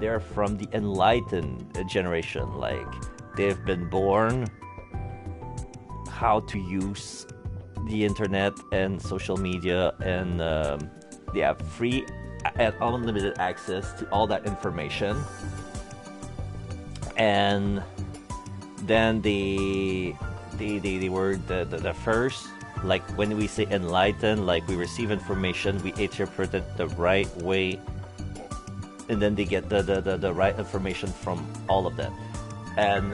they're from the enlightened generation. Like, they've been born how to use the internet and social media, and they have free and unlimited access to all that information. And then they were the first. Like, when we say enlightened, like, we receive information, we interpret it the right way, and then they get the right information from all of that. And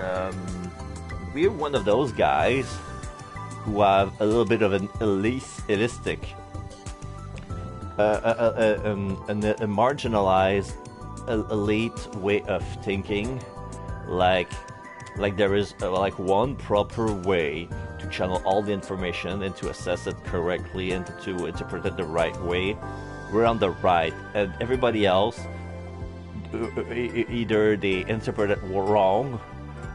we're one of those guys who have a little bit of an elitistic, a marginalized elite way of thinking. Like there is like one proper way to channel all the information and to assess it correctly and to interpret it the right way. We're on the right, and everybody else, either they interpret it wrong,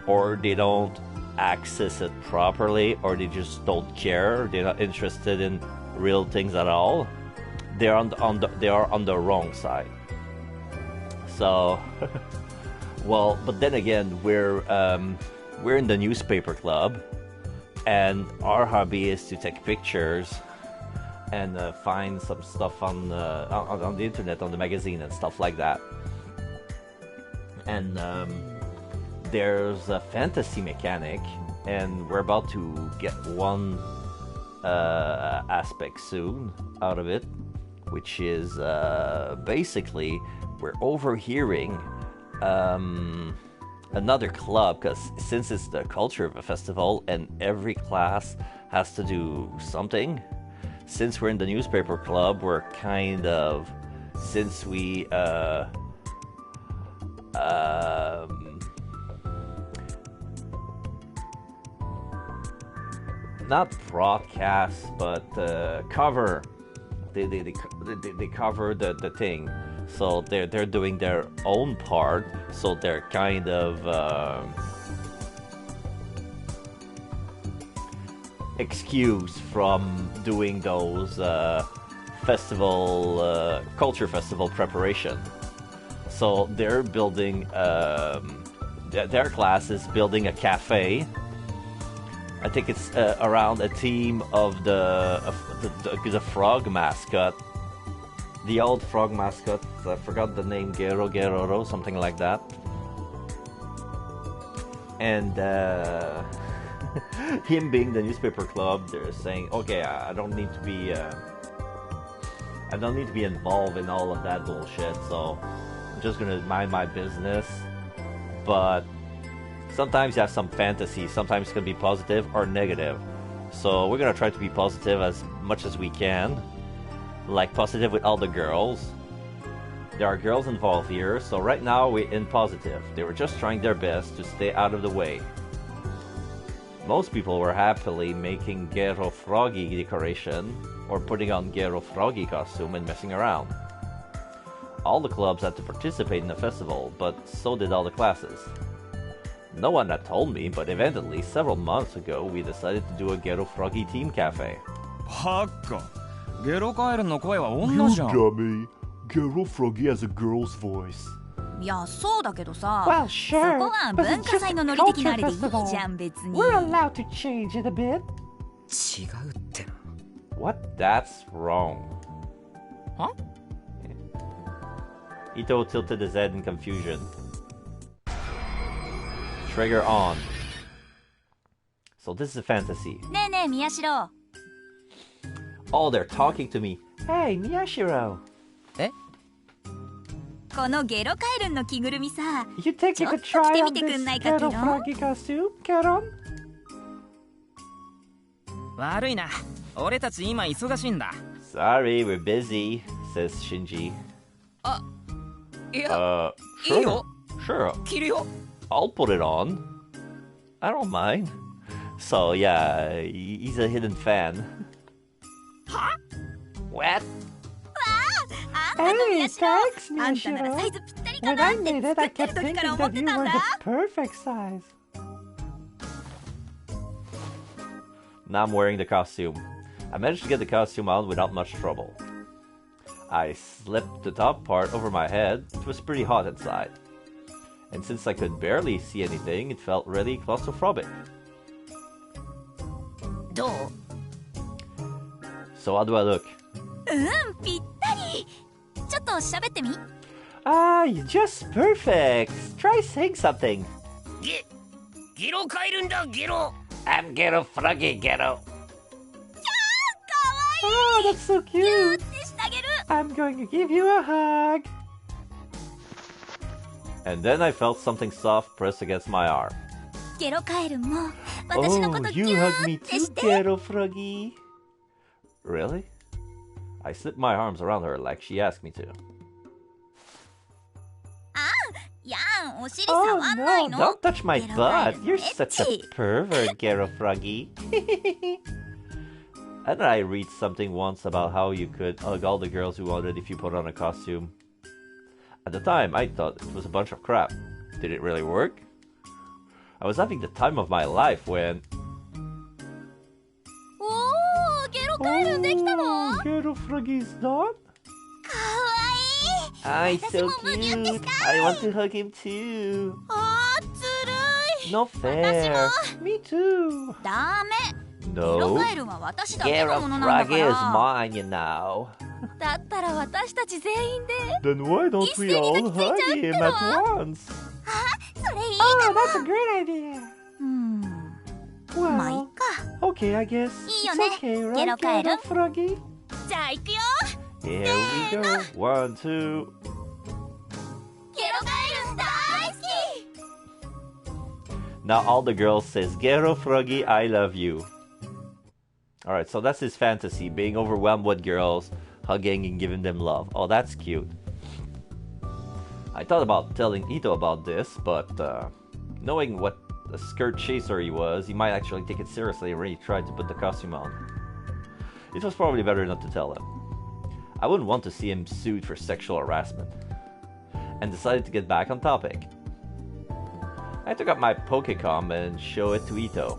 or they don't access it properly, or they just don't care. They're not interested in real things at all. They are on the wrong side. So, well, but then again, we're in the newspaper club, and our hobby is to take pictures and find some stuff on the internet, on the magazine and stuff like that. And there's a fantasy mechanic, and we're about to get one aspect soon out of it, which is basically we're overhearing another club, because since it's the culture of a festival and every class has to do something, since we're in the newspaper club, we're kind of, since we not broadcast, but cover. They cover the thing. So they're doing their own part. So they're kind of excused from doing those culture festival preparation. So they're building their class is building a cafe. I think it's around a theme of the frog mascot, the old frog mascot. I forgot the name, Geroro, something like that. And him being the newspaper club, they're saying, okay, I don't need to be involved in all of that bullshit. So I'm just gonna mind my business. But sometimes you have some fantasy, sometimes it can be positive or negative. So we're gonna try to be positive as much as we can. Like positive with all the girls. There are girls involved here, so right now we're in positive. They were just trying their best to stay out of the way. Most people were happily making Gero Froggy decoration or putting on Gero Froggy costume and messing around. All the clubs had to participate in the festival, but so did all the classes. No one had told me, but evidently, several months ago, we decided to do a Gero Froggy team cafe. バカゲロカエルの声は女じゃん dummy. Gero Froggy has a girl's voice. いや、そうだけどさ、 Well, そ sure, こは but 文 it's 化 just 祭 a のノリ的 culture なあれでいい festival. じゃん、別に。 We're allowed to change it a bit. 違うってな What? That's wrong. Huh? Ito tilted his head in confusion. Trigger on. So this is a fantasy. ねえねえ、宮代。 Oh, they're talking to me. Hey, Miyashiro. このゲロカエルンの着ぐるみさ、 You think you could Just try give on me this the good night, Gero Kiro. Froggy costume, Keron? 悪いな俺たち今忙しいんだ Sorry, we're busy, says Shinji. いや Sure. いいよ Sure. 着るよ I'll put it on. I don't mind. So yeah, he's a hidden fan. Huh? What? あんたの Hey, 宮代。 thanks, あんたなら Miyashiro. サイズぴったりか When な I って made it, 作 I ってる kept 時から thinking 思っ that て you たん were だ。 the perfect size. Now I'm wearing the costume. I managed to get the costume on without much trouble. I slipped the top part over my head. It was pretty hot inside. And since I could barely see anything, it felt really claustrophobic. どう？ So how do I look? ぴったり。ちょっと喋ってみ。Ah, you're just perfect. Try saying something. ゲロカエルんだゲロ I'm Ghetto Froggy Ghetto. Oh, that's so ギューっ cute. てしてあげる。 I'm going to give you a hug. And then I felt something soft press against my arm. ゲロカエルも私のこ Oh, とギ you ュ hug ー me って too, して。 Ghetto Froggy. Really? I slipped my arms around her like she asked me to. やん、お尻 Oh 触んないの。 Don't touch my ゲロカエ butt. ル You're エッ such a チ。 pervert, Ghetto Froggy. And I read something once about how you could hug all the girls you wanted if you put on a costume. At the time, I thought it was a bunch of crap. Did it really work? I was having the time of my life when... おー、ゲロカエルできたの。 Oh, Ghetto Froggy's done? かわいい。 I'm so 私もムニュって cute. した I い。 want to hug him too. あー、ずるい。 No 私 fair. も。 Me too. ダメ。ゲロ No. カエルは私だけの Ghetto ものなんだ Froggy か is ら。 mine, you know. だったら私たち全員で。 Then why don't we all hug him at once? それいい Oh, か that's a great idea. まあいい Well, か。 okay, I guess. いいよ It's ね。 okay, ゲロ right, カエル。 Ghetto Froggy? じゃあ行くよ。 Here we go. 1, 2. ゲロカエル大好き。 Now all the girls says, Ghetto Froggy, I love you. Alright, so that's his fantasy, being overwhelmed with girls, hugging and giving them love. Oh, that's cute. I thought about telling Ito about this, but knowing what a skirt chaser he was, he might actually take it seriously and really try to put the costume on. It was probably better not to tell him. I wouldn't want to see him sued for sexual harassment. And decided to get back on topic. I took out my Pokecom and show it to Ito.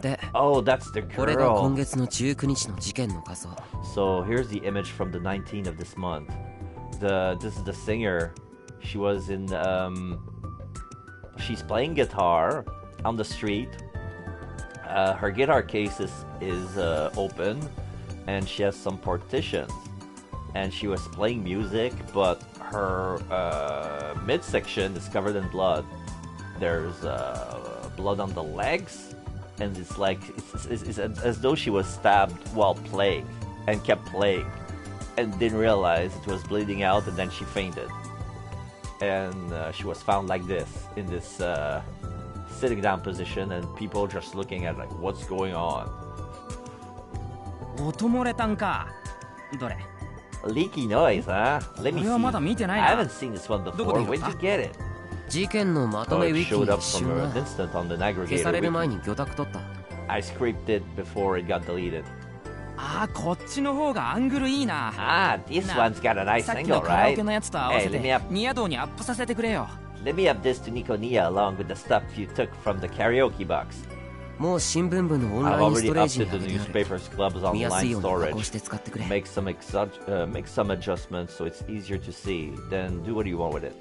で Oh, that's the これが今 girl. 月の19日の事件の仮装 So here's the image from the 19th of this month. This is the singer. She was in she's playing guitar on the street. Her guitar case is open, and she has some partitions. And she was playing music, but her midsection is covered in blood. There's blood on the legs, and it's like it's as though she was stabbed while playing, and kept playing, and didn't realize it was bleeding out, and then she fainted. And she was found like this, in this sitting down position, and people just looking at like, what's going on? 音漏れたんかどれ Leaky noise, huh? Let me これはまだ see. 見てない I な haven't seen this one ど before. こで Where'd 拾った you get it? 事件のまと Oh, め it ウィキ showed に up 一 from 瞬 an な instant on the 消さ aggregator れる前 wiki. に魚拓取った I scraped it before it got deleted. あーこっちの方がアングルいいな Ah, this な one's got a nice さっきの angle, カラオ right? ケのやつと合わせ Hey, let me て up. ニヤ道にアップさせてくれよ Let me up this to Niconia along with the stuff you took from the karaoke box. もう新聞部のオン I've ラインス already トレージ upped に the 上げてある newspapers club's 見やすい online ように加工 storage. して使ってくれ Make some adjustments so it's easier to see. Then do what you want with it.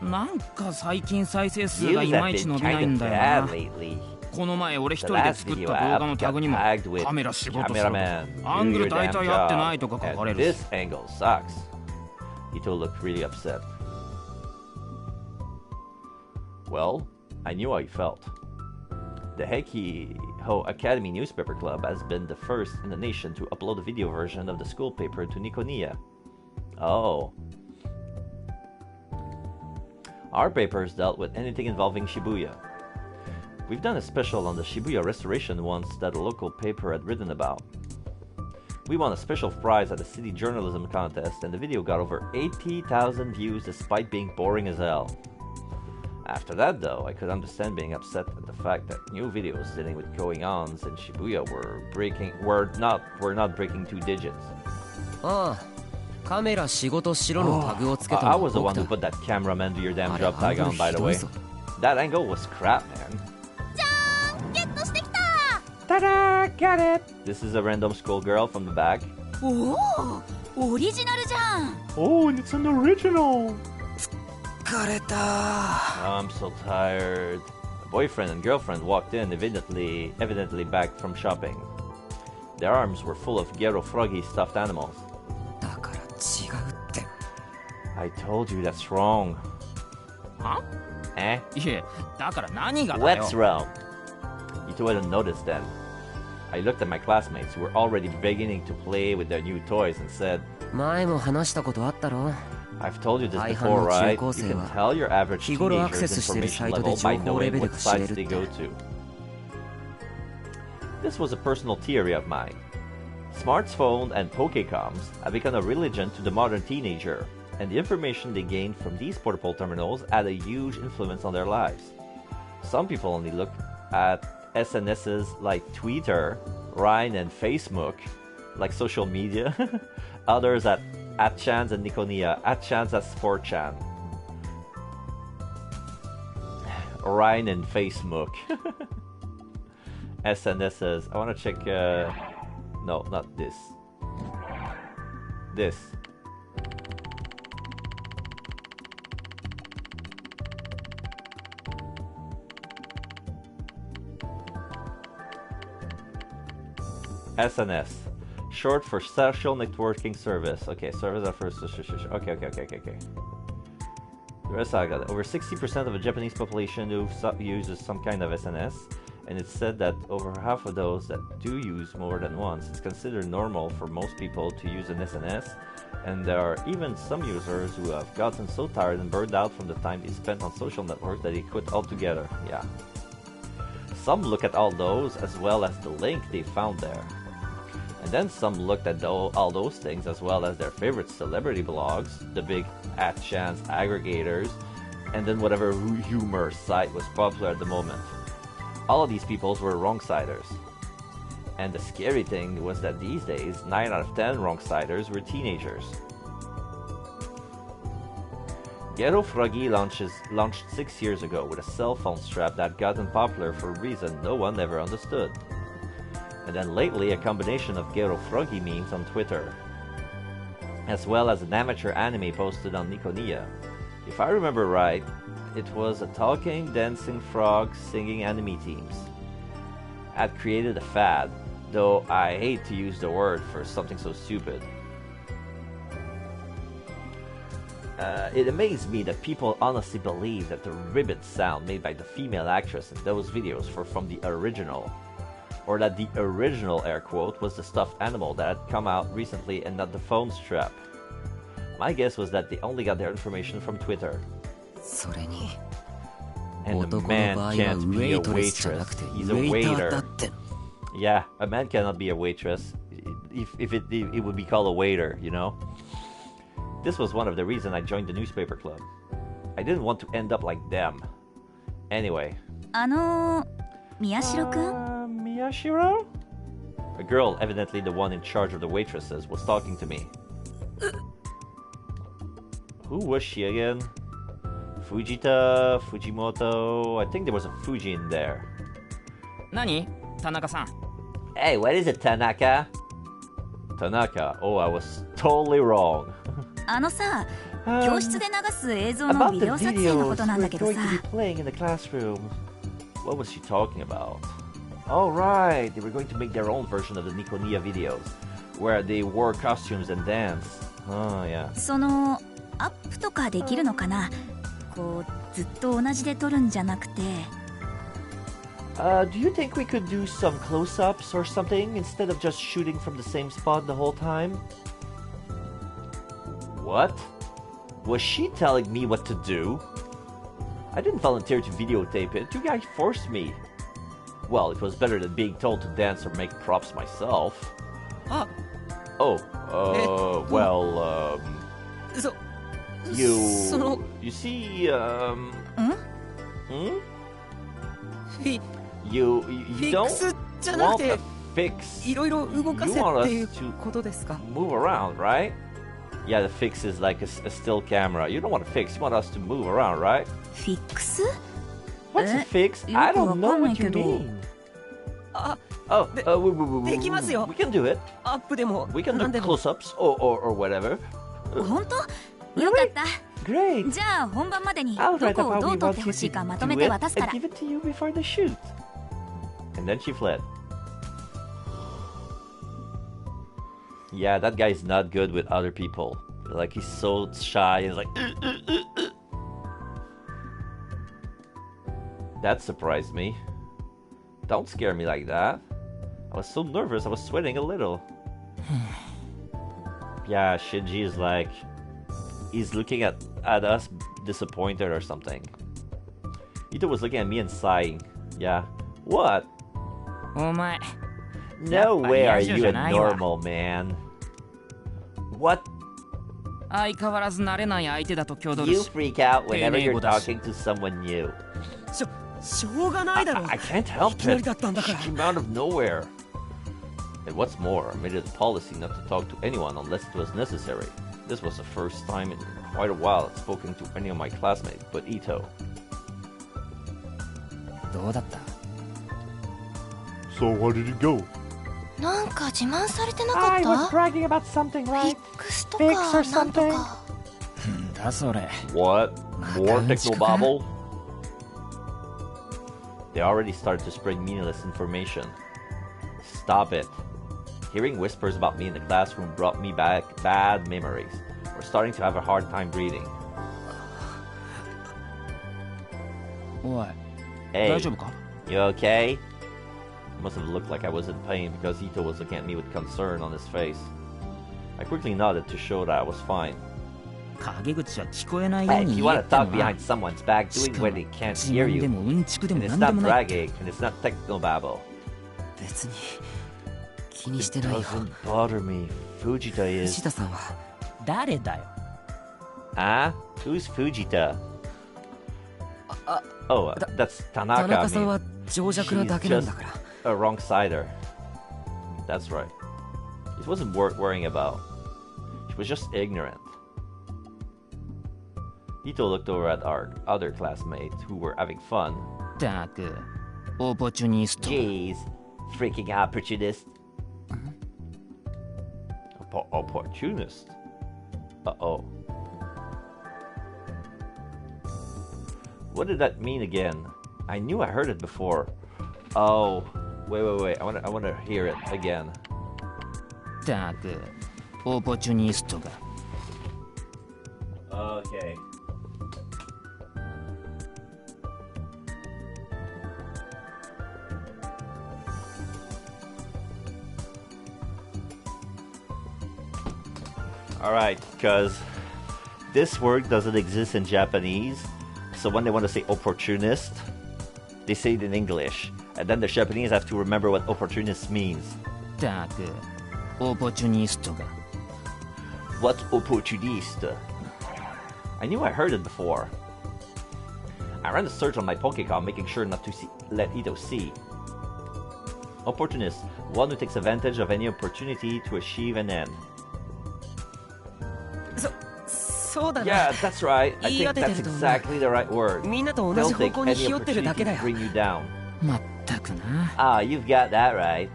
なんか最近再生数 Views がい have まいち been 伸びない kind ん of だよ bad な lately. この前俺一 The 人で last 作っ video た I 動画の up タグ got にも tagged with カメラ仕事すると cameraman. アン Do グル your 大 damn 体合ってない job. とか書かれ And る this angle sucks. Ito looked really upset. Well, I knew how he felt. The Heiki Ho Academy Newspaper Club has been the first in the nation to upload a video version of the school paper to Niconia. Oh. Our papers dealt with anything involving Shibuya. We've done a special on the Shibuya restoration once that a local paper had written about. We won a special prize at the city journalism contest, and the video got over 80,000 views despite being boring as hell. After that, though, I could understand being upset at the fact that new videos dealing with going-ons in Shibuya were not breaking 2 digits. ああカメラ仕事しろのタグをつけた I のは was the 僕 one だ who put that cameraman do your damn あれ job アン tag グル on, by ひ the どい way. ぞ That angle was crap, man. ゲットしてきた。Ta-da! Got it! This is a random schoolgirl from the back. おお、オリジナルじゃん。 Oh, and it's an original. 疲れた Oh, I'm so tired. A boyfriend and girlfriend walked in, evidently back from shopping. Their arms were full of Gero Froggy stuffed animals. だから違うって I told you that's wrong. は Eh? いえだから何がだよ What's wrong? You two hadn't noticed then. I looked at my classmates who were already beginning to play with their new toys and said, 前も話したことあったろ I've told you this 大半 before, の right? 中高 You 生 can は tell your average 日頃アクセ teenager's スしているサ information イトで level 情 by 報レベ knowing ル what が知れ sites るっ they て go to. This was a personal theory of mine. Smartphones and Pokecoms have become a religion to the modern teenager, and the information they gain from these portable terminals had a huge influence on their lives. Some people only look at SNSs like Twitter, Rhine, and Facebook, like social media. Others at Chans and Nikonia, at Chans as 4chan. Rhine and Facebook. SNSs. I want to check. No, not this. This. SNS, short for social networking service. Okay, service at first. Okay. The rest I got it. Over 60% of the Japanese population uses some kind of SNS, and it's said that over half of those that do use more than once, it's considered normal for most people to use an SNS, and there are even some users who have gotten so tired and burned out from the time they spent on social networks that they quit altogether. Yeah. Some look at all those as well as the link they found there. And then some looked at all those things as well as their favorite celebrity blogs, the big @chance aggregators, and then whatever humor site was popular at the moment. All of these peoples were wrong-siders. And the scary thing was that these days, 9 out of 10 wrong-siders were teenagers. Gero Froggy launched 6 years ago with a cell phone strap that gotten popular for a reason no one ever understood. And then lately a combination of Gero Froggy memes on Twitter, as well as an amateur anime posted on Nikonia. If I remember right, it was a talking, dancing frog singing anime teams. Had created a fad, though I hate to use the word for something so stupid. It amazed me that people honestly believe that the ribbit sound made by the female actress in those videos were from the original. Or that the original air quote was the stuffed animal that had come out recently and not the phone strap. My guess was that they only got their information from Twitter. それに And a 男の man 場合は can't ウ be ェ a イトレスじゃなく waitress. て He's ウ a ェイターだ waiter. って Yeah, a man cannot be a waitress. If it would be called a waiter, you know? This was one of the reasons I joined the newspaper club. I didn't want to end up like them. Anyway. 宮代くん Miyashiro? A girl, evidently the one in charge of the waitresses, was talking to me. Who was she again? Fujita, Fujimoto. I think there was a Fuji in there. 何田中さん Hey, what is it, Tanaka? Tanaka. Oh, I was totally wrong. さ、教室で流す映像の About ビ the デオ撮影の videos ことなん we're だけど going さ to be playing in the classroom. What was she talking about? Oh, right. They were going to make their own version of the Nikonia videos, where they wore costumes and danced. Oh, yeah. そのアップとかできるのかな、こうずっと同じで撮るんじゃなくて。 Do you think we could do some close-ups or something instead of just shooting from the same spot the whole time? What? Was she telling me what to do? I didn't volunteer to videotape it. You guys forced me. Well, it was better than being told to dance or make props myself. あ Oh, そ you... その You see, Hmm? フィ You フィ you ック don't スじゃな want く a て fix. いろいろ動かせ You want っていう us to ことですか move around, right? Yeah, the fix is like a still camera. You don't want a fix. You want us to move around, right? フィックス What's a fix? よく I わ don't か know んない what you けど。 mean. Oh, de kimasu yo. we can do it. アップでも We can なん do でも close-ups or whatever. 本当？よかった。 Great. じゃあ本番までに I'll ど write こ up を how ど we う撮っ want て you ほしい to かまと do めて it 渡すか and ら。 give it to you before the shoot. And then she fled. Yeah, that guy's not good with other people. Like, he's so shy. He's like... That surprised me. Don't scare me like that. I was so nervous, I was sweating a little. Yeah, Shinji is like... He's looking at us disappointed or something. Ito was looking at me and sighing. Yeah. What? お前 No way are you a やっぱり野獣じゃないわ。 normal man. What? 相変わらず慣れない相手だと挙動る You し freak out whenever you're 丁寧語だし。 talking to someone new. しょうがないだろ I can't help いきなり it. だったんだから She came out of nowhere. And what's more, I made it a policy not to talk to anyone unless it was necessary. This was the first time in quite a while I'd spoken to any of my classmates but Ito. どうだった So how did it go? なんか自慢されてなかっ I was た bragging about something, フィ right? ックスと Fix か or なんと something? かんだそれ What? More Makan technobabble? They already started to spread meaningless information. Stop it. Hearing whispers about me in the classroom brought me back bad memories. We're starting to have a hard time breathing. おい Hey, 大丈夫か you okay? It must have looked like I was in pain because Ito was looking at me with concern on his face. I quickly nodded to show that I was fine. 陰口は聞こえないよう Hey, if に you 言え want っ to ても talk な behind someone's back, し doing かも when they can't 自 hear 慢で you, もうんちくでも and な it's んで not もない bragging, and it's not technobabble. 別に気にし It てないよ doesn't bother me. Fujita 藤 is... 田さんは誰だよ Huh? Who's Fujita? Oh, that's 田 Tanaka. 中 I さん mean, は情弱なだけなんだから a wrong sider. That's right. It wasn't worth worrying about. She was just ignorant. Ito looked over at our other classmates who were having fun. ったくオポチュニスト Jeez, freaking opportunist. Opportunist? Uh-oh. What did that mean again? I knew I heard it before. Oh, wait. I wanna hear it again. ったくオポチュニストが Okay. Alright, because this word doesn't exist in Japanese, so when they want to say opportunist, they say it in English. And then the Japanese have to remember what opportunist means. ったくオポチュニストが What's opportunist? I knew I heard it before. I ran a search on my Pokecom, making sure not to let Ito see. Opportunist, one who takes advantage of any opportunity to achieve an end. そうだな Yeah, that's right. I 言い think 当てて that's ると思う exactly the right word. みんなと同 They'll じ方 take 向に any ひよってるだ opportunity けだ to よ bring you down. まったくな Ah, you've got that right.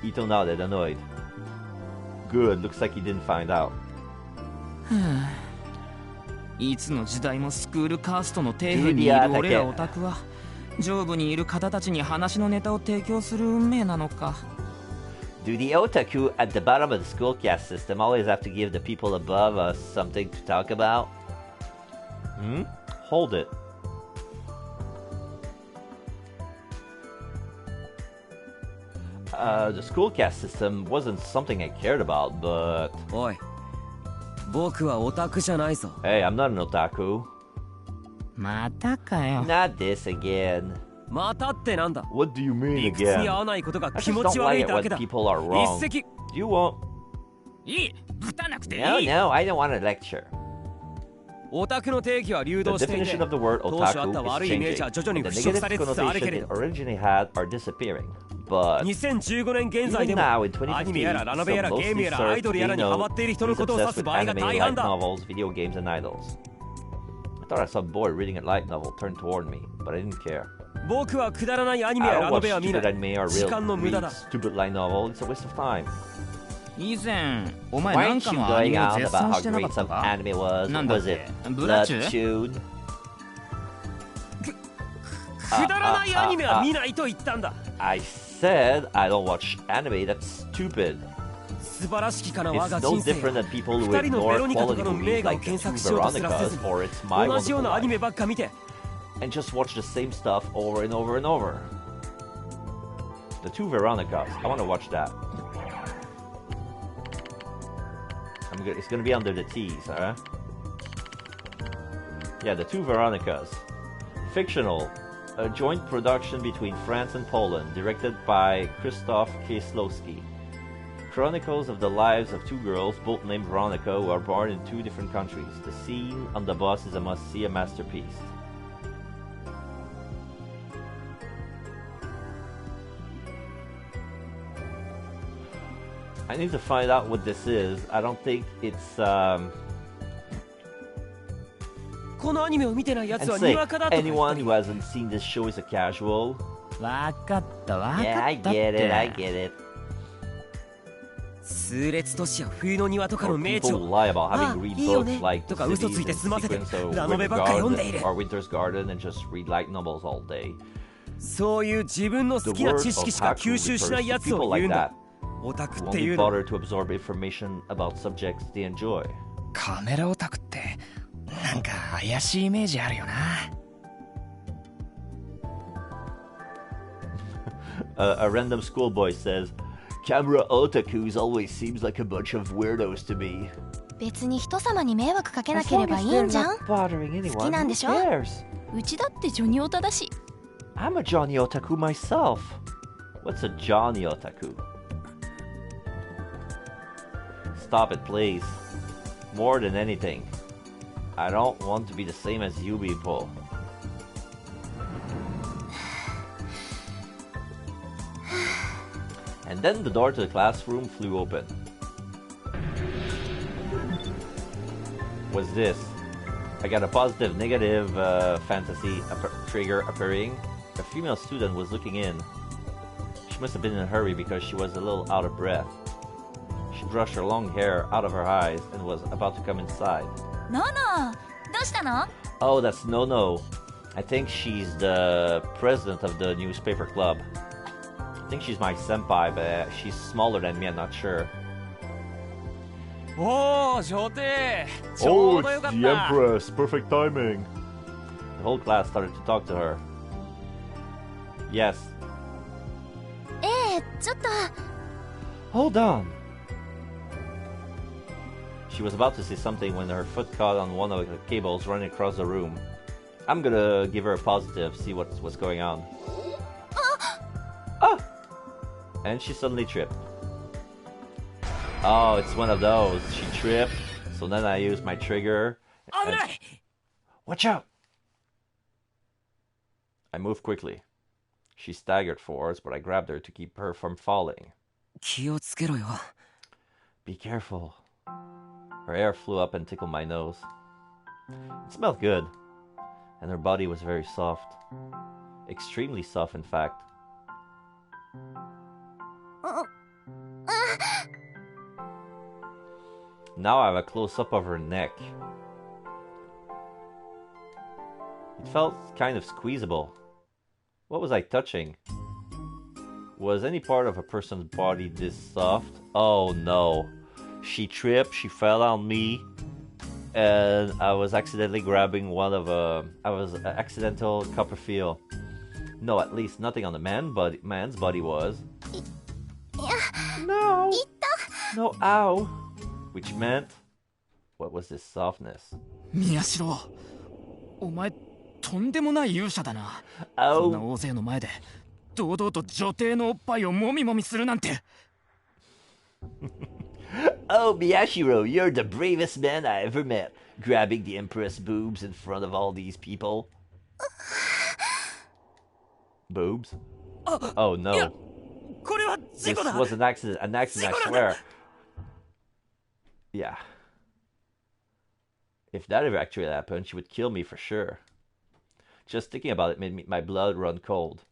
Ito nodded, annoyed. Good, looks like he didn't find out. いつの時代もスクールカーストの底辺にいる俺らオタクは上部にいる方たちに話のネタを提供する運命なのか Do the otaku at the bottom of the school caste system always have to give the people above us something to talk about? Hmm? Hold it. The school caste system wasn't something I cared about, but... おい僕はオタクじゃないぞ Hey, I'm not an otaku. またかよ Not this again. またってなんだ What do you mean 理屈に合 again? わないことが I 気 just 持 don't ち悪 like い it だ when けだ people are 一 wrong. 石 You won't. いいぶたなくて No, いい no, I don't want a lecture. オタクの定義は流 The 動していて definition of the word 当初あった otaku 悪 is いイメー changing. ジは徐々に The 払拭 negative されつつあるけ connotations れ it ど originally had are disappearing. But 2015年現在で even も now, in アニメやらラノベ 2015, やら some ゲーム mostly やらアイ serve ドルやらに to ハマっている人の he's ことを指 obsessed す with 場合が anime, 大 light 半だ novels, video games, and idols. I thought I saw a boy reading a light novel turn toward me, but I didn't care. 僕はくだらないアニメ I や don't ラノ watch ベは見な stupid い。 anime or 時間の無駄 read だ。 stupid light novel. It's a waste of time. 以前お前な Why ん aren't か you のアニ going メを on 絶 about 賛 how してなか great った some か？ anime was? なんだっ Was け it ブラチュ？ Bloodtune? くだらないアニメは見ないと言ったんだ。 I said I don't watch anime. That's stupid. 素晴らしきかな It's 我が no 人生 different や than people who 二人のベ ignore ロニカと quality かの movies 名画を like the 検 two 索しようとすらせず Veronicas or It's My 同じよう Wonderful なアニ Life メばっか見て and just watch the same stuff over and over and over. The two Veronicas. I want to watch that. It's gonna be under the T's, huh? Yeah, the two Veronicas. Fictional. A joint production between France and Poland, directed by Krzysztof Kieslowski. Chronicles of the lives of two girls, both named Veronica, who are born in two different countries. The scene on the bus is a must-see, a masterpiece. I need to find out what this is. I don't think it's このアニメを見てないやつ and は say にわかだとか言った anyone り who hasn't seen this show is a casual. わかったわかった Yeah, I っ get it, I て get it. 数列都市や冬の庭とか Or の名 people 著 who lie about あ having read いいよ books ね like と The か嘘つ Cities いて and 済ませて Sequence or ラノベ Winter ばっか読んでい Garden る or Winter's Garden and just read light novels all day. そういう自分の The 好きな word 知識しか otaku 吸収しない refers や to つを people 言う like んだ that オタク who ってい only うの bother to absorb information about subjects they enjoy. カメラオタクってなんか怪しいイメージあるよな。A random schoolboy says, "Camera otakus always seems like a bunch of weirdos to me." 別に人様に迷惑かけなければいいんじゃん。 bothering anyone, 好きなんでしょ？ who cares? うちだってジョニオタだし。 I'm a Johnny Otaku myself. What's a Johnny Otaku? Stop it, please. More than anything, I don't want to be the same as you people. And then the door to the classroom flew open. What's this? I got a positive, negative fantasy trigger appearing. A female student was looking in. She must have been in a hurry because she was a little out of breath. She brushed her long hair out of her eyes and was about to come inside. ノノどうしたの？ Oh, that's No. I think she's the president of the newspaper club. I think she's my senpai, but she's smaller than me, I'm not sure. おお女帝ちょ Oh, うどよ it's かっ the た Empress. Perfect timing. The whole class started to talk to her. Yes. ちょっと Hold on. She was about to say something when her foot caught on one of the cables running across the room. I'm gonna give her a positive, see what's going on. Ah! And she suddenly tripped. Oh, it's one of those. She tripped, so then I used my trigger. 危 and- ない Watch out! I moved quickly. She staggered forwards, but I grabbed her to keep her from falling. 気をつけろよ Be careful. Her hair flew up and tickled my nose. It smelled good, and her body was very soft. Extremely soft, in fact. Now I have a close-up of her neck. It felt kind of squeezable. What was I touching? Was any part of a person's body this soft? Oh no. She tripped, she fell on me, and I was accidentally grabbing one of I was an accidental Copperfield. No, at least nothing on the man's body was. No. No, ow. Which meant, what was this softness? 宮代お前とんでもない勇者だなこんな Oh, 大勢の前で堂々と女帝のおっぱいをもみもみするなんて oh, Miyashiro, you're the bravest man I ever met. Grabbing the Empress boobs in front of all these people. Boobs? Oh no. これは事 This 故だ was an accident, I swear. Yeah. If that ever actually happened, she would kill me for sure. Just thinking about it made my blood run cold.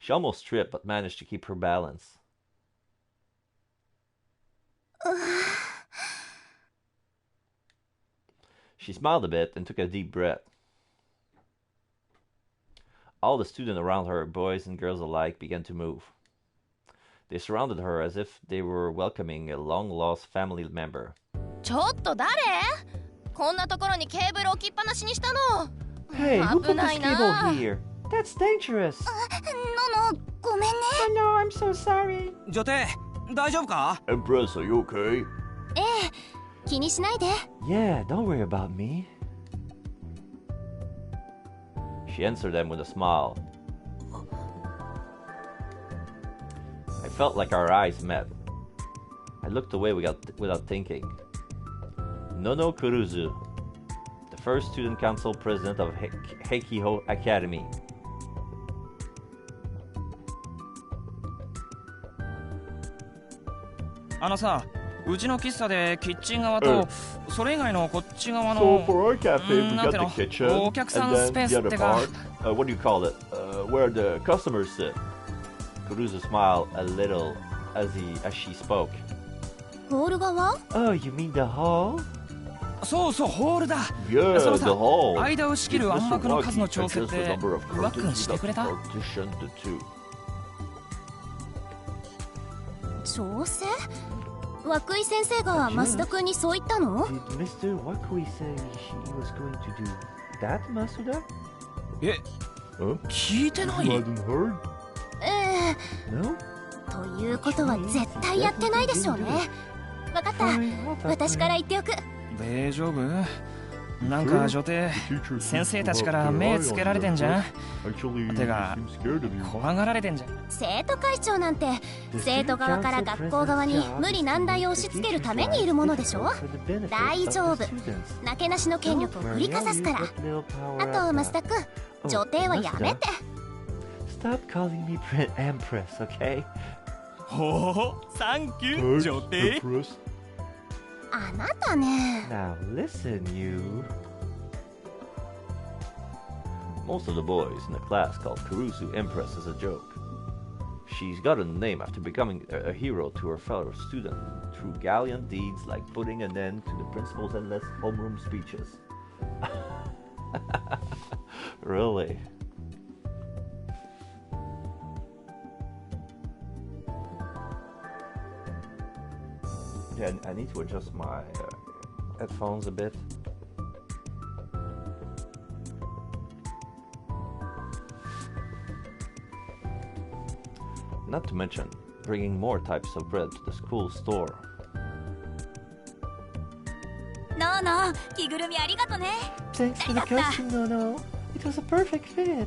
She almost tripped, but managed to keep her balance. She smiled a bit and took a deep breath. All the students around her, boys and girls alike, began to move. They surrounded her as if they were welcoming a long-lost family member. ちょっと誰？こんなところにケーブル置きっぱなしにしたの。 Hey, who 危 put な this い cable な。 here? That's dangerous. のの、ごめんね。 Oh no, I'm so sorry. 女帝大丈夫か？ Empress, are you okay? ええ、気にしないで。 Yeah, don't worry about me. She answered them with a smile. I felt like our eyes met. I looked away without thinking. Nono Kuruzu, the first student council president of Heikiho Academy. あのさ、うちの喫茶でキッチン側と、それ以外のこっち側 So の for our cafe, we なん got て the の kitchen, お客さん and スペ then ー the スっ other てか part. What do you call it? Where the customers sit. Kuruzu smiled a little as she spoke. ホール側？ Oh, you mean the hall? そうそうホールだ。 Yeah, その the さ hall. 間を仕切る If 暗 Mr. 幕の Waki 数の調整っ adjusts て the number of ワックン curtains, し we てくれ got た？ partition to two. 調整？涌井先生が増田君にそう言ったの？ Did Mr. Wakui say he was going to do that, Masuda? え、 Huh? 聞いてな You い？ hadn't heard? ええ。 No? ということは絶対やってないでしょうね。わかった。私から言っておく。大丈夫？なんか女帝、 The teacher 先 seems 生 to たちか have ら their 目 eye つ on けられてんじゃん？ you. Actually, てか he seems scared of you. 怖がられてんじゃん。生徒会長なんて生徒側から学校側に無理難題を押し付けるためにいるものでしょ。大丈夫。なけなしの権力を振りかざすから。あと増田君、女帝はやめて。 Stop calling me Empress, okay? ほほ、サンキュー、 Thanks, 女帝。 Empress. あなたね。 Now listen, you. Most of the boys in the class called Kurusu Empress as a joke. She's gotten a name after becoming a hero to her fellow students through gallant deeds like putting an end to the principal's endless homeroom speeches. Really? Yeah, I need to adjust my headphones a bit. Not to mention bringing more types of bread to the school store. のの、着ぐるみありがとね。 Thanks for the costume, Nono. It was a perfect fit.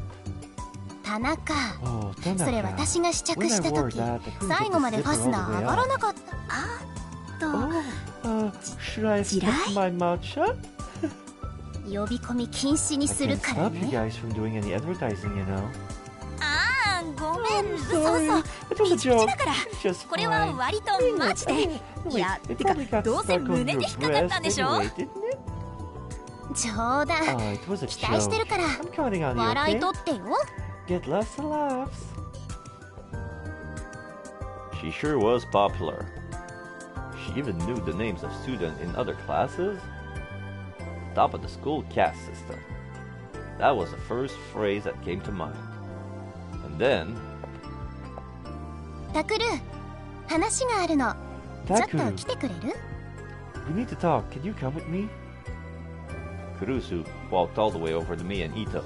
田中。 Oh, それ私が試着した時、最後までファスナー上がらなかった。Should I skip my mouth shut? 呼び込み禁止に I する can't から stop you ね。 guys from doing any advertising, you know. ああ、ごめん。そう Sorry, そう。 it was a ピチピチ joke. だから。 Just これは fine. 割とマジで。いや、 It てか probably got どうせ stuck on 胸 your で引っかかったんでしょ breast anyway, didn't it? 冗談。 Oh, it was a 期待してる joke. から I'm counting on you, 笑い okay? 取ってよ。 Get lots of laughs. She sure was popular. She even knew the names of students in other classes. Top of the school caste system. That was the first phrase that came to mind. And then... タクル、話があるの。ちょっと Takuru, 来てくれる？ we need to talk. Can you come with me? Kurusu walked all the way over to me and Ito.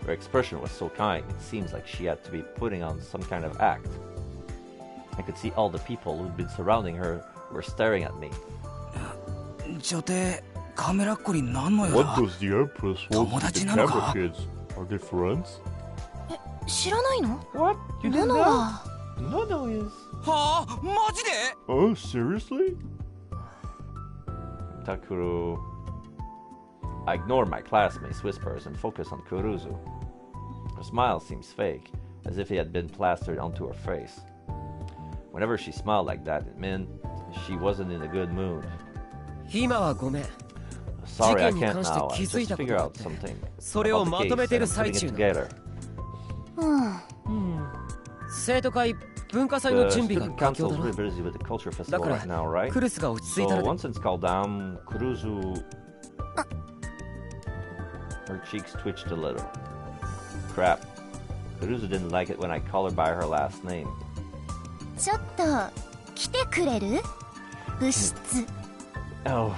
Her expression was so kind, it seems like she had to be putting on some kind of act. I could see all the people who'd been surrounding her were staring at me. 女帝、カメラっ子になんのよ What だ？ does the Empress want with the 友達なの camera か？ kids? Are they friends? 知らないの？ What? You ノ didn't ノ know? は。 Nono is... はあ、マジで？ Oh, seriously? Takuru... I ignored my classmates' whispers and focused on Kuruzu. Her smile seems fake, as if it had been plastered onto her face. Whenever she smiled like that, it meant she wasn't in a good mood. 今はごめん。sorry, I 事件に can't 関して now. I 気づい just たこと figure があっ out て something それを about the まとめ case て and る I'm 最 putting it 中な together. 生徒会文化祭の The 準備が student 佳境 council だ is ろ really busy with the culture だ festival から right now, right? クルスが落ち着いた So ら once it's calmed down, Kuruzu... Her cheeks twitched a little. Crap. Kuruzu didn't like it when I called her by her last name. ちょっと来てくれる？部室。 Oh,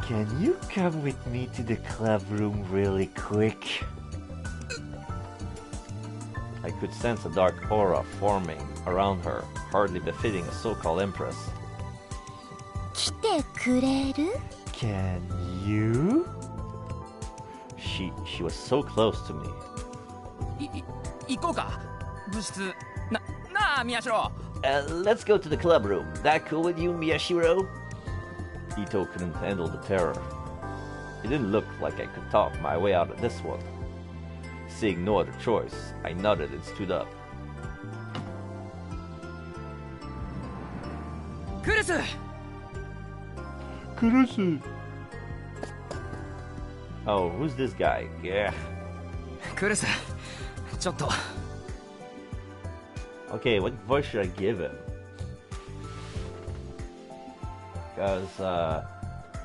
can you come with me to the club room really quick? I could sense a dark aura forming around her, hardly befitting a so-called empress. 来てくれる？ Can you? She was so close to me. 行こうか部室なあ宮代 Let's go to the club room. That cool with you, Miyashiro? Ito couldn't handle the terror. It didn't look like I could talk my way out of this one. Seeing no other choice, I nodded and stood up. クルス Kurusu. Oh, who's this guy? Yeah. クルスちょっと Okay, what voice should I give him? Because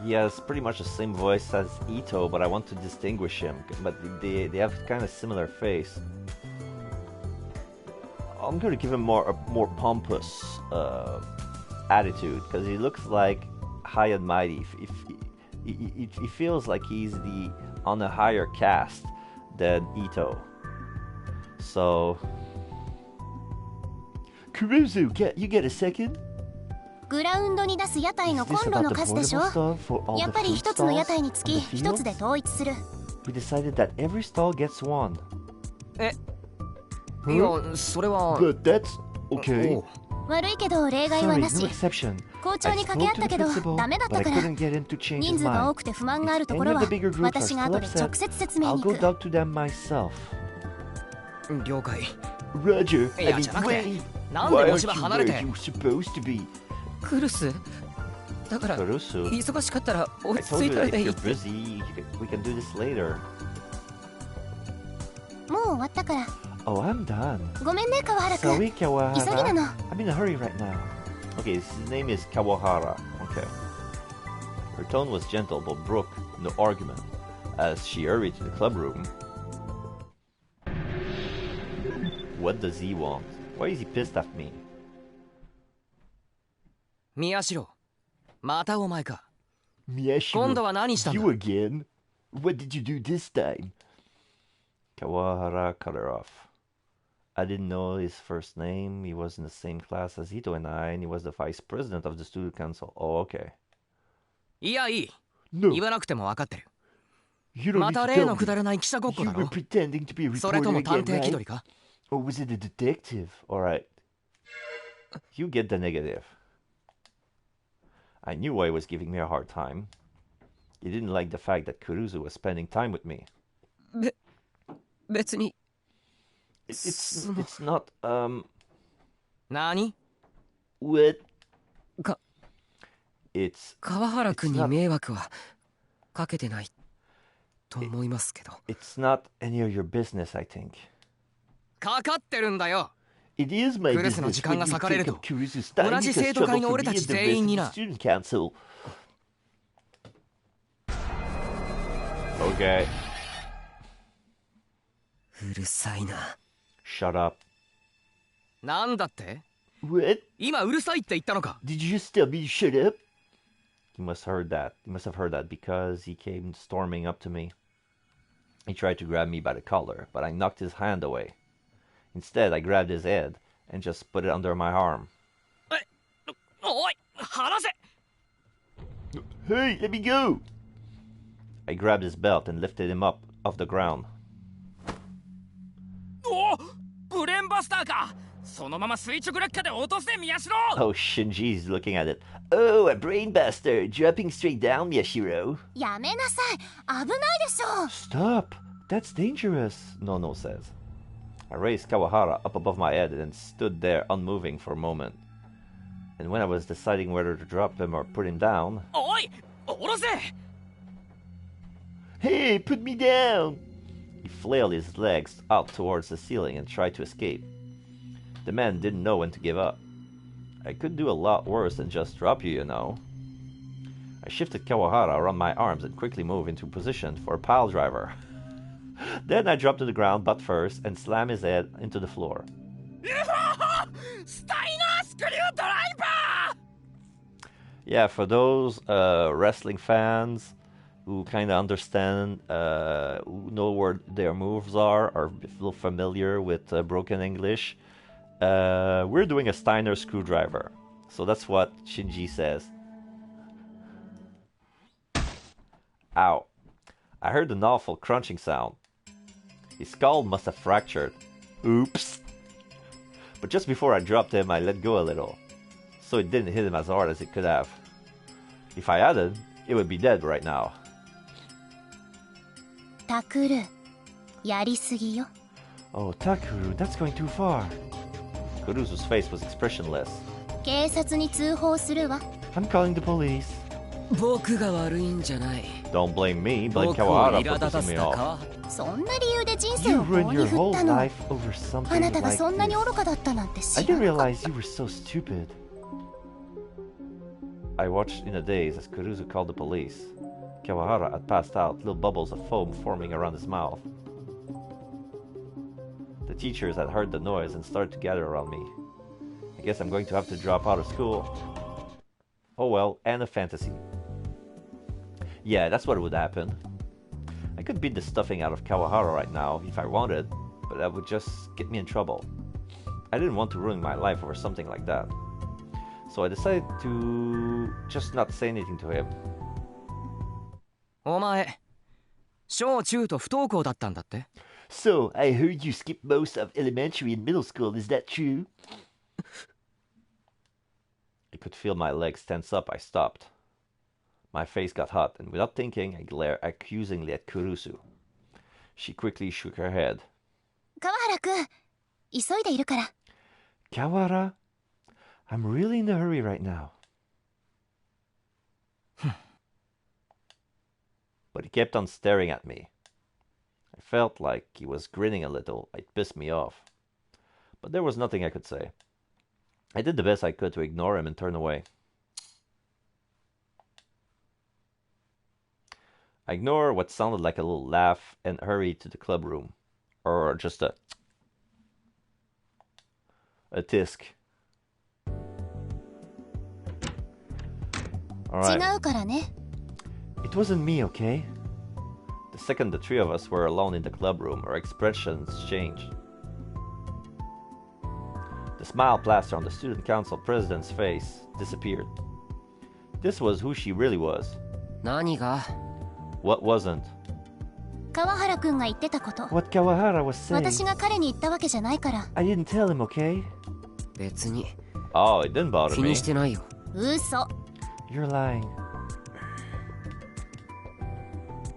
he has pretty much the same voice as Ito, but I want to distinguish him. But they have kind of similar face. I'm going to give him a more pompous attitude because he looks like high and mighty. He feels like he's on a higher caste than Ito. So. Kurusu, you get a second? グラウンドに出す屋台の Is コ this ンロ about の the 数でしょ？ portable stall for all や the っぱり food 一つの屋 stalls 台に on つ the き一つで fields? 統一する。 We decided that every stall gets one. いやそれは But that's okay. 悪いけど例外は Sorry, な no し。 exception. 校長に掛け合ったけどダメだっ but た I から。 couldn't get him to change 人 his 数が多 mind. くて不満があるとこ Any ろ of は the bigger groups 私 are が still 後で直 upset, 接説明 I'll に go 行く。 talk to them myself. 了解 Roger, い I や mean, じゃなくて wait. なんで Why 持ち aren't 場 you 離れ where て you're supposed to be? クルスだから Kurusu, 忙しかったら I 落ち told 着い you たら that で if いい you're busy, we can do this later. もう終わったから。 Oh, I'm done. ごめんね川原くん。 Sorry, 急ぎな Kawahara. の。 I'm in a hurry right now. Okay, his name is Kawahara. Okay. Her tone was gentle but brook no argument as she hurried to the club room. What does he want? Why is he pissed at me? 宮代またお前か Miyashiro, 今度は何したんだ you again? What did you do this time? Kawahara cut her off. I didn't know his first name. He was in the same class as Ito and he was the vice president of the student council. Oh, okay. いやいい No, 言わなくても分かってる you don't ま need た to 例 tell のくだ me. らない記者ごっこ You だ were ろ pretending to be a それ reporter とも探 again, 偵気 right? 取りか Or was it a detective? Alright. You get the negative. I knew why he was giving me a hard time. He didn't like the fact that Kuruzu was spending time with me. 別に It's not, 何 what? か It's, 川原君に迷惑はかけてないと思いますけど it's not any of your business, I think. かかってるんだよ It is my クルスの business 時間 when が you 割かれ take ると up Kurusu's time 同じ because 生徒会の trouble 俺 for た me ち and the 全員 rest に of the な student council. Okay. うるさいな Shut up. なんだって What? 今うるさいって言ったのか Did you just tell me to shut up? He must have heard that. He must have heard that because he came storming up to me. He tried to grab me by the collar, but I knocked his hand away. Instead, I grabbed his head and just put it under my arm. おい離せ Hey, let me go! I grabbed his belt and lifted him up off the ground. おブレーンバスターかそのまま垂直落下で落とせ宮代 Oh, Shinji's looking at it. Oh, a brainbuster! Dropping straight down, Miyashiro. やめなさい。危ないでしょ。 Stop! That's dangerous. Nono says. I raised Kawahara up above my head and stood there unmoving for a moment. And when I was deciding whether to drop him or put him down, おい下ろせ Hey, put me down! He flailed his legs out towards the ceiling and tried to escape. The man didn't know when to give up. I could do a lot worse than just drop you, you know. I shifted Kawahara around my arms and quickly moved into position for a pile driver. Then I dropped to the ground butt first and slammed his head into the floor. Yeah, for those wrestling fans who kind of understand, who know where their moves are feel familiar with broken English, we're doing a Steiner screwdriver. So that's what Shinji says. Ow. I heard an awful crunching sound. His skull must have fractured. Oops. But just before I dropped him, I let go a little, so it didn't hit him as hard as it could have. If I hadn't, it would be dead right now. Takuru, やりすぎよ。 Oh, Takuru, that's going too far. Kuruzu's face was expressionless. 警察に通報するわ。 I'm calling the police. 僕が悪いんじゃない。 Don't blame me, blame 僕を Kawahara 苛 for 立た pissing せ me た off. か。そんな理由で人生 You を棒 ruined に your 振 whole ったの。 life over something あなたが like そんなに this. 愚かだったなんて I 知ら didn't なかっ realize you were so stupid. I watched in a daze as Kuruzu called the police. Kawahara had passed out, little bubbles of foam forming around his mouth. The teachers had heard the noise and started to gather around me. I guess I'm going to have to drop out of school. Oh well, and a fantasy. Yeah, that's what would happen. I could beat the stuffing out of Kawahara right now if I wanted, but that would just get me in trouble. I didn't want to ruin my life over something like that. So I decided to just not say anything to him. お前、小中と不登校だったんだって。 So, I heard you skipped most of elementary and middle school, is that true? I could feel my legs tense up. I stopped. My face got hot, and without thinking, I glared accusingly at Kurusu. She quickly shook her head. 川原くん、急いでいるから。 Kawara, I'm really in a hurry right now. But he kept on staring at me. I felt like he was grinning a little. It pissed me off. But there was nothing I could say. I did the best I could to ignore him and turn away. I ignored what sounded like a little laugh and hurried to the club room. Or just a tisk. Alright. 違うからね。 It wasn't me, okay? The second the three of us were alone in the club room, our expressions changed. The smile plaster on the student council president's face disappeared. This was who she really was. 何が？ What wasn't? 川原くんが言ってたこと。 What Kawahara was saying. 私が彼に言ったわけじゃないから。 I didn't tell him, okay? 別に Oh, it didn't bother 気 me. にしてないよ。嘘。 You're lying.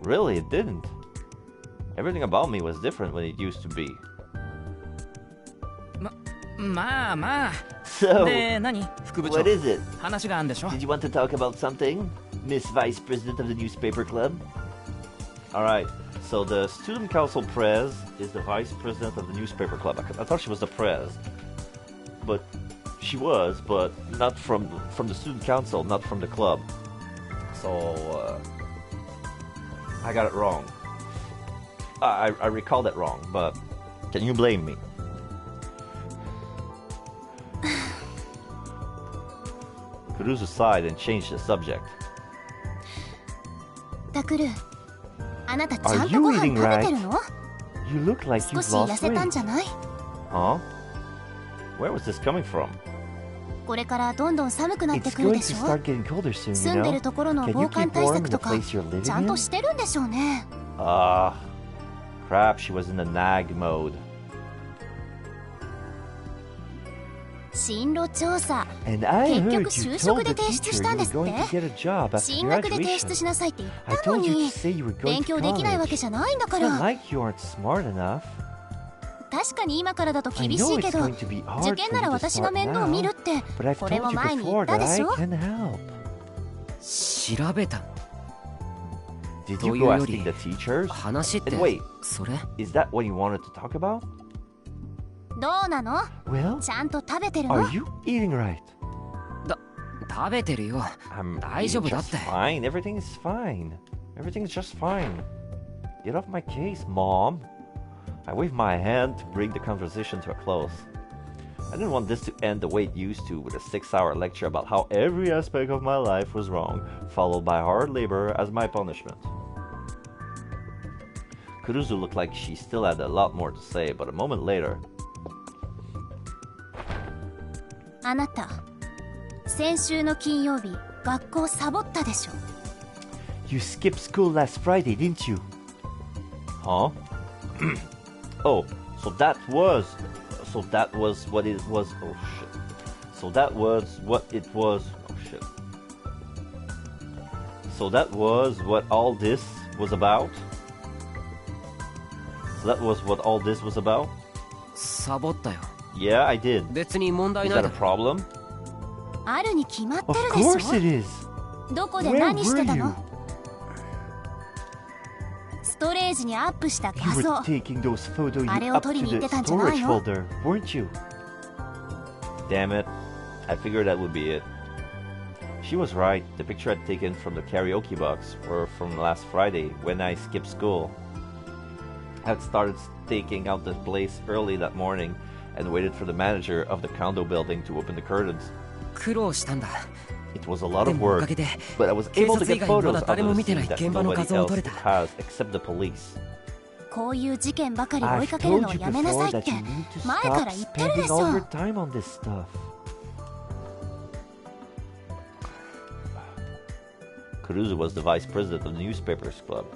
Really, it didn't. Everything about me was different when it used to be. まあまあ。 So, で、何副部長。 what is it? 話があるんでしょ Did you want to talk about something? Miss Vice President of the Newspaper Club? Alright, so the student council prez is the vice president of the newspaper club. I thought she was the prez. But she was, but not from the student council, not from the club. So, I got it wrong. I recall that wrong, but can you blame me? Kuruzu sighed and changed the subject. タクル、あなたちゃ Are んと you ご飯 eating 食べてるの？ You look like 少 you've し痩 lost せたん weight. じゃない？ Huh? Where was this coming from? これからどんどん寒くなって It's くる going で to しょ？ start getting colder soon, 住 you んでる know? ところの Can 防 you 寒 keep 対 warm in 策 the とか place you're living ちゃんと in? してるんでしょうね。 Crap, she was in the nag mode. 進路調査。 And I 結 heard 局 you 就 told 職 the で提出 teacher し you たんで were すっ going to て？ get a job after 進学で提出 graduation. しなさいって言 I ったの told you to に say you were going 勉 to 強できないわけ college. じゃないんだか It's ら。 not like you aren't smart enough. 確かに今からだと I 厳し know いけ it's ど going to be hard 受 for 験 you なら to 私が start 面倒見る now. って But I've これ told も you 前に言っ before た that で I しょ？ can help. 調べたの？ Did Did と you いう go よ asking り the teachers? 話って And wait, それ is that what you wanted to talk about? どうなの？ Well, ちゃんと食べてるの？ are you eating right? 食べてるよ I'm 大丈夫だっ just て fine. Everything is fine. Everything's just fine. Get off my case, Mom. I waved my hand to bring the conversation to a close. I didn't want this to end the way it used to, with a 6-hour lecture about how every aspect of my life was wrong, followed by hard labor as my punishment. Kuruzu looked like she still had a lot more to say, but a moment later... あなた、先週の金曜日、学校サボったでしょ。You skipped school last Friday, didn't you? Huh? Oh, so that was what it was. Oh shit. So that was what it was. Oh shit. So that was what all this was about? So that was what all this was about? サボったよ Yeah, I did. 別に問題 Is ない that だ a ろ problem? あるに決まって Of るで course し it is. ょ。どこで Where 何して were た you? の？ストレージにアップした画 You 像 were。taking those photos あれを up 撮り to に行っ the てたんじゃない storage の？ folder, weren't you? Damn it. I figured that would be it. She was right. The picture I'd taken from the karaoke box were from last Friday when I skipped school. I had started staking out the place early that morning and waited for the manager of the condo building to open the curtains. 苦労したんだ It was a lot で of もおか work, げで but I was 警 able to 察以 get 外にま photos だ of 誰 the も見て scene ない that 現場の nobody 画像を撮 else れた has except the police. こういう事件ばかり追い I've かけるの told を you やめなさ before いっ that て you need to 前か stop ら言ってるで spending し all ょ。 your time on this stuff. Kuruzu was the vice president of the newspapers club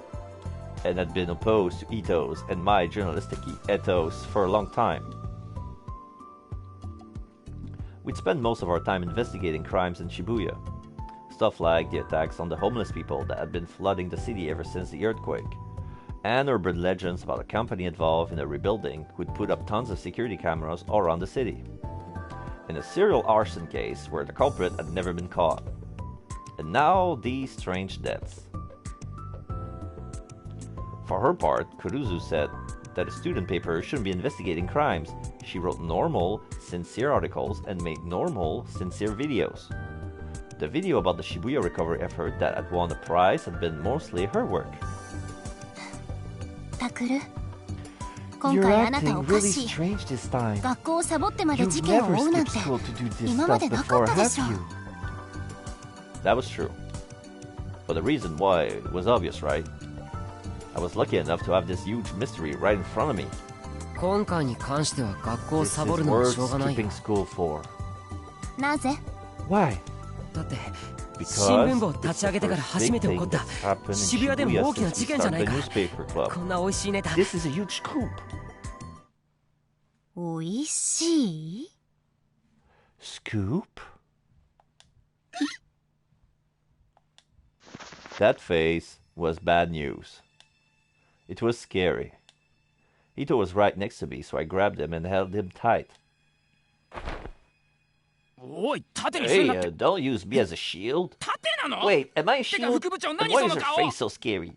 and had been opposed to ethos and my journalistic ethos for a long time. We'd spend most of our time investigating crimes in Shibuya. Stuff like the attacks on the homeless people that had been flooding the city ever since the earthquake, and urban legends about a company involved in a rebuilding who'd put up tons of security cameras all around the city. And a serial arson case where the culprit had never been caught. And now these strange deaths. For her part, Kuruzu said that a student paper shouldn't be investigating crimes. She wrote normal, sincere articles and made normal, sincere videos. The video about the Shibuya recovery effort that had won a prize had been mostly her work. タクル、今 You're 回あなたお acting か really しい。 strange this time. 学校をサボってまで You've 事件を never 追うなん skipped て school to do this 今まで stuff なか before, ったで have しょ。 you? That was true. But the reason why was obvious, right? I was lucky enough to have this huge mystery right in front of me. 今回に関しては学校を This サボ is るのは worth しょうがないよ skipping school for. なぜ？ Why? だって Because 新聞部を立 it's ち上げ the てから first 初め big て起 thing こった that's happened in 渋谷でも Shibuya 大きな since 事 we 件じゃない started か the newspaper club. こんな美味しいネタ This is a huge scoop. おいしい？ Scoop? That face was bad news. It was scary. Ito was right next to me, so I grabbed him and held him tight. おい縦にする Hey, なって don't use me as a shield. 縦なの Wait, am I a てか shield? 副部長 Then 何 why そ is の your 顔 face so scary?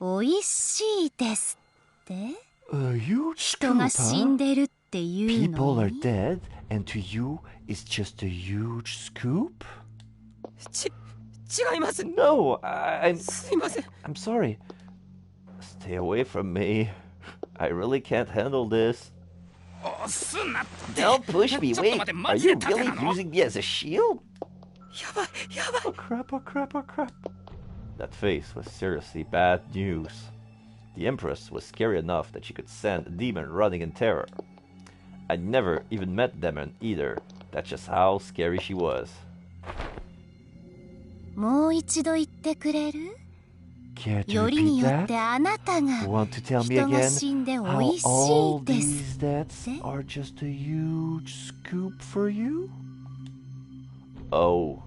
おいしいですって？ A huge 人が死んでるっていうの People are に？ dead, and to you, it's just a huge scoop? 違います No, I'm すいません I'm sorry. Stay away from me. I really can't handle this. 押すなって Don't push me. ちょっと Wait, 待って are マジ you で縦 really なの using me as a shield? やばいやばい Oh crap, oh crap, oh crap. That face was seriously bad news. The Empress was scary enough that she could send a demon running in terror. I'd never even met demon either. That's just how scary she was. もう一度言ってくれる？ Care to よりに repeat よって that? あなたが Want to tell me 人が again 死んでお how いし all いです these deaths って？ are just a huge scoop for you? Oh.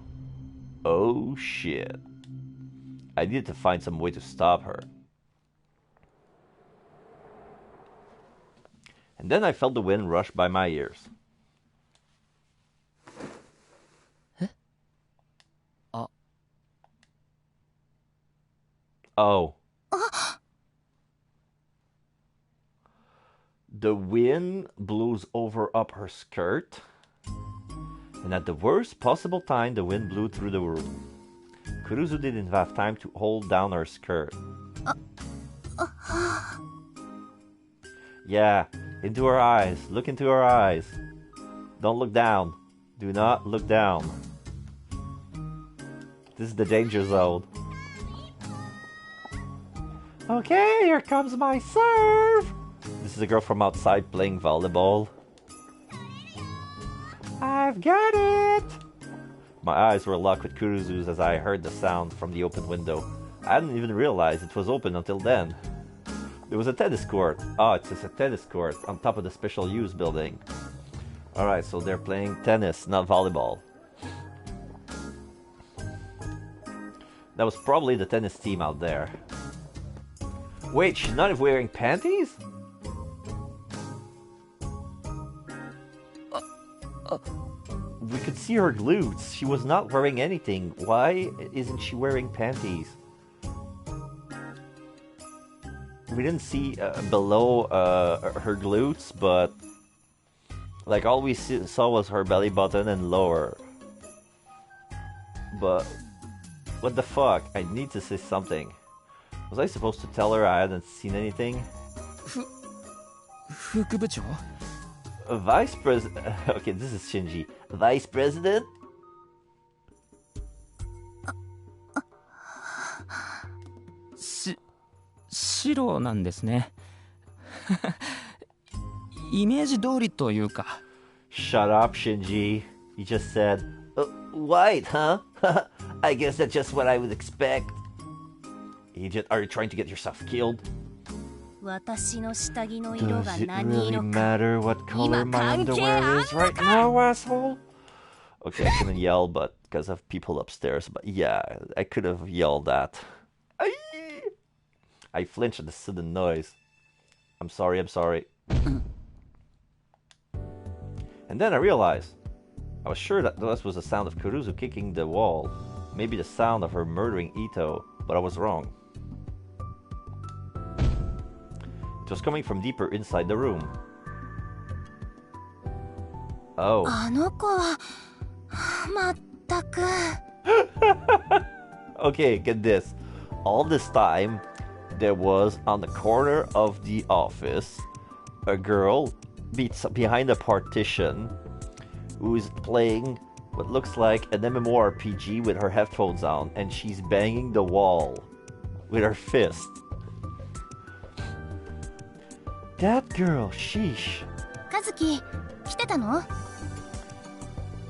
Oh shit. I needed to find some way to stop her. And then I felt the wind rush by my ears. Oh. The wind blows over up her skirt, and at the worst possible time, the wind blew through the room. Kuruzu didn't have time to hold down her skirt. Yeah, into her eyes. Look into her eyes. Don't look down. Do not look down. This is the danger zone. Okay, here comes my serve. This is a girl from outside playing volleyball. I've got it. My eyes were locked with Kuruzu's as I heard the sound from the open window. I hadn't even realized it was open until then. There was a tennis court. Oh, it's just a tennis court on top of the special use building. Alright, so they're playing tennis, not volleyball. That was probably the tennis team out there. Wait, she's not even wearing panties? We could see her glutes. She was not wearing anything. Why isn't she wearing panties? We didn't see below her glutes, but like all we saw was her belly button and lower. But what the fuck? I need to say something. Was I supposed to tell her I hadn't seen anything? Vice President. Okay, this is Shinji. Vice President? Shiro なんですね。イメージ通りというか。Shut up, Shinji. You just said, white, huh? I guess that's just what I would expect. Agent, are you trying to get yourself killed? 私の下着の色が Does it 何 really 色か matter what color my 関係 underwear is あんの right now, asshole? Okay, I couldn't yell, but because of people upstairs. But yeah, I could have yelled that. I flinched at the sudden noise. I'm sorry. And then I realized, I was sure that this was the sound of Kuruzu kicking the wall. Maybe the sound of her murdering Ito, but I was wrong. It was coming from deeper inside the room. Oh. あの子はまったく Okay, get this. All this time, there was on the corner of the office a girl behind a partition who is playing what looks like an MMORPG with her headphones on, and she's banging the wall with her fist. That girl, sheesh. 和樹来てたの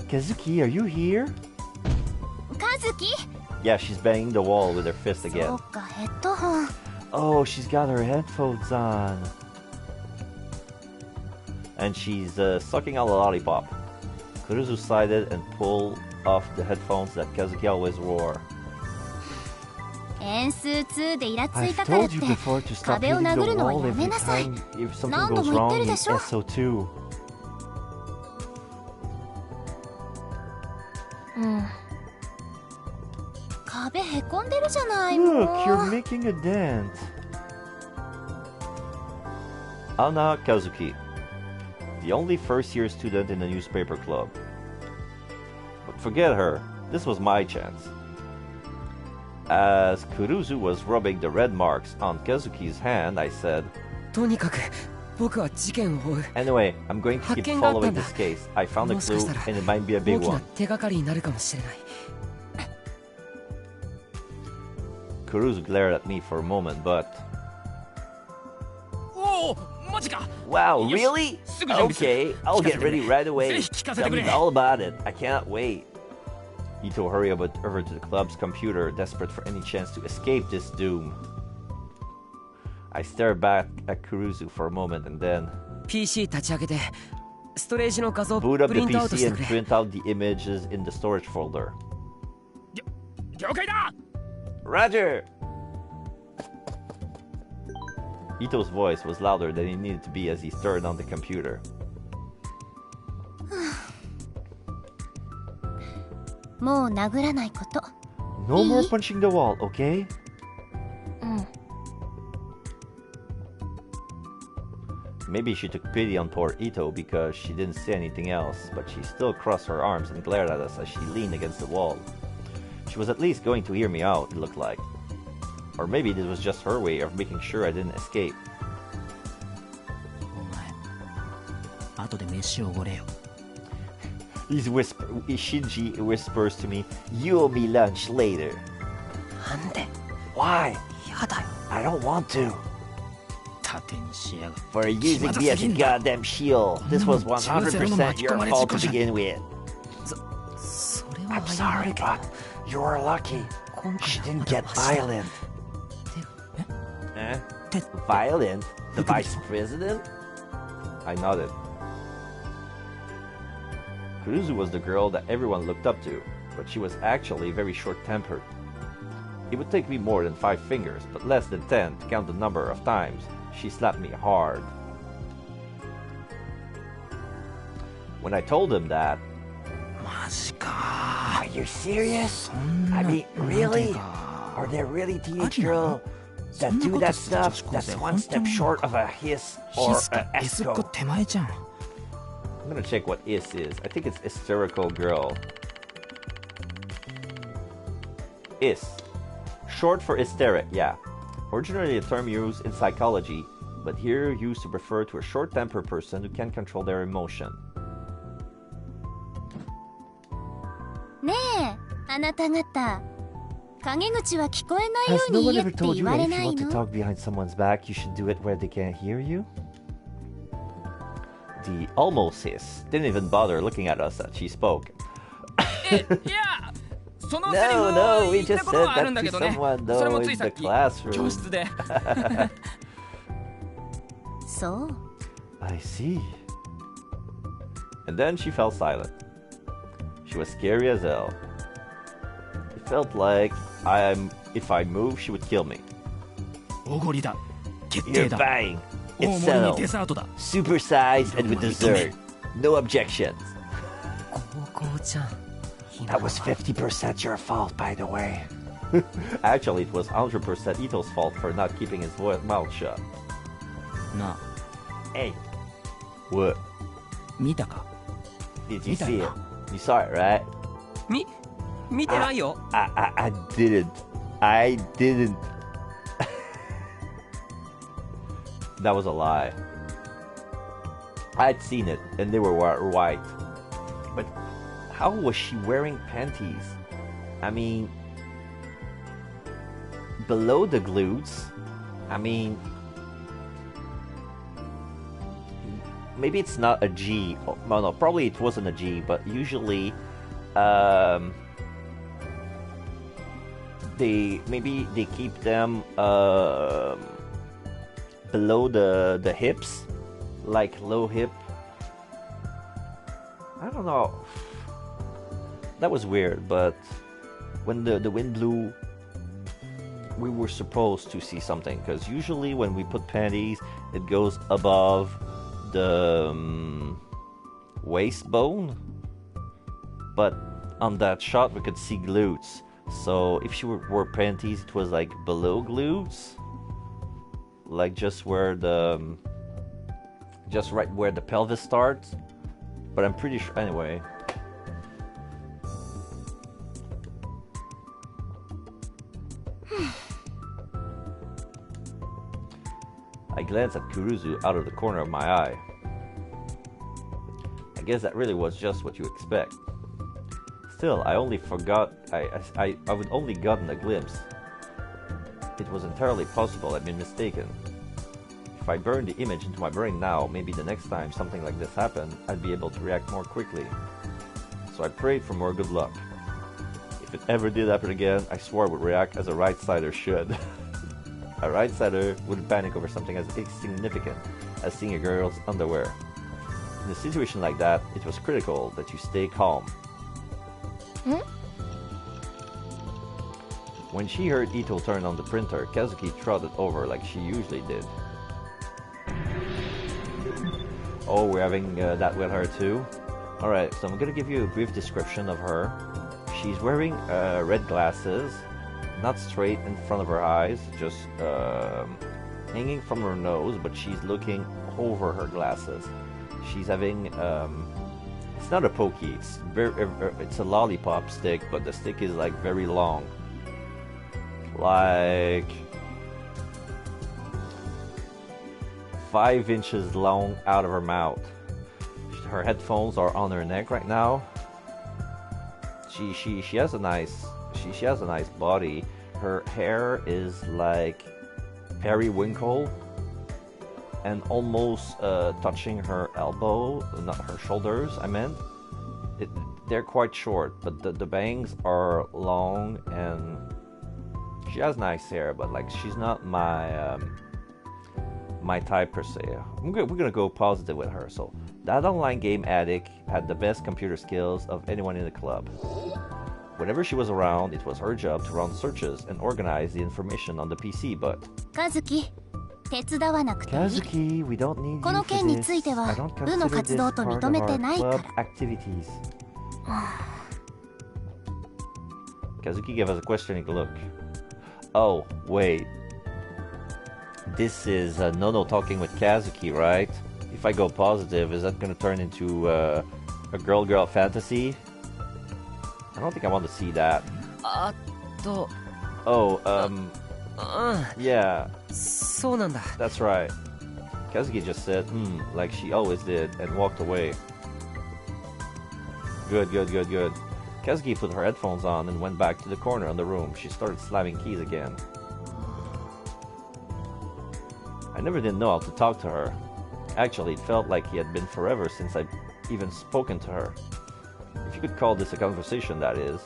Kazuki, are you here? 和樹 Yeah, she's banging the wall with her fist そ again. うかヘッドホン Oh, she's got her headphones on. And she's sucking on a lollipop. Kuruzu sided and pulled off the headphones that Kazuki always wore. 円数2でイラつい I've たからっ told て you before to stop 壁を hitting 殴 the るのは wall やめ every なさい time if something 何度 goes も言って wrong る in でしょ SO2. うん壁へこんでるじゃないもう Look, you're making a dent. Anna Kazuki, the only first-year student in the newspaper club. But forget her, this was my chance. As Kuruzu was rubbing the red marks on Kazuki's hand, I said, とにかく僕は事件を追う。 Anyway, I'm going to keep 発見があったん following だ。 this case. I found a もしか clue したら and it might be a big 大きな one. 手がかりになるかもしれない。 Kuruzu glared at me for a moment, but... おおマジか Wow, Yes. really? すぐ準備する。 Okay, I'll get ready right away. ぜひ聞かせて Tell くれ。 me all about it. I can't wait. Ito hurried over to the club's computer, desperate for any chance to escape this doom. I stared back at Kuruzu for a moment and then PC 立ち上げてストレージの画像を boot up プ the リントアウトし PC て and くれ。 print out the images in the storage folder. 了解だ Roger! Ito's voice was louder than it needed to be as he stirred on the computer. もう殴らないこと No more punching the wall, okay? うん Maybe she took pity on poor Ito because she didn't say anything else, but she still crossed her arms and glared at us as she leaned against the wall. She was at least going to hear me out, it looked like. Or maybe this was just her way of making sure I didn't escape. お前後で飯おごれよ Shinji whispers to me, "You owe me lunch later." なんで Why? やだよ I don't want to. 盾にしやがって For using me as a goddamn shield. This was 100% your fault to begin with. それは I'm sorry, but you were lucky. 今 She 回は didn't まだ get マシだ violent. え Eh? Violent? The vice president? I nodded. Kuruzu was the girl that everyone looked up to, but she was actually very short-tempered. It would take me more than 5 fingers, but less than 10 to count the number of times she slapped me hard. When I told him that, マジか "Are you serious? そんな I mean, なんて really? いうか Are there really teenage ありなの girls that do that stuff that's one step short of a hiss or ヒスか a エスっこ esco?" 手前じゃん I'm gonna check what is. I think it's hysterical girl. Is. Short for hysteric, yeah. Originally a term used in psychology, but here used to refer to a short-tempered person who can't control their emotion. ねえあなた方陰口は聞こえないように言えって言われないの talk behind someone's back, you should do it where they can't hear you? The almost hiss didn't even bother looking at us as she spoke. いやそのセリフ No, を we 言った just こと said はある that んだけ to どね someone それ though もつ in いさ the っき classroom. 教室でそう I see. And then she fell silent. She was scary as hell. It felt like if I moved, she would kill me. おごりだ決定 You're だ buying. 大 It's 盛りに settled. デザートだ Supersized and with dessert. No objections. 高校じゃん今 That was 50% your fault, by the way. Actually, it was 100% Ito's fault for not keeping his mouth shut. なあ Hey. What? 見たか Did you see it? You saw it, right? 見てないよ I didn't. I didn't. That was a lie. I'd seen it, and they were white. But how was she wearing panties? I mean, below the glutes? I mean, maybe it's not a G. Well, no, probably it wasn't a G, but usually, they keep them below the hips, like low hip. I don't know. That was weird, but when the wind blew, we were supposed to see something, because usually when we put panties, it goes above the waist bone. But on that shot, we could see glutes. So if she wore panties, it was like below glutes, like just where just right where the pelvis starts. But I'm pretty sure anyway. I glanced at Kuruzu out of the corner of my eye. I guess that really was just what you expect. Still, I would only gotten a glimpse. It was entirely possible I'd been mistaken. If I burned the image into my brain now, maybe the next time something like this happened, I'd be able to react more quickly. So I prayed for more good luck. If it ever did happen again, I swore I would react as a right-sider should. A right-sider wouldn't panic over something as insignificant as seeing a girl's underwear. In a situation like that, it was critical that you stay calm. When she heard Ito turn on the printer, Kazuki trotted over like she usually did. Oh, we're having that with her too? Alright, so I'm gonna give you a brief description of her. She's wearing red glasses, not straight in front of her eyes, just hanging from her nose, but she's looking over her glasses. She's having it's not a pokey, it's a lollipop stick, but the stick is like very long, like 5 inches long out of her mouth. Her headphones are on her neck right now. She has a nice body. Her hair is like periwinkle and almost touching her elbow, not her shoulders, I meant. They're quite short, but the bangs are long, and she has nice hair, but like she's not my type per se. We're gonna go positive with her. So that online game addict had the best computer skills of anyone in the club. Whenever she was around, it was her job to run searches and organize the information on the PC, but... Kazuki, 手伝わなくていい。 Kazuki, we don't need you この for 件に this. ついては I don't 部の consider 活動 this と part 認 of めて our ないか club ら。 activities. Kazuki gave us a questioning look. Oh, wait. This is Nono talking with Kazuki, right? If I go positive, is that going to turn into a girl-girl fantasy? I don't think I want to see that. Oh, yeah. そうなんだ。 That's right. Kazuki just said, like she always did, and walked away. Good. Kazuki put her headphones on and went back to the corner of the room. She started slamming keys again. I never did know how to talk to her. Actually, it felt like it had been forever since I'd even spoken to her. If you could call this a conversation, that is.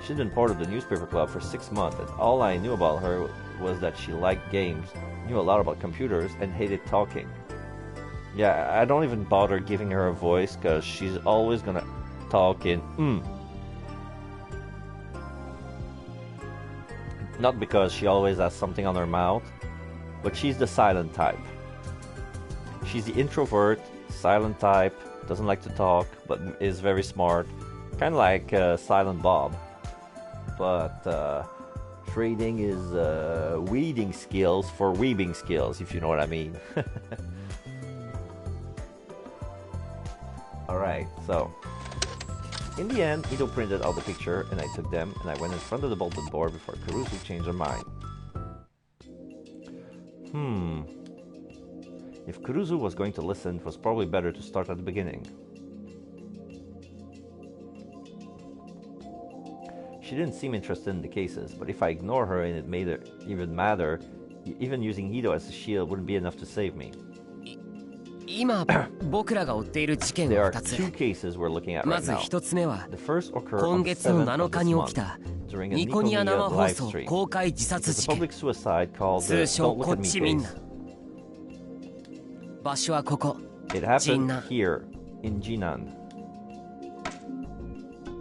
She'd been part of the newspaper club for 6 months, and all I knew about her was that she liked games, knew a lot about computers, and hated talking. Yeah, I don't even bother giving her a voice, because she's always gonna talk in Not because she always has something on her mouth, but she's the silent type. She's the introvert, silent type, doesn't like to talk, but is very smart. Kind of like Silent Bob. But trading is weeding skills for weaving skills, if you know what I mean. Alright, so in the end, Ito printed out the picture and I took them and I went in front of the bulletin board before Kurusu changed her mind. If Kurusu was going to listen, it was probably better to start at the beginning. She didn't seem interested in the cases, but if I ignore her and it made it even matter, even using Hito as a shield wouldn't be enough to save me. 今僕らが追っている事件 There は are 2つ。 two cases we're looking at ま right ず now. 1つ目は The first occurred 今 on the 月の 7th 7 of 日 this に起 month きた during a ニコニア Niconia 生放 live 送 stream. 公開自殺 It's 事 a 件 public suicide called 通 the 称 Don't Look こ at っ Me ちみん case. な場所はここ It happened Jinan. here in Jinan.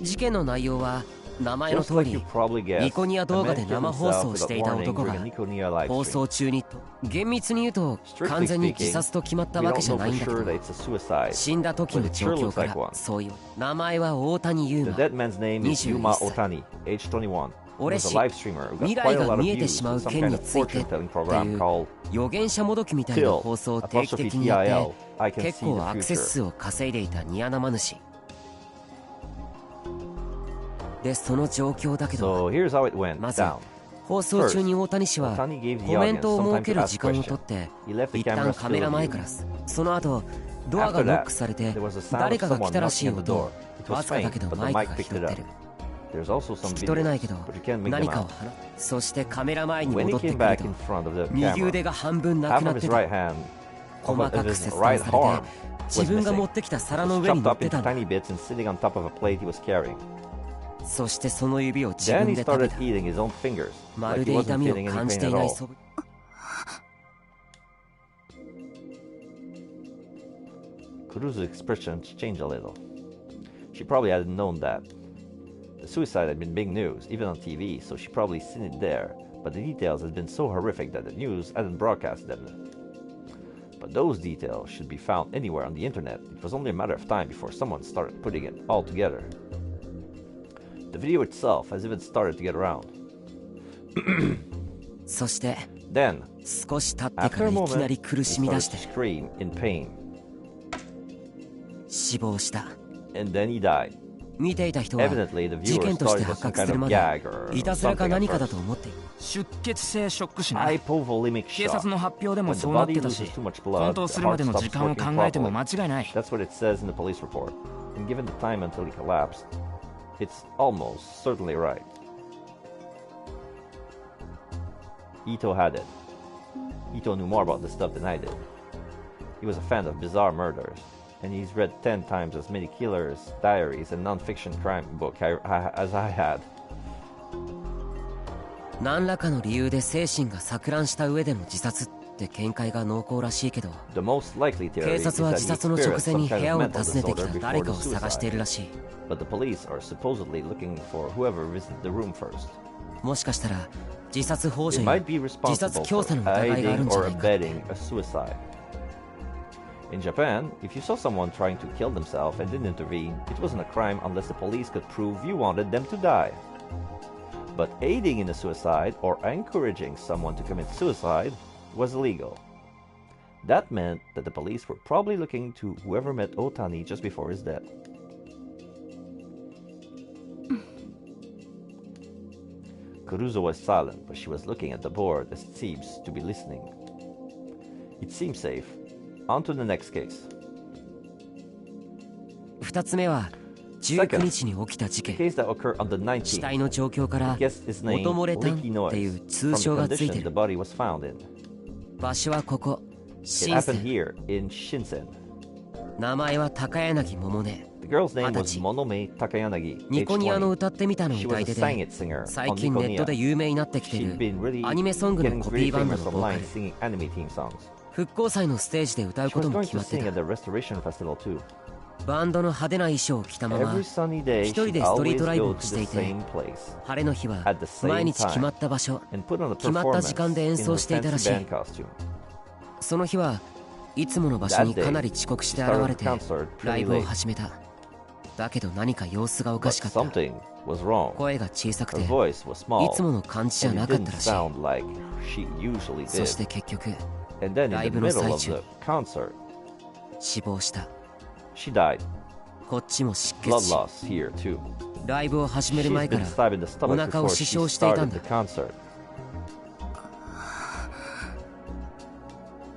事件の内容は名前の Just 通 like you り probably guessed, ニコニア a 動画 man で killed 生放 himself 送して without いた warning 男 during が a Niconia live 放 stream. 送中に厳密に言うと Strictly 完全に speaking, 自殺と決まった We わ don't けじゃ know ない for んだけ sure ど that it's a suicide. 死んだ時の But it 状 sure 況 looks か like ら one. そういう名前は大谷優 The 馬 dead man's name is 21 Yuma 歳 Otani, age 21. He 俺 was a 氏 live streamer who 未 got 来 quite a が lot of 見えて views しま with う some 件 kind に of ついて fortune って telling い program う called 予言者もどきみたいな Till, 放送を定期的にやっ apostrophe て TIL. I can 結 see 構 the アクセス future. 数を稼いでいたニア生主でその状況だけど So here's how it went まず down. 放送中に大谷氏は Otani gave コ the メン audience トを some 設 time け to る ask 時間を questions. とって He left the 一旦 camera カメラ still 前 in から view. その後ドアが After ノッ that, クされて there was the sound 誰 of かが someone 来たらしい knocking at the 音 door. を It わ was ずかだ faint, けど but the マイク mic が picked 拾 it って up. る There's also some 聞き取れない videos, けど but you can't make 何 them かを out. 話そしてカメラ前に When 戻 he ってく came る back と in front of the 右 camera, 腕が半分な half くな of って his た right hand, 細 of かく his 切 right 断され arm て was 自分が持 missing. ってきた皿の It 上 was に chopped 乗っ up て into たんだ tiny bits and sitting on top of a plate he was carrying. そしてその指を自 Then 分 he で食べ started た eating his own fingers, ま like る he で痛 wasn't みを feeling 感 any じて pain い at ない all. そぶ Kuruzu's expression changed a little. She probably hadn't known that. The suicide had been big news, even on TV, so she probably seen it there, but the details had been so horrific that the news hadn't broadcast them. But those details should be found anywhere on the internet. It was only a matter of time before someone started putting it all together. The video itself has even started to get around. そして Then, 少し経ってか after ら a いきな moment, り he 苦しみ出 started し to て scream in pain. 死亡した。 And then he died. 見ていた人は Evidently, the 事 viewer 件として started as 発 some 覚す kind る of まで gag or いたずらか something at 何かだと first. 思っている。出血性ショック死な。 Hypovolemic 警 shock. 察の発表でも When the そうなって body たし loses too much 混 blood, 沌 the するま heart での stops 時間を working 考えても properly. 間違いない。 That's what it says in the police report. And given the time until he collapsed, it's almost certainly right. Ito had it. Ito knew more about this stuff than I did. He was a fan of bizarre murders, and he's read 10 times as many killers, diaries, and non-fiction crime book as I had. 何らかの理由で精神が錯乱した上での自殺って見解が濃厚らしいけど、 The most likely theory 警 is 察は that 自 he 殺の直 experienced 前 some に kind 部屋 of を mental 訪ねてき disorder た before 誰 the かを探している suicide. らしい。 But the police are supposedly looking for whoever visited the room first. もしかしたら自殺幇助 They や might be 自 responsible 殺教 for 唆の疑いがあるん aiding じゃ or ないかって。 abetting a suicide. In Japan, if you saw someone trying to kill themselves and didn't intervene, it wasn't a crime unless the police could prove you wanted them to die. But aiding in a suicide or encouraging someone to commit suicide was illegal. That meant that the police were probably looking to whoever met Otani just before his death. Kuruzo was silent, but she was looking at the board as it seems to be listening. It seemed safe. On to the next case. 2つ目は19日に起きた事 A 件。 case that occurred on the 死体 19th. の状況から Guess his name, 音漏れ炭 leaky っていう noise, 通 from 称 the がついて condition the る。 body was found in. 場所はここ It 深 happened セン。 here in Shinsen. 名前は高柳桃音。 The girl's name was 20歳。 Monome Takayanagi, ニ age コニアの 20. 歌ってみたの She 歌 was い a 手 sang で it singer 最 on 近ネット Niconia. で有名になってきて She'd る been really アニメソングの getting コピー really バンド famous の from ボーカ line ル。 singing anime theme songs. 復興祭のステージで歌う She こ was とも going 決ま to って sing た。 at the Restoration Festival too. バンドの派手な衣装を着たまま Every sunny day, 一人 she'd でストリー always トライブ go を to してい the て same place 晴れの日は at the same 毎日決ま time った場所 and put on a 決まった performance 時間で演 in 奏 her していたら fancy しい。 band costume. その日はいつもの場所にかなり遅刻して現れてライブを始めた。だけど何か様子がおか But しかった。 something was wrong. 声が小さく Her て voice was い small つもの感じじゃ and な it かっ didn't たらしい。 sound like she usually そし did. て結局 And then in the ライブの middle 最 of 中 the concert, 死亡した。 she died. こっちも失 Blood 血死。 loss here too. ライブを始める She's 前か been ら stabbed in the お stomach 腹を before 死 she 傷していたん started だ the。concert.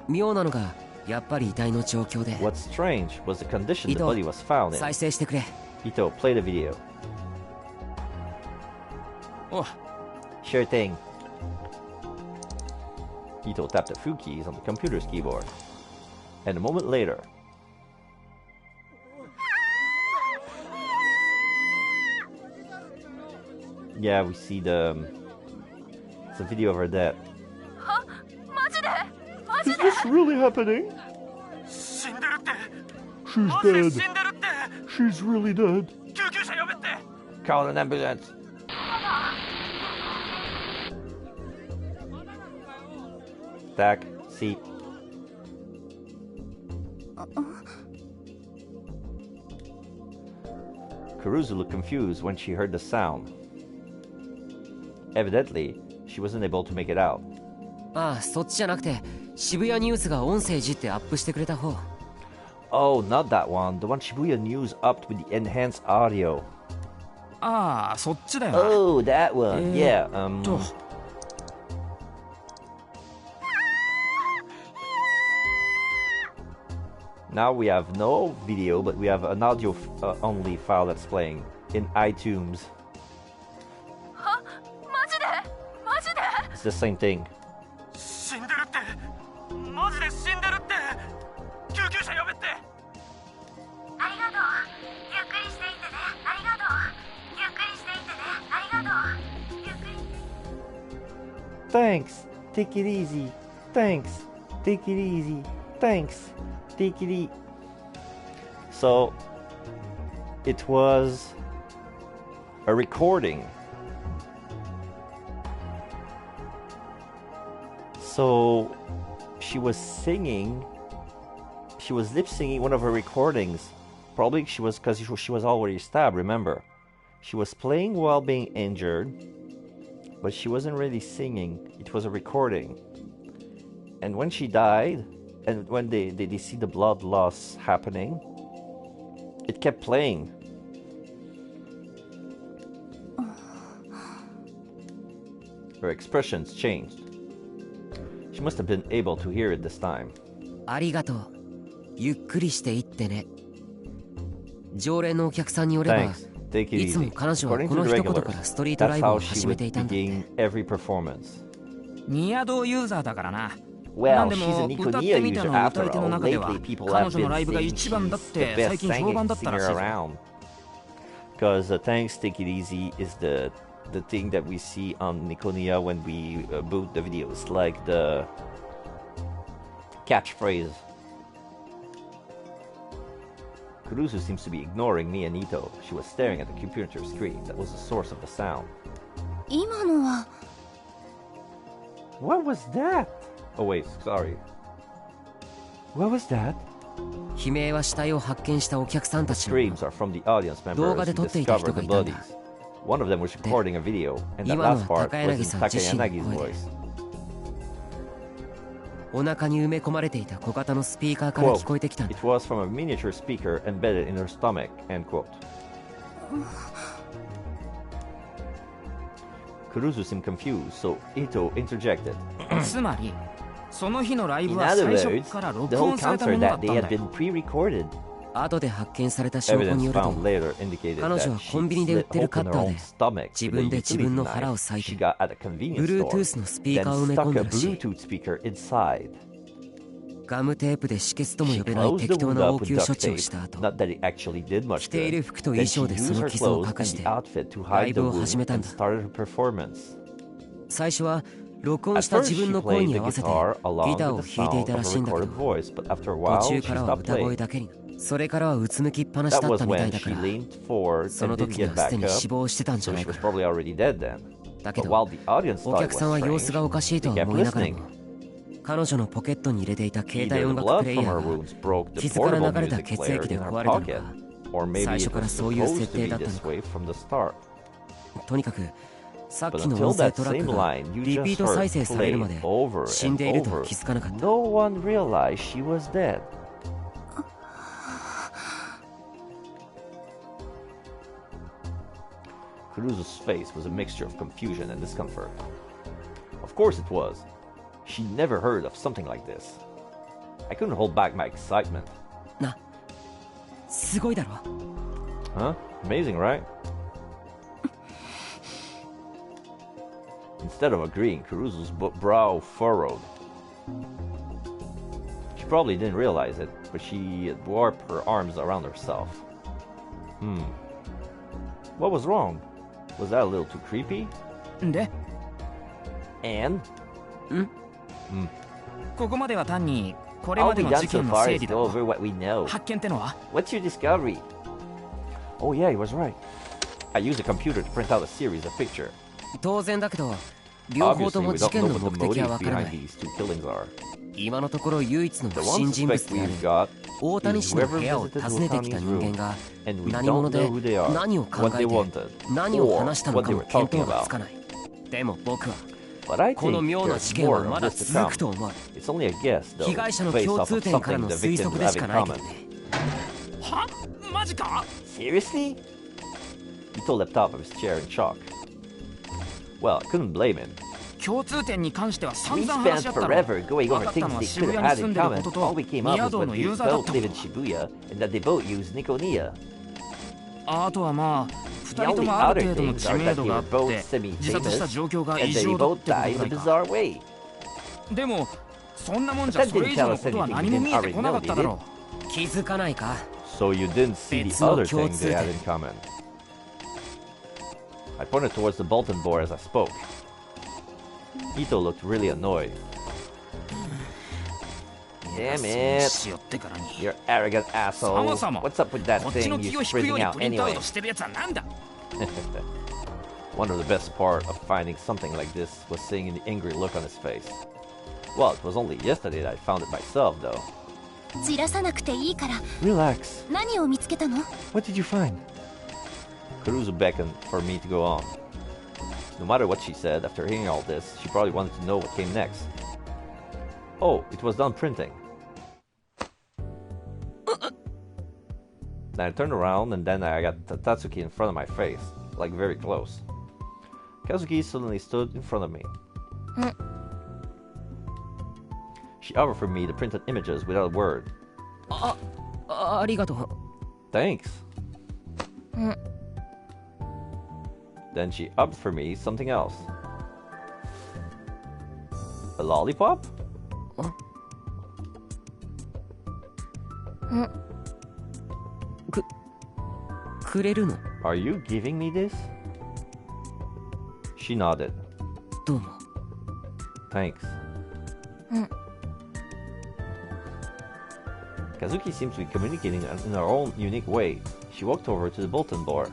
妙なのがやっぱり遺体の状況で。 What's strange was the condition the 糸 body was found 再 in. 生してくれ。 Ito, play the video. お Sure thing. Ito tapped a few keys on the computer's keyboard. And a moment later, yeah, we see it's a video of her death. マジでマジ Is で this really happening? 死んでるって She's マジで dead. 死んでるって She's really dead. 救急車呼べって Call an ambulance. Stack, seat. Kuruzu looked confused when she heard the sound. Evidently, she wasn't able to make it out. ああ、そっちじゃなくて渋谷ニュースが音声いじってアップしてくれた方。 Oh, not that one. The one Shibuya News upped with the enhanced audio. ああそっちだよな Oh, that one. Yeah. と Now we have no video, but we have an audio only file that's playing in iTunes. はマジでマジで It's the same thing. 死んでるってマジで死んでるって救急車呼べってありがとうゆっくりしていってねありがとうゆっくりしていってねありがとうゆっくりして Thanks. Take it easy. Thanks. Take it easy. Thanks. Take it easy. So, it was a recording. So, she was singing. She was lip singing one of her recordings. Probably she was because she was already stabbed. Remember, she was playing while being injured, but she wasn't really singing. It was a recording. And when she died, and when they see the blood loss happening, it kept playing. Her expressions changed. She must have been able to hear it this time. ありがとう。ゆっくりしていってね。常連のお客さんによれば、いつも彼女はこの一言からストリートライブを始めていたんだって。ニアドユーザーだからな。Well, なんでも歌ってみたの歌い手の中では彼女のライブが一番だって最近評判だったらしいぞ。Because Thanks Take It Easy is the thing that we see on Nikonia when we boot the videos, like the catchphrase. Kurusu seems to be ignoring me and Ito. She was staring at the computer screen. That was the source of the sound. 今のは What was that? Oh wait, sorry. What was that? 悲鳴は死体を発見したお客さんたちの Screams are from the audience members 動画で撮っていた who 人が discovered い the たんだ。 bodies. One of them was recording a video, and that 今の last は part 高 was 柳 in さん自身の Takayanagi's 声で voice. お腹に埋め込まれていた小型のスピーカーから聞こえてきたん Quote, だ。 It was from a miniature speaker embedded in her stomach, end quote. Kurusu seemed confused, so Ito interjected. つまりその日のライ In ブは other 最初 words, から the 録 whole 音されたも concert のだっ that た day ん had だよ。 been pre-recorded. 後で発見された証拠 Evidence によると found later indicated 彼女 that は she コンビニで売っ slit てるカ open ッ her ター own で stomach 自 with a 分で自 utility 分の腹を knife 裂い she て got at a convenience store, Bluetooth のスピー then カーを埋め込 stuck ん a だらしい。 Bluetooth speaker inside. ガムテープで止血とも She 呼べない closed the 適当 wound な応 up 急 with 処 duct 置をした後 tape, not that it actually did much 着ている good. 服と Then 衣 she 装で used その her 傷を clothes 隠し and て the outfit to ラ hide イ the ブを wound 始めたん and だ。 started her performance. 最初は録音 At した first 自 she 分の声 played に the 合わせて guitar ギ along ター with を the 弾いてい sound た of ら her しいんだけ recorded ど voice, but after a 途 while 中 she からは stopped 歌声 playing. だけにそれからはうつむきっぱなし That だっ was たみた when いだか she ら leaned forward そ and の didn't 時に get はすで back に up, 死亡してたんじゃ so ない she か was な。 probably already dead then. だけ But ど while the audience お thought it 客さん was は様 strange, 子がおかしいと they は kept 思いながら listening. も彼女のポケットに入れていた携帯 Either the 音楽 blood プレイ from ヤ her ーが wounds broke the 傷から portable 流れた music 血 player 液で in her 壊れたの pocket, か or maybe 最 it 初から was そういう supposed 設 to 定 be だったの this か。 way from the start. とにかくさっ But きの until 音声 that トラッ same クが line, you リピー just ト再 heard 生されるま played で over 死んでい and ると over. 気づかなかった。 No one realized she was dead. Kuruzu's face was a mixture of confusion and discomfort. Of course it was. She never heard of something like this. I couldn't hold back my excitement. な、すごいだろ。 Huh? Amazing, right? Instead of agreeing, Kuruzu's brow furrowed. She probably didn't realize it, but she warped her arms around herself. What was wrong? Was that a little too creepy? で And? ここまでは単にこれ All まで we の done 事 so 件の far 整 is 理だ go ろ。 over what we know. 発見ってのは What's your discovery? Oh yeah, he was right. I used a computer to print out a series of pictures. 当然だけど両方 Obviously, とも we 事 don't 件 know の what 目 the 的は motives わからな behind い。 these two killings are. 今のところ唯一の The 不 one 審人物 suspect である we've got 大谷 is 氏の whoever 部屋を visited 訪ねてきた Watani's 人 room, 間が and we 何者 don't で know who they are, 何を考 what え they て wanted, 何を or 話したの what か they も were 見当 talking が about. つかない。でも僕は But I この think 妙な事 there's 件は more ま of だ this to 続く come. と思う。 It's only a guess, though, 被害者の based 共 off 通 of 点から something の the 推 victims 測で have し in かないけ common. どね。はマジか Seriously? Ito leapt up of his chair in shock. Well, I couldn't blame him. 共通点に関しては散 We 々 spent 話し合ったろ。 forever going 分 over かったの things は they 渋 could 谷 have に had 住ん in でるこ common. と All と we came ミ up ヤ was ド that の they ユーザーだっ both た live の in Shibuya and that they both use Nikonia. あとはまあ二 The 人と only もある other 程度の things 知 are 名 that 度 they があ were っ both て自殺した semi-famous 状況が and 異 that they 常だっ both てこと died ぐ in ら a いか。 bizarre way. でもそんなもんじ But ゃ that それ didn't 以 tell 上の us ことは anything 何 we も didn't 見えて already こなか know, っただ did it? ろ気づかないか。 So you didn't see the It's no other thing they had 共通点。 in common. I pointed towards the bulletin board as I spoke. Ito looked really annoyed. Damn う it! しよってからに You arrogant そ asshole! もそも What's up with that こっちの thing 気 you're を引くよう sprinting に out プリントアウ anyway? トしてるやつはなんだ One of the best part of finding something like this was seeing the angry look on his face. Well, it was only yesterday that I found it myself, though. じらさなくていいから Relax. 何を見つけたの What did you find? Kuruzu beckoned for me to go on. No matter what she said, after hearing all this, she probably wanted to know what came next. Oh, it was done printing. Then I turned around and then I got Tatsuki in front of my face, like very close. Kazuki suddenly stood in front of me. She offered me the printed images without a word. Thanks. Then she upped for me something else. A lollipop? Are you giving me this? She nodded. Thanks. Kazuki seems to be communicating in her own unique way. She walked over to the bulletin board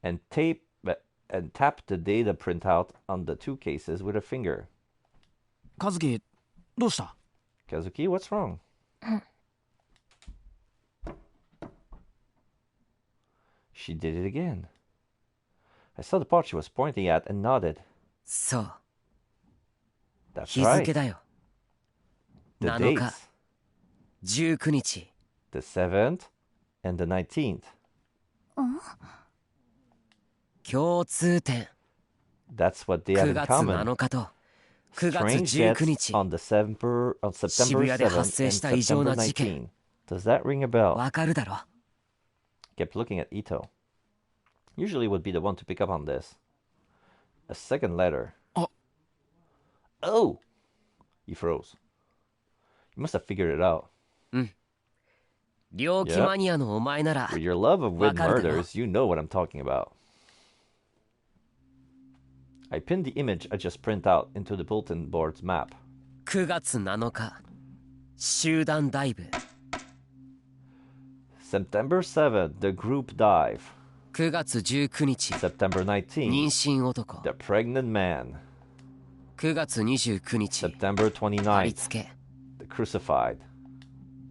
and tapped the data printout on the two cases with her finger. Kazuki, どうした? Kazuki, what's wrong? She did it again. I saw the part she was pointing at and nodded. That's right. The dates. The 7th and the 19th. That's what they have in common. Strange deaths on September 7th and September 19th. Does that ring a bell? Kept looking at Ito. Usually would be the one to pick up on this. A second letter. Oh! He froze. You must have figured it out. Yep. With your love of weird murders, you know what I'm talking about. I pinned the image I just printed out into the bulletin board's map. 9月7日集団ダイブ September 7th, the group dive. 9月19日 September 19th, 妊娠男 the pregnant man. 9月29日 September 貼り 29th, 付け the crucified.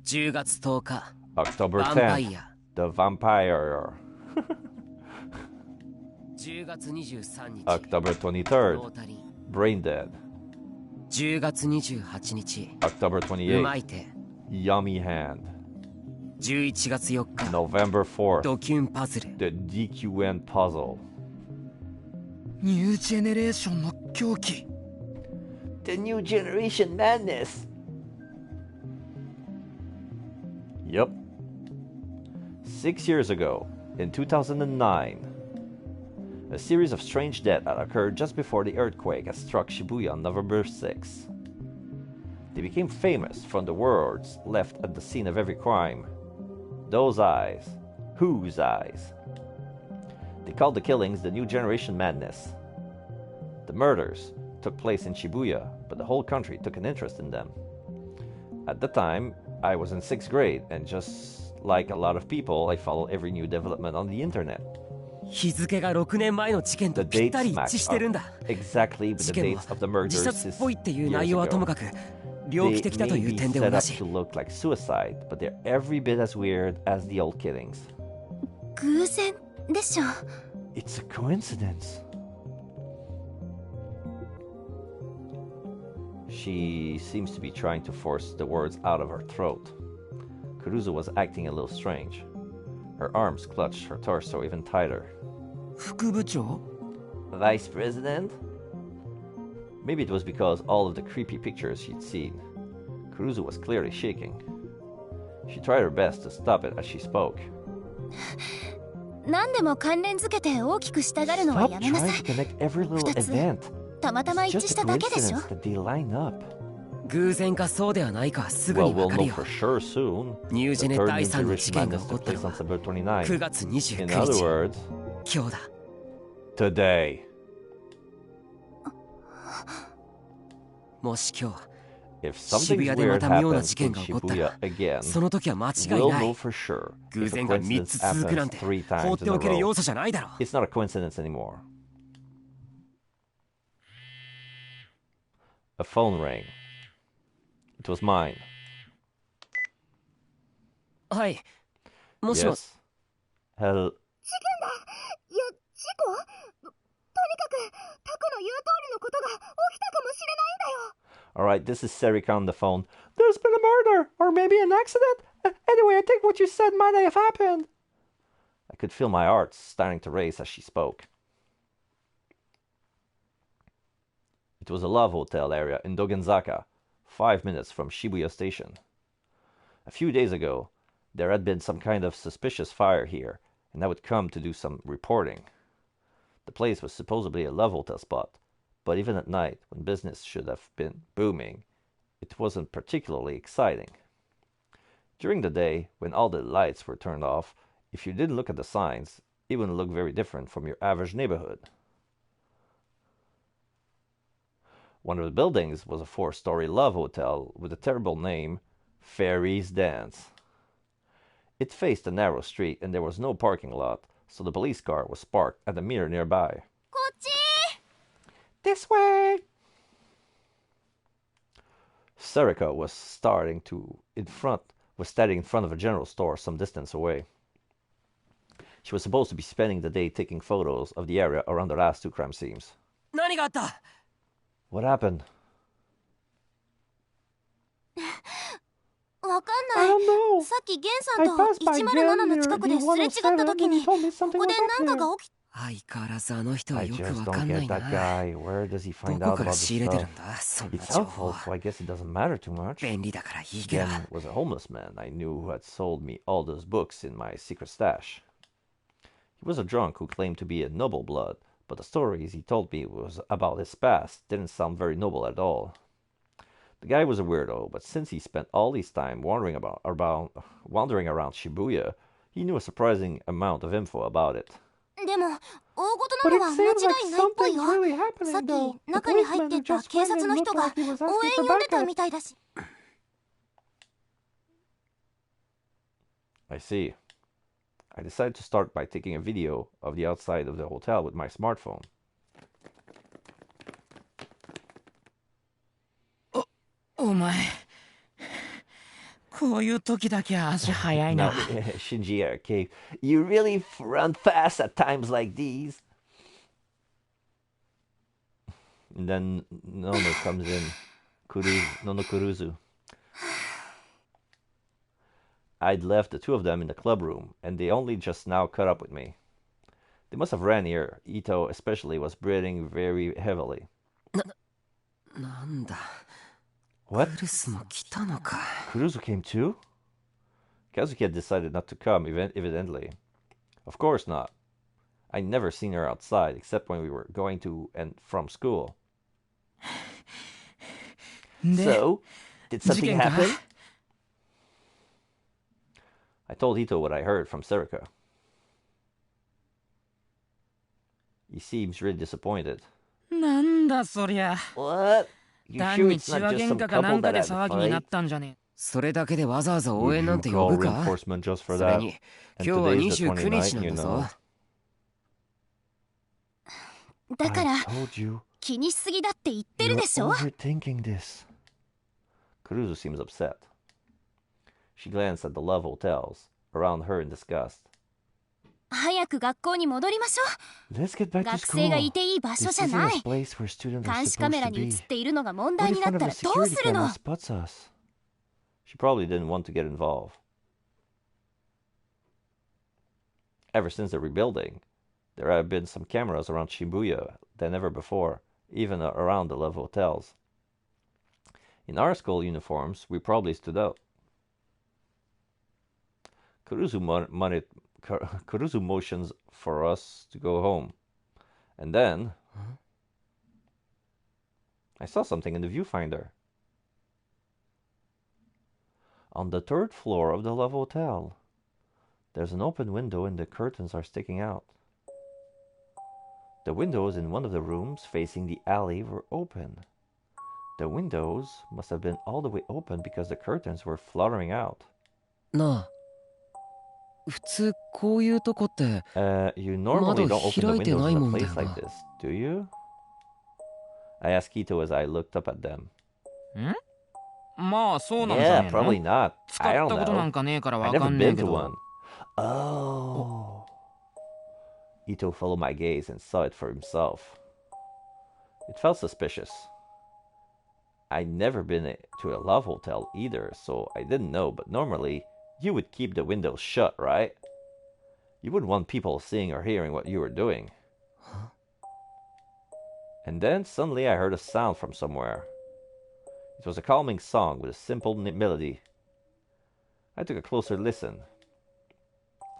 10月10日 October ヴァンパイ 10th, ア the vampire. 10月23日 October ロ 23rd, ータリー brain dead. 10月28日 October うま 28th, い手 yummy hand. 11月4日 November 4th, ドキュンパズル the DQN puzzle. ニュージェネレーションの狂気 The new generation madness. Yup. 6 years ago, in 2009, a series of strange deaths had occurred just before the earthquake had struck Shibuya on November 6. They became famous from the words left at the scene of every crime. Those eyes. Whose eyes? They called the killings the new generation madness. The murders took place in Shibuya, but the whole country took an interest in them. At the time, I was in 6th grade, and just like a lot of people, I followed every new development on the internet. 日付が6年前の事件 The とぴった dates り一致 match してるんだ exactly with 事 the 件も dates of the murders 自殺っ years ぽいっていう内容はとも ago. かく猟奇 They 的だと may いう be 点で set 同 up じ to look like suicide, but they're every bit as weird as the old killings. 偶然でしょ。 It's a coincidence. She seems to be trying to force the words out of her throat. Kuruzu was acting a little strange. Her arms clutched her torso even tighter. 副部長 Vice President? Maybe it was because all of the creepy pictures she'd seen. Kuruzu was clearly shaking. She tried her best to stop it as she spoke. 何でも関連づけて大きくしたがるのは Stop やめなさ trying い。 to connect every little 二つ event. たまたま It's 一致 just し a ただけでしょ。 coincidence that they line up. 偶然かそうではないかすぐ Well, にわ we'll かる know よ for sure soon. ニュー The ジェネ third 第 New 3の事 Generation 件が Madness 起こっ took た place の on は September 9 29th. 月 In 29 other 日 words, 今日だ today. もし今日 If 渋 something 谷でま weird た妙な happens 事件 in が起こったら Shibuya again, その時は間違い we'll な know い for sure. 偶 If a 然が3 coincidence つ続くなん happens て 3放っ times て in a おける row, 要素じゃないだろ it's not a coincidence anymore. A phone rang. It was mine. はいもしも Yes. Hell, いや、事故とにかくタクの言う通りのことが Alright, this is Serika on the phone. There's been a murder, or maybe an accident. Anyway, I think what you said might have happened. I could feel my heart starting to race as she spoke. It was a love hotel area in Dogenzaka, 5 minutes from Shibuya Station. A few days ago, there had been some kind of suspicious fire here, and I would come to do some reporting. The place was supposedly a love hotel spot, but even at night, when business should have been booming, it wasn't particularly exciting. During the day, when all the lights were turned off, if you didn't look at the signs, it wouldn't look very different from your average neighborhood. One of the buildings was a 4-story love hotel with a terrible name, Fairies Dance. It faced a narrow street and there was no parking lot, so the police car was parked at a mirror nearby. This way! Serika was standing in front of a general store some distance away. She was supposed to be spending the day taking photos of the area around the last 2 crime scenes. What happened? I don't know. I passed by Gen near the 107 and he told me something was happening. I just don't get that guy. Where does he find out about this stuff? It's helpful, so I guess it doesn't matter too much. Gen was a homeless man I knew who had sold me all those books in my secret stash. He was a drunk who claimed to be a noble blood, but the stories he told me was about his past didn't sound very noble at all. The guy was a weirdo, but since he spent all his time wandering around Shibuya, he knew a surprising amount of info about it. But it seems like something's really happening though. The policeman who just went in looked like he was asking for backup. I see. I decided to start by taking a video of the outside of the hotel with my smartphone. Now, Shinji Arcade, you really run fast at times like these. And then Nono comes in. Nono Kuruzu. I'd left the 2 of them in the club room, and they only just now caught up with me. They must have ran here. Ito especially was breathing very heavily. What? Kuruzu came too? Kazuki had decided not to come, evidently. Of course not. I'd never seen her outside, except when we were going to and from school. So, did something happen? I told Ito what I heard from Serika. He seems really disappointed. What? You sure it's not just some couple that had a fight? それだけでわざわざ応援 Would なん you て call 呼ぶか reinforcement just for それ that? に And 今日は today's the 29日 29th, なん you だぞ know. だから I told you. 気にしすぎだって言ってる You're でしょ。 overthinking this. Kuruzu seems upset. She glanced at the love hotels around her in disgust. 早く学校に戻りましょ Let's get う。 back to 学生が school. いていい場所 This じゃ isn't な a い。 place where students are 監視カメ supposed ラ to に映 be. っているのが問 What 題 if にな one った of ら the どう security するの cameras spots us? She probably didn't want to get involved. Ever since the rebuilding, there have been some cameras around Shibuya than ever before, even around the love hotels. In our school uniforms, we probably stood out. Kuruzu motions for us to go home. And then, I saw something in the viewfinder. On the 3rd floor of the Love Hotel, there's an open window and the curtains are sticking out. The windows in one of the rooms facing the alley were open. The windows must have been all the way open because the curtains were fluttering out. なあ普通こういうとこって You normally don't open the 窓開いて windows ない in も a んだよ place な like this, do you? I asked Kito as I looked up at them. まあそうなんじゃ Yeah, ねえ probably の not. 使 I っ don't たことな know. んかねえから I わか never んねえ been け to ど one. Oh. Ito followed my gaze and saw it for himself. It felt suspicious. I'd never been to a love hotel either, so I didn't know, but normally you would keep the windows shut, right? You wouldn't want people seeing or hearing what you were doing. Huh? And then suddenly I heard a sound from somewhere. It was a calming song with a simple melody. I took a closer listen.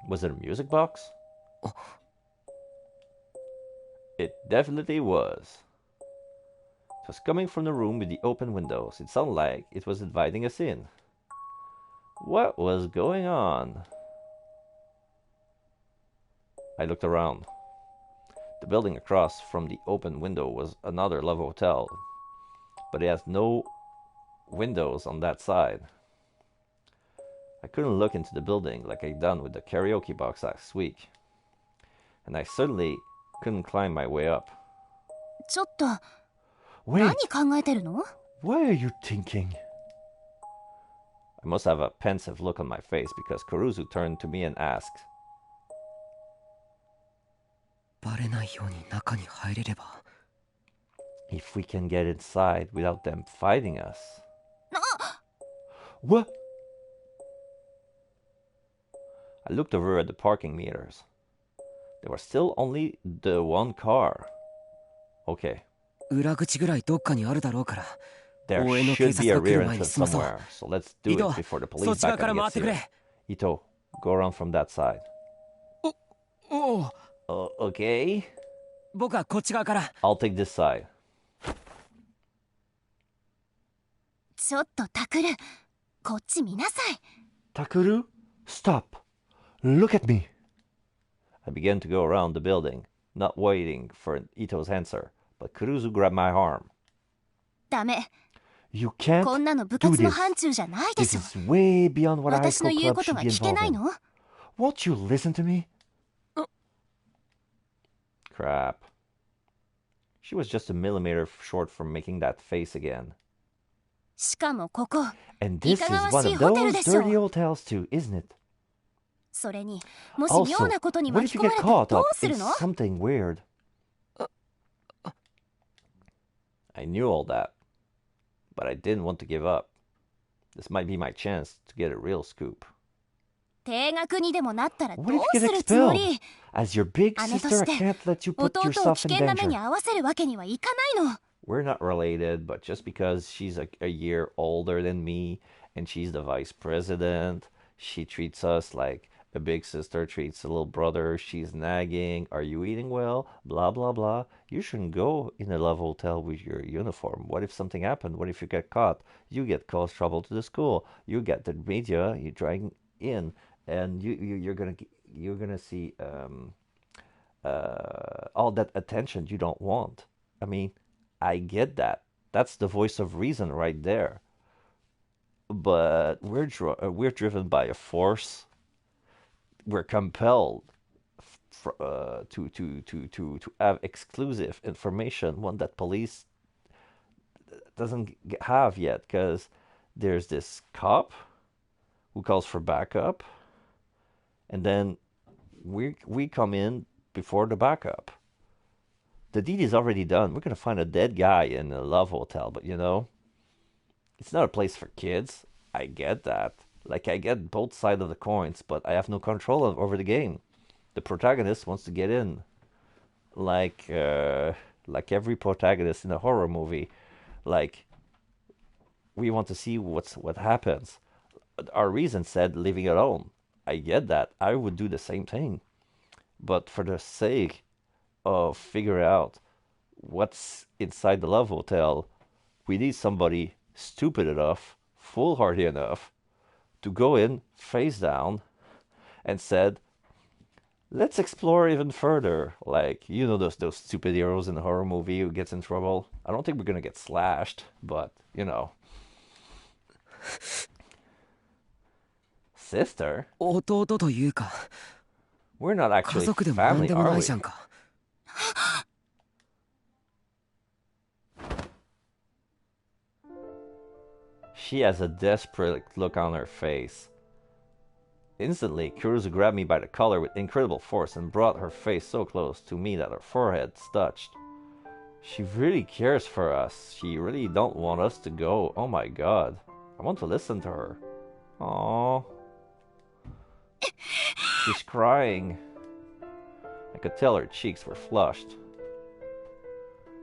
Was it a music box? Oh. It definitely was. It was coming from the room with the open windows. It sounded like it was inviting us in. What was going on? I looked around. The building across from the open window was another love hotel, but it has no windows on that side. I couldn't look into the building like I'd done with the karaoke box last week, and I certainly couldn't climb my way up. ちょっと、 Wait, 何考えてるの? what are you thinking? I must have a pensive look on my face because Kuruzu turned to me and asked, バレないように中に入れれば。 if we can get inside without them fighting us. What? I looked over at the parking meters. There was still only the one car. Okay. 裏口ぐらいどっかにあるだろうから。 There 応援の警 should be 察 a が来 rear る前に entrance 済まそう。 somewhere, so let's do it 糸、 before the そ police っち側 back から up 回って gets く here. れ。 Ito, go around from that side. おお。 Okay. 僕はこっち側から。 I'll take this side. ちょっとタクル、こっち見なさい。 Takuru, stop. Look at me. I began to go around the building, not waiting for Ito's answer, but Kuruzu grabbed my arm. ダメ。 You can't こんなの部 do 活の this. 範疇じゃないで This しょ。 is way beyond what a high 私の school 言う club こと should が be 聞け involved ない in. の？ Won't you listen to me? Crap. She was just a millimeter short from making that face again. しかもここ、 And this is いかがわ one しい of ホテル those でしょ。 dirty hotels too, isn't it? それに、もし Also, 妙なことに what 巻 if き you 込ま get れたら caught どう up す in るの？ something weird? I knew all that, but I didn't want to give up. This might be my chance to get a real scoop. 定額にでもなったらどう What if you す get るつも expelled? り？ As your big 姉と sister, し I て can't let you put 弟を危 yourself in 険な目に danger. 遭わせるわけにはいかないの。 We're not related, but just because she's a year older than me and she's the vice president, she treats us like a big sister treats a little brother. She's nagging. Are you eating well? Blah, blah, blah. You shouldn't go in a love hotel with your uniform. What if something happened? What if you get caught? You get cause trouble to the school. You get the media. You drag in, and you're gonna see all that attention you don't want. I mean, I get that. That's the voice of reason right there. But we're driven by a force. We're compelled to have exclusive information, one that police doesn't have yet, because there's this cop who calls for backup, and then we come in before the backup. The deed is already done. We're gonna find a dead guy in a love hotel, but it's not a place for kids. I get that. Like, I get both sides of the coins, but I have no control over the game. The protagonist wants to get in, like every protagonist in a horror movie. Like, we want to see what happens. Our reason said leaving it alone. I get that. I would do the same thing, but for the sake of figuring out what's inside the love hotel, we need somebody stupid enough, foolhardy enough, to go in face down and said, let's explore even further. Like, those stupid heroes in the horror movie who gets in trouble. I don't think we're gonna get slashed, but Sister? 弟というか、 We're not 家 actually 族でもなん family, でも are ない we? じゃんか。 She has a desperate look on her face. Instantly, Kuruzu grabbed me by the collar with incredible force and brought her face so close to me that her forehead touched. She really cares for us. She really don't want us to go. Oh my god. I want to listen to her. Aww. She's crying. I could tell her cheeks were flushed.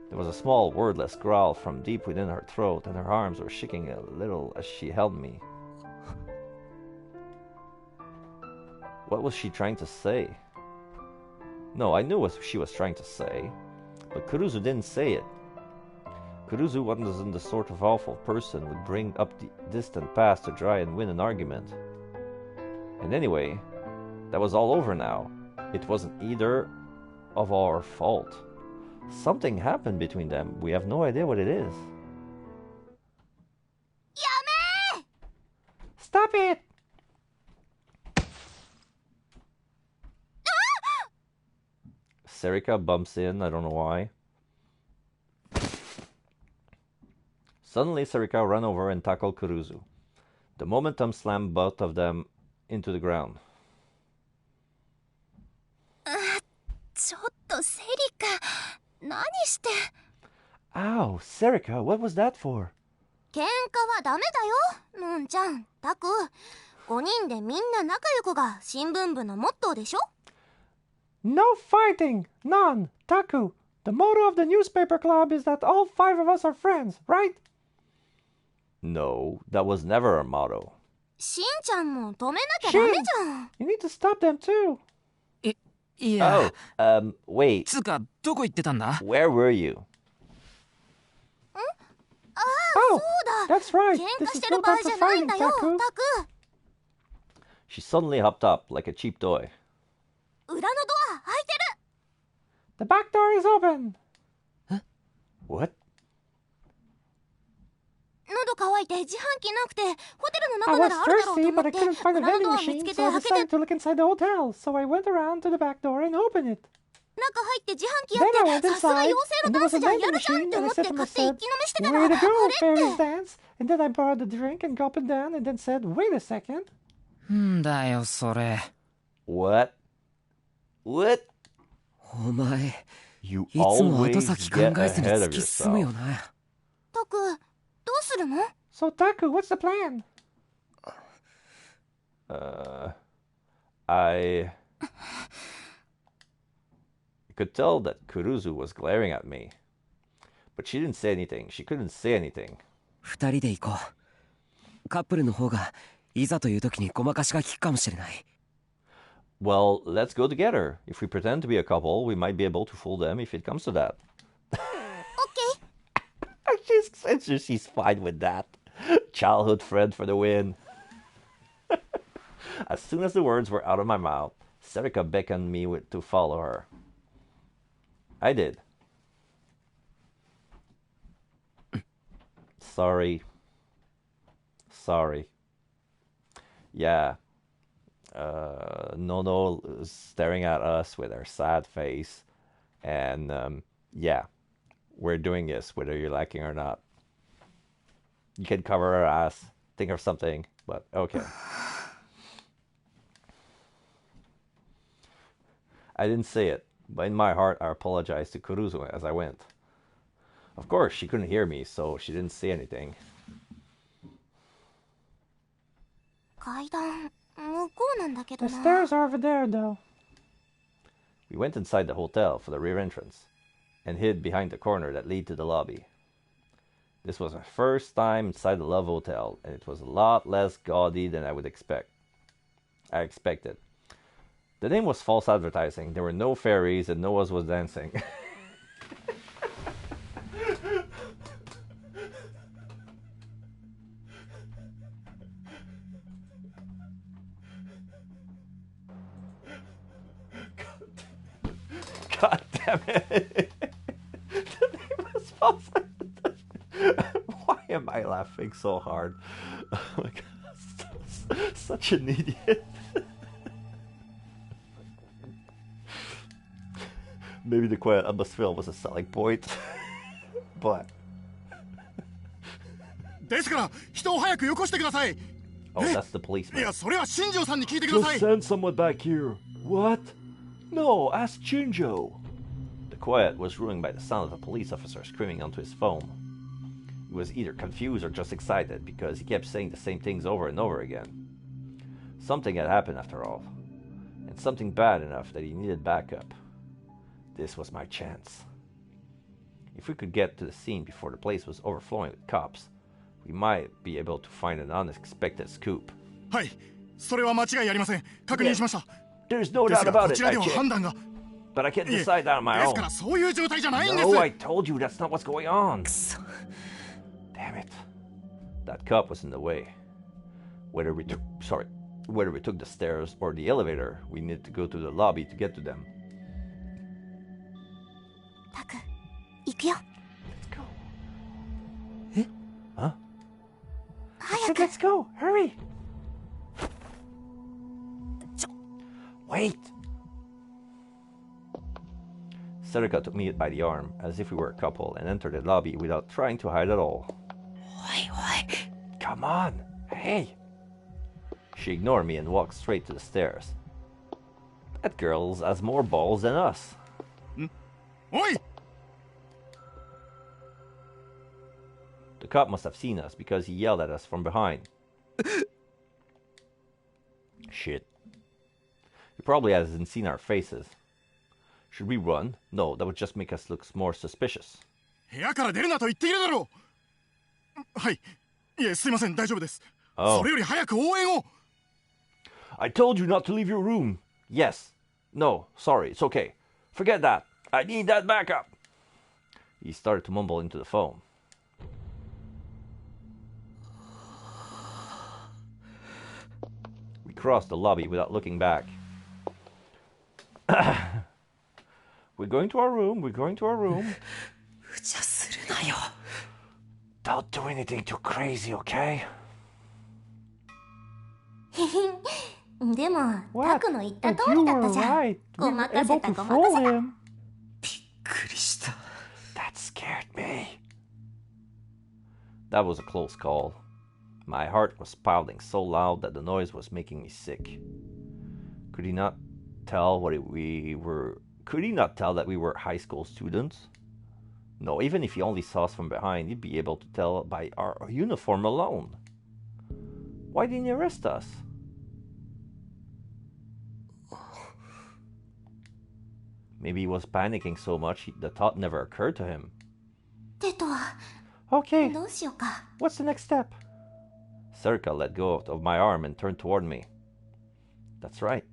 There was a small wordless growl from deep within her throat, and her arms were shaking a little as she held me. What was she trying to say? No, I knew what she was trying to say, but Kuruzu didn't say it. Kuruzu wasn't the sort of awful person who would bring up the distant past to try and win an argument. And anyway, that was all over now. It wasn't either of our fault. Something happened between them. We have no idea what it is. Yame! Stop it! Serika bumps in, I don't know why. Suddenly, Serika ran over and tackled Kuruzu. The momentum slammed both of them into the ground. ちょっとセリカ、何して。Ow, Serika, what was that for? 喧嘩はダメだよ、のんちゃん。タク、5人でみんな仲良くが新聞部のモットーでしょ。 No fighting! None! Taku, the motto of the newspaper club is that all 5 of us are friends, right? No, that was never our motto. しんちゃんも止めなきゃダメじゃん。 You need to stop them too. いや、wait. つうか、どこ行ってたんだ？ Where were you? ああ、そうだ。 That's right. 喧 This 嘩し is てる no 場合 time じ for ゃないん fighting, だよ、 Taku. タク。 She suddenly hopped up like a cheap toy. 裏のドア開いてる。 The back door is open. What? 喉乾いて自販機なくて、ホテルの I 中な was らあるだろうと thirsty, 思 but っ I て、 couldn't find a 裏の vending ドア見つ machine, けて so I 開けて、 decided to look inside the hotel. So I went around to the back door and opened it. 中入って自販機や Then I って、 went さすが inside, 妖精 and の there ダン was a スじゃん、や vending るじゃんっ machine, て and 思 I って said to 勝手に myself, 息飲みしてたら、 way to あ go, れ fairies って。 dance. And then I brought the drink and gulped it down, and then said, wait a second. んだよ、それ。What? What? お前、 You いつも後 always 先考 get えずに ahead 突 of き進むよ yourself. な。タク、どうするの？ So Taku, what's the plan? I could tell that Kuruzu was glaring at me. But she didn't say anything. She couldn't say anything. 2人で行こう。カップルの方がいざという時にごまかしが効くかもしれない。Well, let's go together. If we pretend to be a couple, we might be able to fool them if it comes to that. Okay. She's fine with that. Childhood friend for the win. As soon as the words were out of my mouth, Serika beckoned me to follow her. I did. Sorry. Yeah. Nono is staring at us with her sad face. And, yeah. We're doing this, whether you're liking or not. You can cover her ass, think of something, but okay. I didn't say it, but in my heart I apologized to Kuruzu as I went. Of course, she couldn't hear me, so she didn't say anything. 階段、向こうなんだけど The な。 stairs are over there, though. We went inside the hotel for the rear entrance and hid behind the corner that led to the lobby. This was our first time inside the Love Hotel, and it was a lot less gaudy than I expected. The name was false advertising. There were no fairies and no one was dancing. God damn it. The name was false advertising. Why am I laughing so hard? Oh my god, such an idiot. Maybe the quiet atmosphere was a selling point, but... ですから人を早くよこしてください。 Oh, that's the policeman. いや、それは新庄さんに聞いてくださ Just い。 send someone back here. What? No, ask Shinjo. The The quiet was ruined by the sound of a police officer screaming onto his phone. He was either confused or just excited because he kept saying the same things over and over again. Something had happened after all, and something bad enough that he needed backup. This was my chance. If we could get to the scene before the place was overflowing with cops, we might be able to find an unexpected scoop. はい、それは間違いありません。確認しました。There's no doubt about it, I checked. But I can't decide that on my own. ですからそういう状態じゃないんです。 No, I told you that's not what's going on. Damn it. That cop was in the way. Whether we took the stairs or the elevator, we needed to go to the lobby to get to them. タク、行くよ。Let's go. え？ Huh? 早く。 Let's go. Hurry. Wait. Serika took me by the arm, as if we were a couple, and entered the lobby without trying to hide at all. Come on! Hey! She ignored me and walked straight to the stairs. That girl has more balls than us. Oi! The cop must have seen us because he yelled at us from behind. Shit. He probably hasn't seen our faces. Should we run? No, that would just make us look more suspicious. 部屋から出るなと言っているだろう。はい。いえ、すいません、大丈夫です。それより早く応援を。I told you not to leave your room. Yes. No, sorry, it's okay. Forget that. I need that backup. He started to mumble into the phone. We crossed the lobby without looking back. We're going to our room. We're going to our room. Don't do anything too crazy, okay? でも、タクの言った通りだったじゃん。ごまかせたごまかせた。びっくりした。That scared me. That was a close call. My heart was pounding so loud that the noise was making me sick. Could he not tell Could he not tell that we were high school students? No, even if he only saw us from behind, he'd be able to tell by our uniform alone. Why didn't he arrest us? Maybe he was panicking so much the thought never occurred to him. Okay, どうしようか。 what's the next step? Serika let go of my arm and turned toward me. That's right.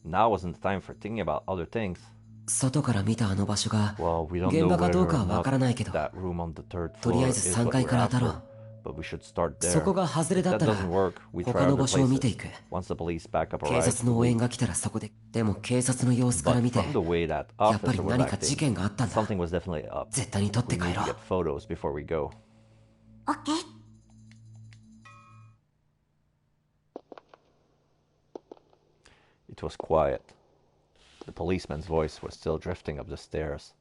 Now wasn't the time for thinking about other things. 外から見たあの場所が Well, we don't 現 know 場か whether どう or かはわからないけ not ど that room on the third とりあ floor えず is 3 what 階 we're から当たろ after. う But we should start そ there. こが外れだっ That たら doesn't work. We 他 try の other 場所を見てい places. く Once the police backup 警 arrives, 察の応援が来たらそこででも警察の様子から but 見て from the way that やっぱり officer was 何か事 acting, 件があったんだ something was definitely up. 絶対に撮って We 帰 need ろ to う get photos before we go. オッケー。It was quiet. The policeman's voice was still drifting up the stairs,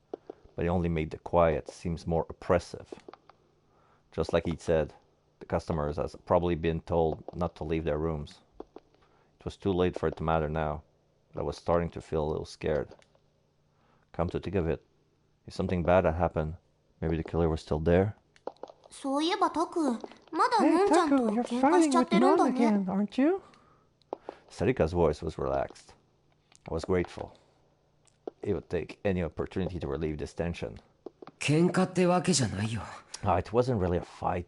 but it only made the quiet seem more oppressive. Just like he'd said, the customers has probably been told not to leave their rooms. It was too late for it to matter now, but I was starting to feel a little scared. Come to think of it, if something bad had happened, maybe the killer was still there? そういえばタク、まだ Hey, のんちゃんと Taku, you're 喧嘩し fighting ちゃっ with てるんだ Non ね。 again, aren't you? Sarika's voice was relaxed. I was grateful. It would take any opportunity to relieve this tension. 喧嘩ってわけじゃないよ It wasn't really a fight.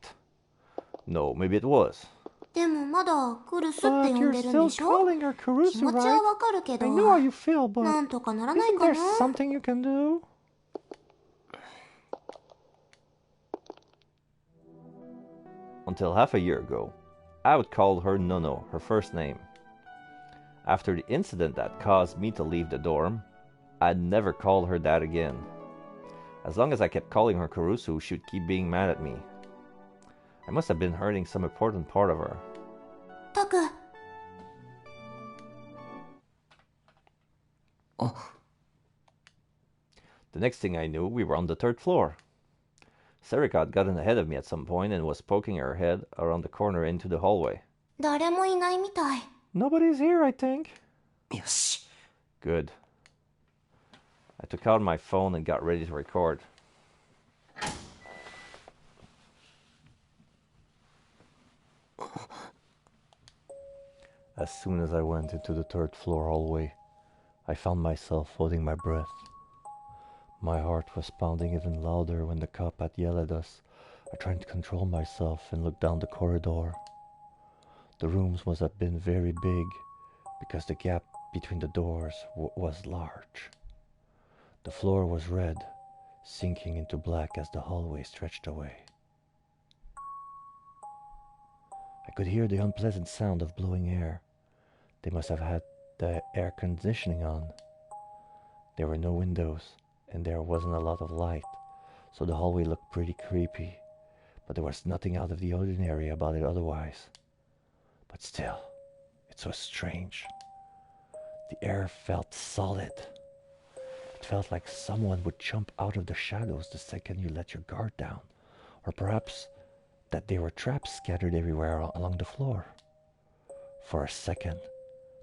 No, maybe it was. でもまだクルスって呼 But ん you're でるん still でしょ calling her 気 Kurusu, 持ちは right? わかるけど、 I know how you feel, but なんとかならない isn't か there な。 something you can do? Until half a year ago, I would call her Nono, her first name. After the incident that caused me to leave the dorm, I'd never call her that again. As long as I kept calling her Kurusu, she would keep being mad at me. I must have been hurting some important part of her. タク、 The next thing I knew, we were on the third floor. Sarika had gotten ahead of me at some point and was poking her head around the corner into the hallway. 誰もいないみたい。 Nobody's here, I think. よし Good. I took out my phone and got ready to record. As soon as I went into the third floor hallway, I found myself holding my breath. My heart was pounding even louder when the cop had yelled at us. I tried to control myself and look down the corridor. The rooms must have been very big because the gap between the doors was large. The floor was red, sinking into black as the hallway stretched away. I could hear the unpleasant sound of blowing air. They must have had the air conditioning on. There were no windows, and there wasn't a lot of light, so the hallway looked pretty creepy, but there was nothing out of the ordinary about it otherwise. But still, it was strange. The air felt solid. It felt like someone would jump out of the shadows the second you let your guard down, or perhaps that there were traps scattered everywhere along the floor. For a second,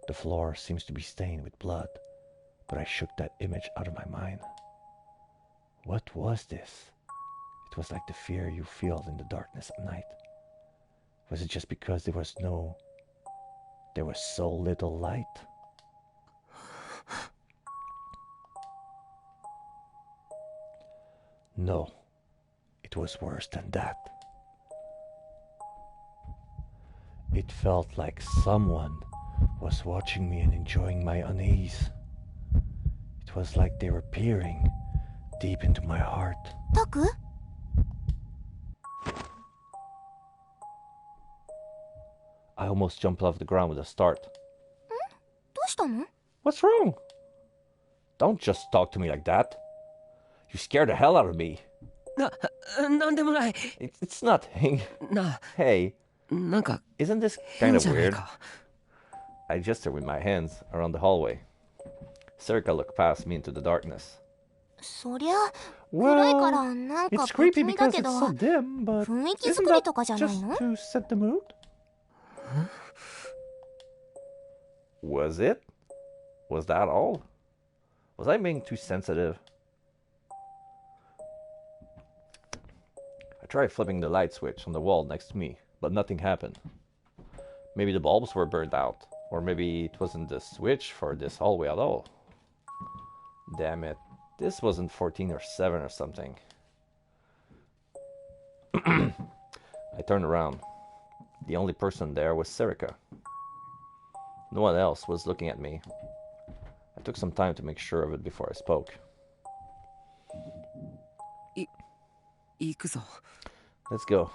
the floor seems to be stained with blood, but I shook that image out of my mind. What was this? It was like the fear you feel in the darkness at night. Was it just because there was so little light? No, it was worse than that. It felt like someone was watching me and enjoying my unease. It was like they were peering deep into my heart. Taku? I almost jumped off the ground with a start. どうしたの? What's wrong? Don't just talk to me like that. You scared the hell out of me. なんでもない。It's nothing. な、 Hey, なんか isn't this 変 kind じ of ゃない weird? か。I gestured with my hands around the hallway. Serika looked past me into the darkness. そりゃ暗いから Well, なんか it's 不 creepy 気味だ because け it's ど so dim, but 雰囲気 isn't 作り that とかじゃない just の? to set the mood? Was it? Was that all? Was I being too sensitive? I tried flipping the light switch on the wall next to me, but nothing happened. Maybe the bulbs were burned out, or maybe it wasn't the switch for this hallway at all. Damn it. This wasn't 14 or 7 or something. I turned around. The only person there was Serika. No one else was looking at me. I took some time to make sure of it before I spoke. 行くぞ。 Let's go.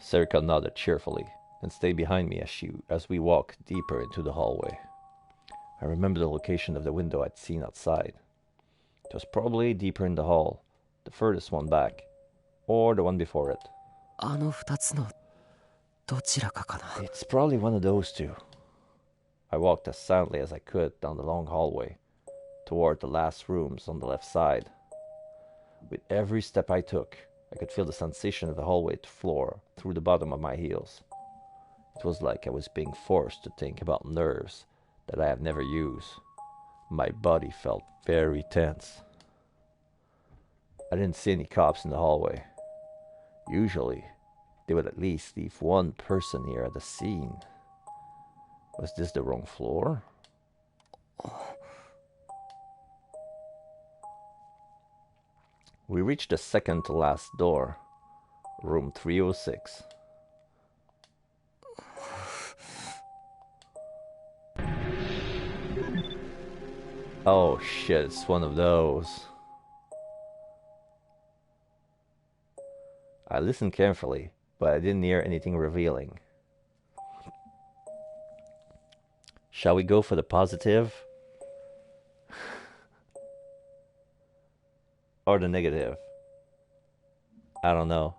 Serika nodded cheerfully and stayed behind me as we walked deeper into the hallway. I remember the location of the window I'd seen outside. It was probably deeper in the hall, the furthest one back, or the one before it. あの二つのどちらかかな。 It's probably one of those two. I walked as silently as I could down the long hallway, toward the last rooms on the left side. With every step I took, I could feel the sensation of the hallway floor through the bottom of my heels. It was like I was being forced to think about nerves that I have never used. My body felt very tense. I didn't see any cops in the hallway. Usually, they would at least leave one person here at the scene. Was this the wrong floor? We reached the second to last door, room 306. Oh shit, it's one of those. I listened carefully, but I didn't hear anything revealing. Shall we go for the positive? Or the negative? I don't know.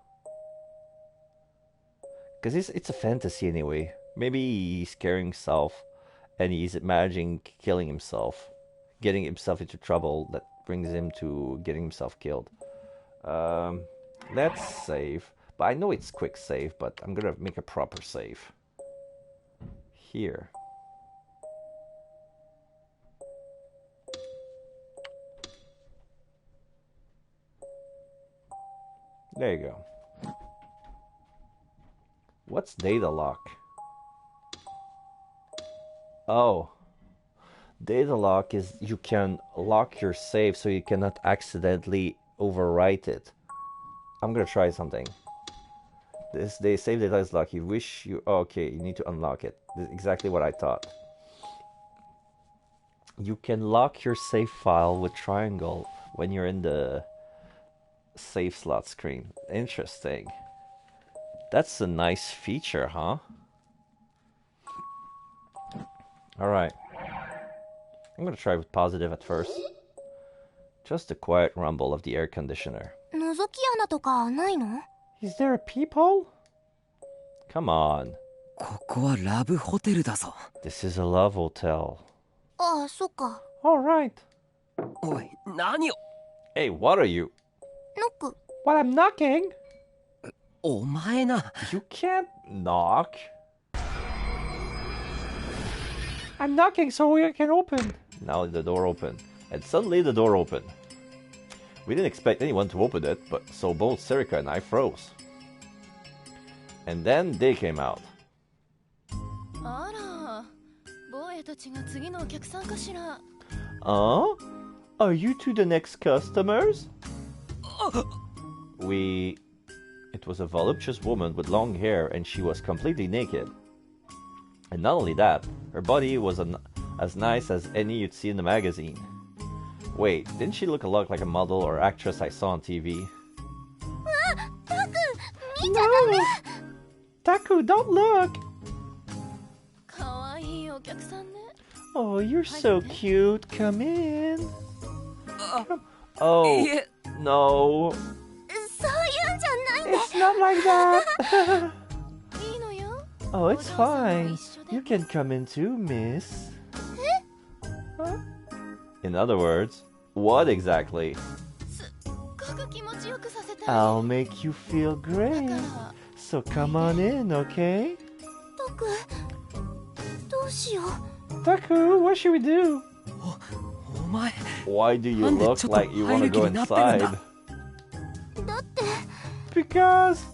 Because it's a fantasy anyway. Maybe he's scaring himself and he's imagining killing himself. Getting himself into trouble that brings him to getting himself killed. Let's save. But I know it's quick save, but I'm gonna make a proper save. here. There you go. What's data lock? Oh. Data lock is you can lock your save so you cannot accidentally overwrite it. I'm gonna try something. They save data is locked. You wish you okay, you need to unlock it. This is exactly what I thought. You can lock your save file with triangle when you're in the save slot screen. Interesting. That's a nice feature, huh? Alright. I'm gonna try with positive at first. Just a quiet rumble of the air conditioner. Is there a peephole? Come on. This is a love hotel. Alright. Hey, what are you? While I'm knocking. You can't knock. I'm knocking so we can open. Now the door opened. And suddenly the door opened. We didn't expect anyone to open it, but so both Serika and I froze. And then they came out. Are you two the next customers? It was a voluptuous woman with long hair and she was completely naked. And not only that, her body was as nice as any you'd see in the magazine. Wait, didn't she look a lot like a model or actress I saw on TV? No! Taku, don't look! Oh, you're so cute. Come in. Oh, no. It's not like that. Oh, it's fine. You can come in too, miss. In other words, what exactly? I'll make you feel great. So come on in, okay? Taku, what should we do? Why do you look like you want to go inside? Because...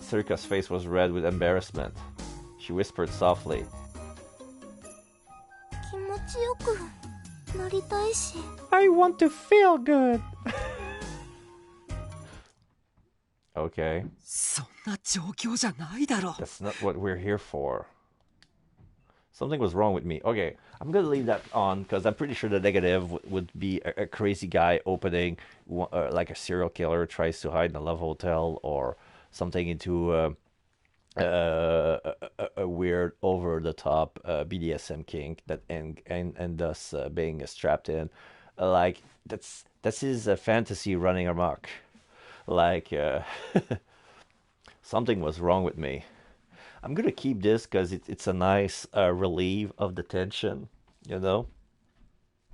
Serika's face was red with embarrassment. She whispered softly. I want to feel good. Okay. That's not what we're here for. Something was wrong with me. Okay, I'm gonna leave that on because I'm pretty sure the negative would be a crazy guy opening, like a serial killer tries to hide in a love hotel or something into a weird over-the-top BDSM kink that and thus being strapped in. Like that's his fantasy running amok. Like something was wrong with me. I'm gonna keep this because it's a nice relief of the tension, you know.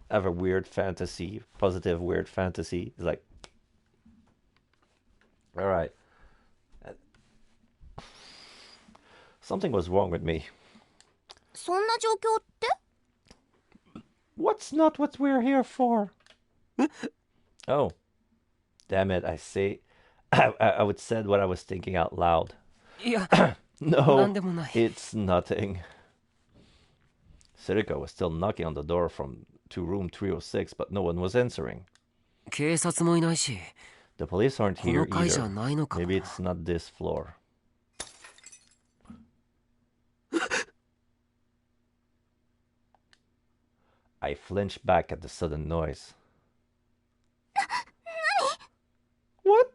I have a weird fantasy, positive weird fantasy. It's like, all right. Something was wrong with me. What's not what we're here for? Oh, damn it! I would said what I was thinking out loud. No, it's nothing. Serika was still knocking on the door to room 306, but no one was answering. The police aren't here either. Maybe it's not this floor. I flinched back at the sudden noise. What?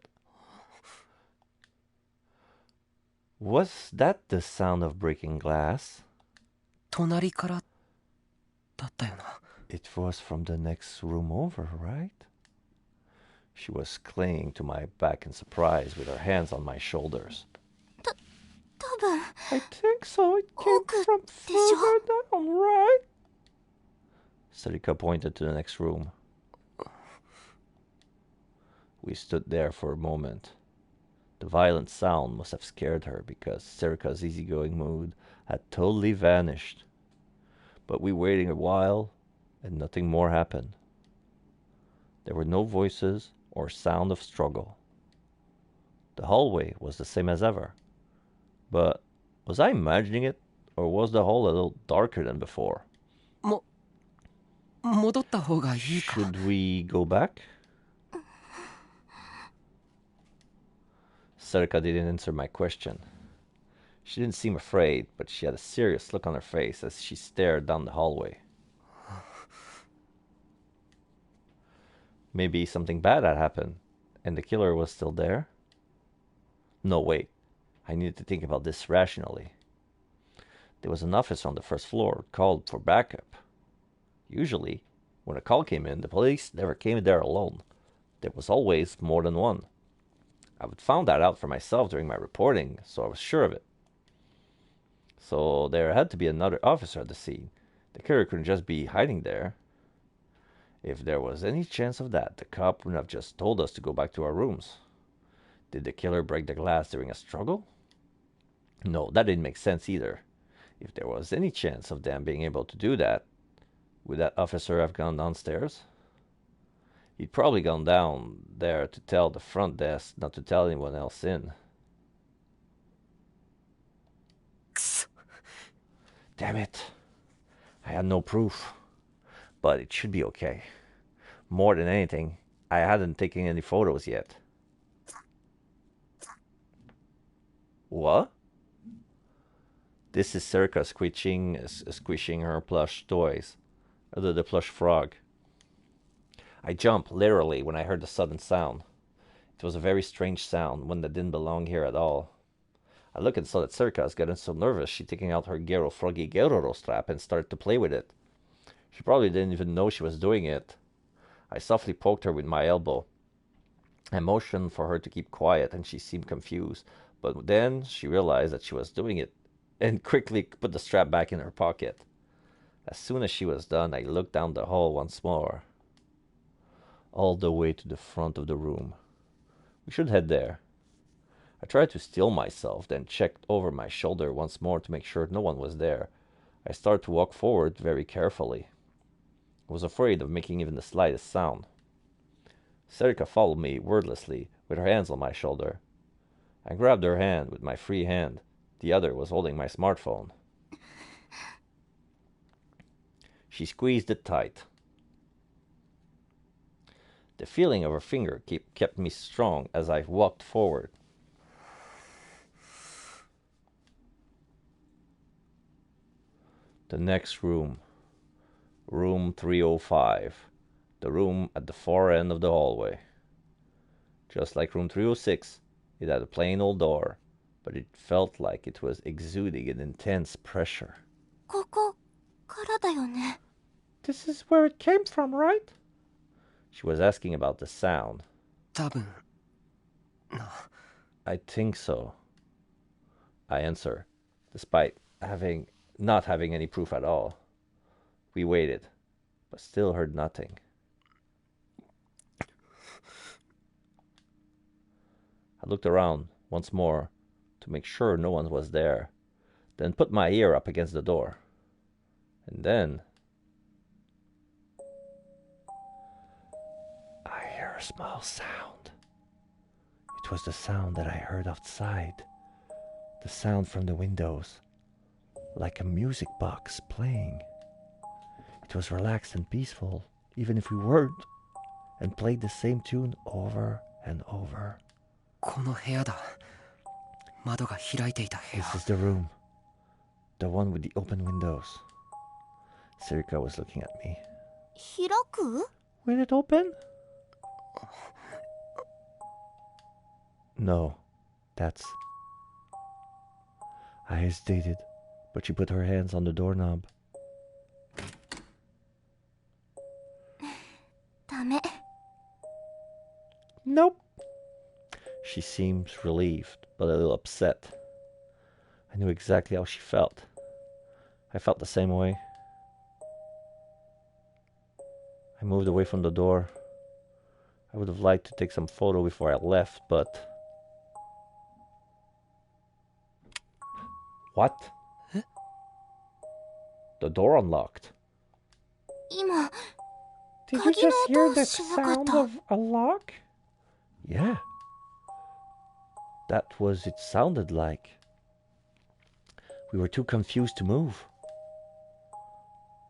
Was that the sound of breaking glass? It was from the next room over, right? She was clinging to my back in surprise with her hands on my shoulders. I think so. It came from further down, right? Serika pointed to the next room. We stood there for a moment. The violent sound must have scared her because Serica's easygoing mood had totally vanished. But we waited a while and nothing more happened. There were no voices or sound of struggle. The hallway was the same as ever. But was I imagining it, or was the hall a little darker than before? Should we go back? Serica didn't answer my question. She didn't seem afraid, but she had a serious look on her face as she stared down the hallway. Maybe something bad had happened, and the killer was still there? No, wait. I needed to think about this rationally. There was an officer on the first floor called for backup. Usually, when a call came in, the police never came there alone. There was always more than one. I had found that out for myself during my reporting, so I was sure of it. So there had to be another officer at the scene. The killer couldn't just be hiding there. If there was any chance of that, the cop wouldn't have just told us to go back to our rooms. Did the killer break the glass during a struggle? No, that didn't make sense either. If there was any chance of them being able to do that, would that officer have gone downstairs? He'd probably gone down there to tell the front desk not to tell anyone else in. Damn it. I had no proof. But it should be okay. More than anything, I hadn't taken any photos yet. What? This is Serica squishing her plush toys. The plush frog. I jumped, literally, when I heard the sudden sound. It was a very strange sound, one that didn't belong here at all. I looked and saw that Serica was getting so nervous she taking out her Gero Froggy Geroro strap and started to play with it. She probably didn't even know she was doing it. I softly poked her with my elbow. I motioned for her to keep quiet, and she seemed confused. But then she realized that she was doing it, and quickly put the strap back in her pocket. As soon as she was done, I looked down the hall once more. All the way to the front of the room. We should head there. I tried to steel myself, then checked over my shoulder once more to make sure no one was there. I started to walk forward very carefully. I was afraid of making even the slightest sound. Serica followed me wordlessly, with her hands on my shoulder. I grabbed her hand with my free hand. The other was holding my smartphone. She squeezed it tight. The feeling of her finger kept me strong as I walked forward. The next room. Room 305. The room at the far end of the hallway. Just like room 306, it had a plain old door, but it felt like it was exuding an intense pressure. This is where it came from, right? She was asking about the sound. I think so. I answer, despite not having any proof at all. We waited, but still heard nothing. I looked around once more to make sure no one was there, then put my ear up against the door. And then I hear a small sound. It was the sound that I heard outside, the sound from the windows, like a music box playing. It was relaxed and peaceful, even if we weren't, and played the same tune over and over. This is the room, the one with the open windows. Serica was looking at me. Will it open? No, that's... I hesitated, but she put her hands on the doorknob. Nope. She seemed relieved, but a little upset. I knew exactly how she felt. I felt the same way. I moved away from the door. I would have liked to take some photo before I left, but What? The door unlocked. Did you just hear the sound of a lock? Yeah. That was it sounded like. We were too confused to move.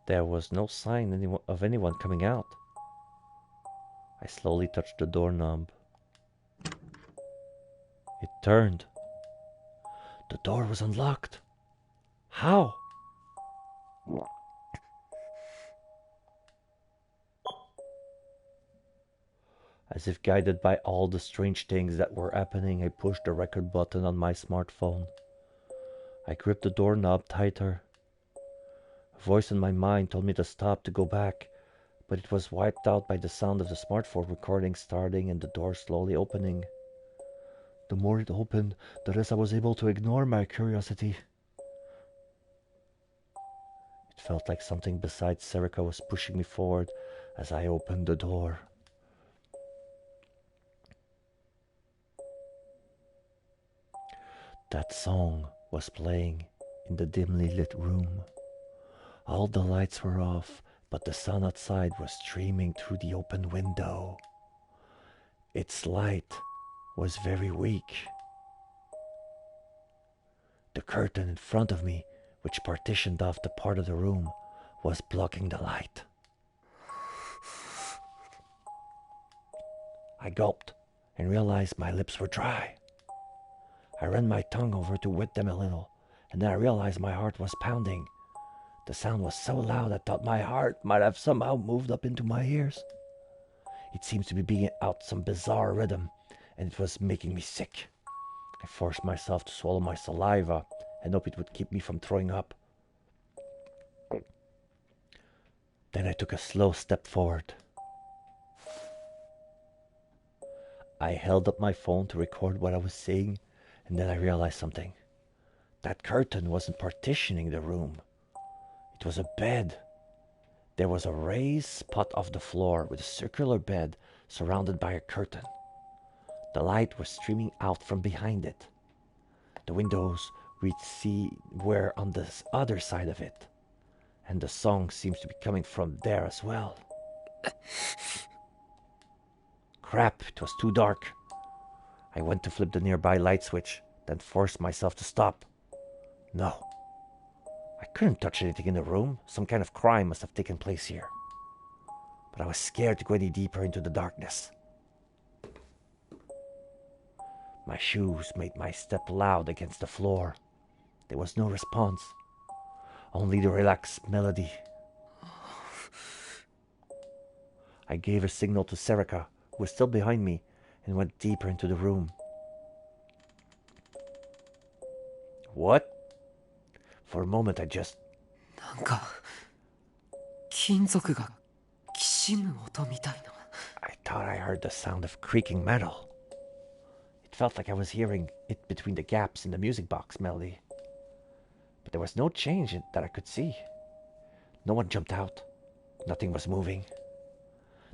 There was no sign of anyone coming out. I slowly touched the doorknob. It turned. The door was unlocked. How? As if guided by all the strange things that were happening, I pushed the record button on my smartphone. I gripped the doorknob tighter. A voice in my mind told me to stop, to go back, but it was wiped out by the sound of the smartphone recording starting and the door slowly opening. The more it opened, the less I was able to ignore my curiosity. It felt like something besides Serica was pushing me forward as I opened the door. That song was playing in the dimly lit room. All the lights were off, but the sun outside was streaming through the open window. Its light was very weak. The curtain in front of me, which partitioned off the part of the room, was blocking the light. I gulped and realized my lips were dry. I ran my tongue over to wet them a little, and then I realized my heart was pounding. The sound was so loud I thought my heart might have somehow moved up into my ears. It seemed to be beating out some bizarre rhythm, and it was making me sick. I forced myself to swallow my saliva and hope it would keep me from throwing up. Then I took a slow step forward. I held up my phone to record what I was saying, and then I realized something. That curtain wasn't partitioning the room. It was a bed. There was a raised spot off the floor with a circular bed surrounded by a curtain. The light was streaming out from behind it. The windows we'd see were on the other side of it, and the song seems to be coming from there as well. Crap, it was too dark. I went to flip the nearby light switch, then forced myself to stop. No. I couldn't touch anything in the room. Some kind of crime must have taken place here. But I was scared to go any deeper into the darkness. My shoes made my step loud against the floor. There was no response, only the relaxed melody. I gave a signal to Serica, who was still behind me, and went deeper into the room. What? For a moment I just... I thought I heard the sound of creaking metal. It felt like I was hearing it between the gaps in the music box melody. But there was no change that I could see. No one jumped out. Nothing was moving.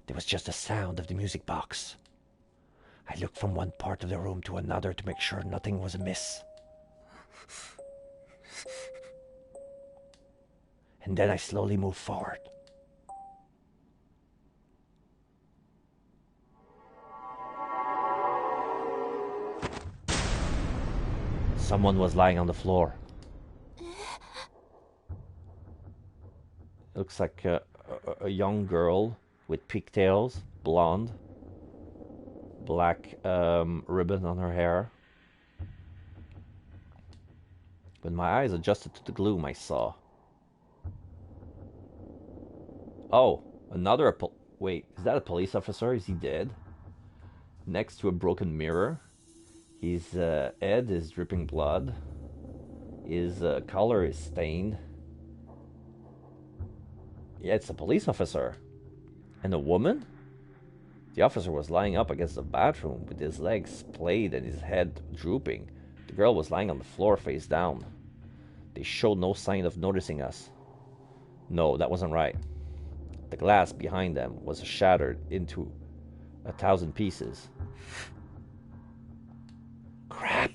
There was just the sound of the music box. I looked from one part of the room to another to make sure nothing was amiss. And then I slowly moved forward. Someone was lying on the floor. Looks like a young girl with pigtails, blonde, black ribbon on her hair. When my eyes adjusted to the gloom, I saw... Oh, another... Wait, is that a police officer? Is he dead? Next to a broken mirror. His head is dripping blood. His collar is stained. Yeah, it's a police officer. And a woman? The officer was lying up against the bathroom with his legs splayed and his head drooping. The girl was lying on the floor face down. They showed no sign of noticing us. No, that wasn't right. The glass behind them was shattered into 1,000 pieces. Crap!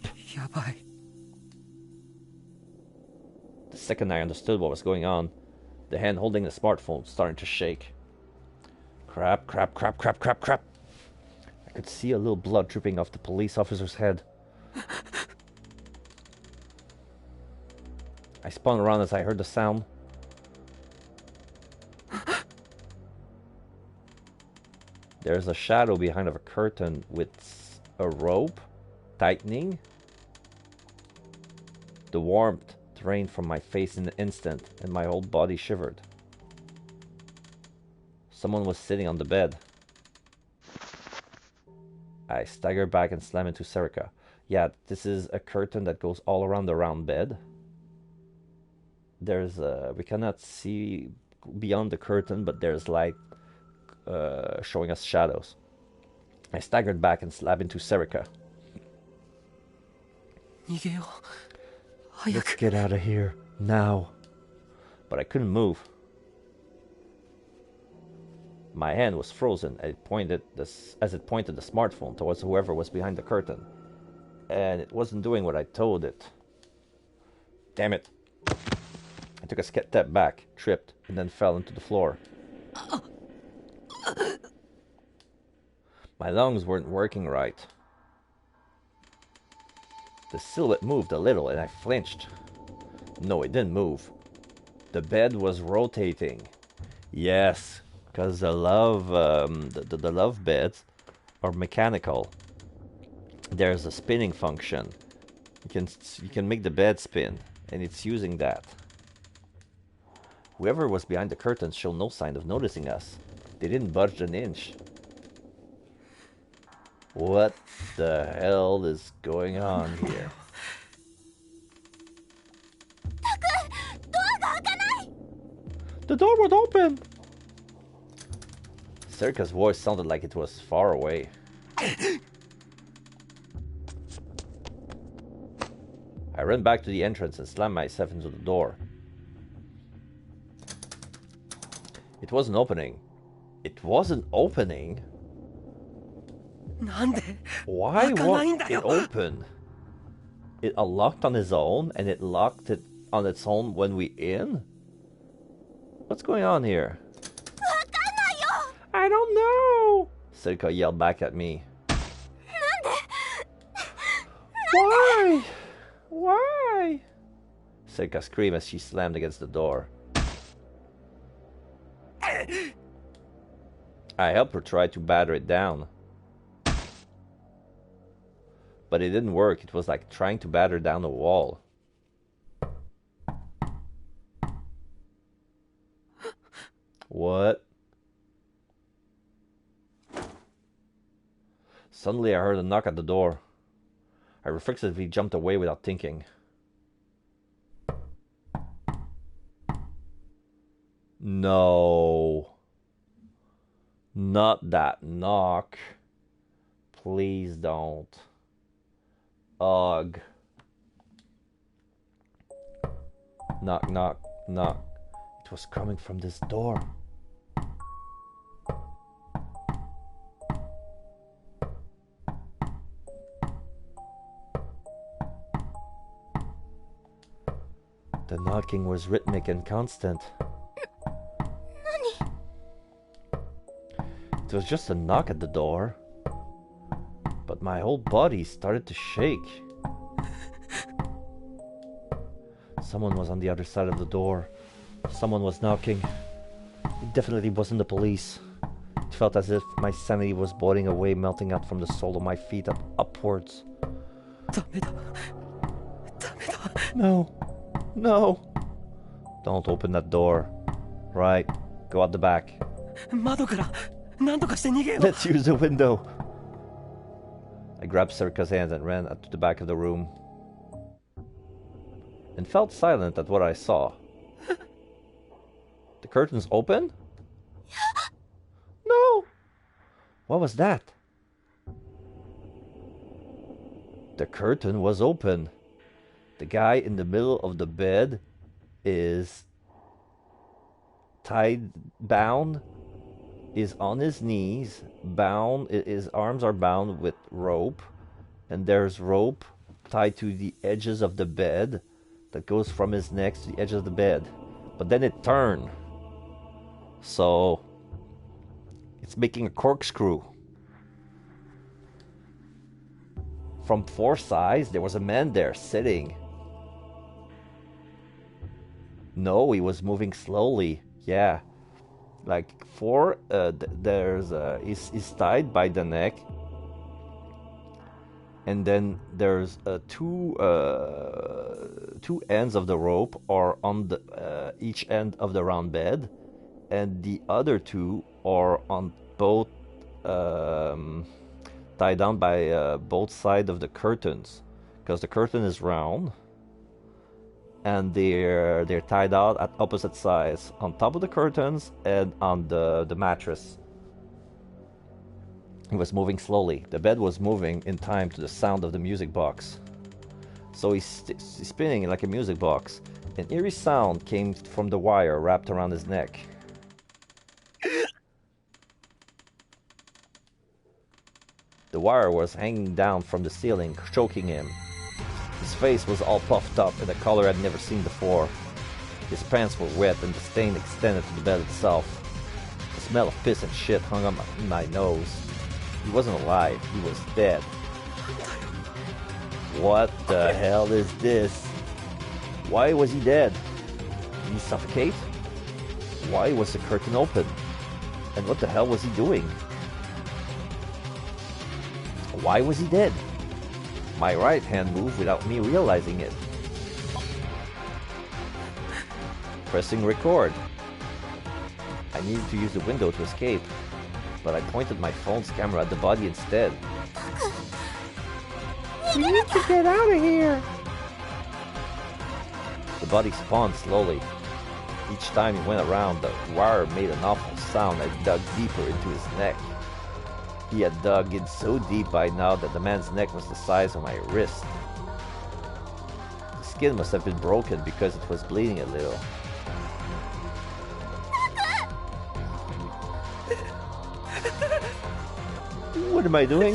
The second I understood what was going on, the hand holding the smartphone started to shake. Crap, crap, crap, crap, crap, crap. I could see a little blood dripping off the police officer's head. I spun around as I heard the sound. There's a shadow behind a curtain with a rope tightening. The warmth drained from my face in an instant, and my whole body shivered. Someone was sitting on the bed. I staggered back and slammed into Serica. Yeah, this is a curtain that goes all around the round bed. We cannot see beyond the curtain, but there's light showing us shadows. I staggered back and slammed into Serica. Let's get out of here, now. But I couldn't move. My hand was frozen as it pointed the smartphone towards whoever was behind the curtain. And it wasn't doing what I told it. Damn it. I took a step back, tripped, and then fell into the floor. My lungs weren't working right. The silhouette moved a little and I flinched. No, it didn't move. The bed was rotating. Yes, because the love beds are mechanical. There's a spinning function. You can make the bed spin, and it's using that. Whoever was behind the curtains showed no sign of noticing us. They didn't budge an inch. What the hell is going on here? The door would open! Serica's voice sounded like it was far away. I ran back to the entrance and slammed myself into the door. It wasn't opening. It wasn't opening? Why won't it open? It unlocked on its own and it locked it on its own when we in? What's going on here? I don't know! Serica yelled back at me. Why? Why? Serica screamed as she slammed against the door. I helped her try to batter it down. But it didn't work. It was like trying to batter down a wall. What? Suddenly I heard a knock at the door. I reflexively jumped away without thinking. No. Not that knock. Please don't. Ugh. Knock, knock, knock. It was coming from this door. The knocking was rhythmic and constant. It was just a knock at the door, but my whole body started to shake. Someone was on the other side of the door. Someone was knocking. It definitely wasn't the police. It felt as if my sanity was boiling away, melting out from the sole of my feet upwards. No. No. Don't open that door. Right. Go out the back. Let's use the window. I grabbed Serica's hand and ran up to the back of the room. And felt silent at what I saw. The curtains open? No. What was that? The curtain was open. The guy in the middle of the bed is bound, is on his knees, bound, his arms are bound with rope, and there's rope tied to the edges of the bed that goes from his neck to the edge of the bed. But then it turned. So it's making a corkscrew. From 4 sides, there was a man there sitting. No, he was moving slowly. Yeah. Like 4, he's tied by the neck. And then there's 2 ends of the rope are on the each end of the round bed, and the other 2 are on both tied down by both sides of the curtains, because the curtain is round, and they're tied out at opposite sides, on top of the curtains and on the mattress. He was moving slowly. The bed was moving in time to the sound of the music box. So he's spinning like a music box. An eerie sound came from the wire wrapped around his neck. The wire was hanging down from the ceiling, choking him. His face was all puffed up in a color I'd never seen before. His pants were wet and the stain extended to the bed itself. The smell of piss and shit hung on my nose. He wasn't alive, he was dead. What the hell is this? Why was he dead? Did he suffocate? Why was the curtain open? And what the hell was he doing? Why was he dead? My right hand moved without me realizing it. Pressing record. I needed to use the window to escape, but I pointed my phone's camera at the body instead. We need to get out of here! The body spawned slowly. Each time he went around, the wire made an awful sound and dug deeper into his neck. He had dug in so deep by now that the man's neck was the size of my wrist. The skin must have been broken because it was bleeding a little. What am I doing?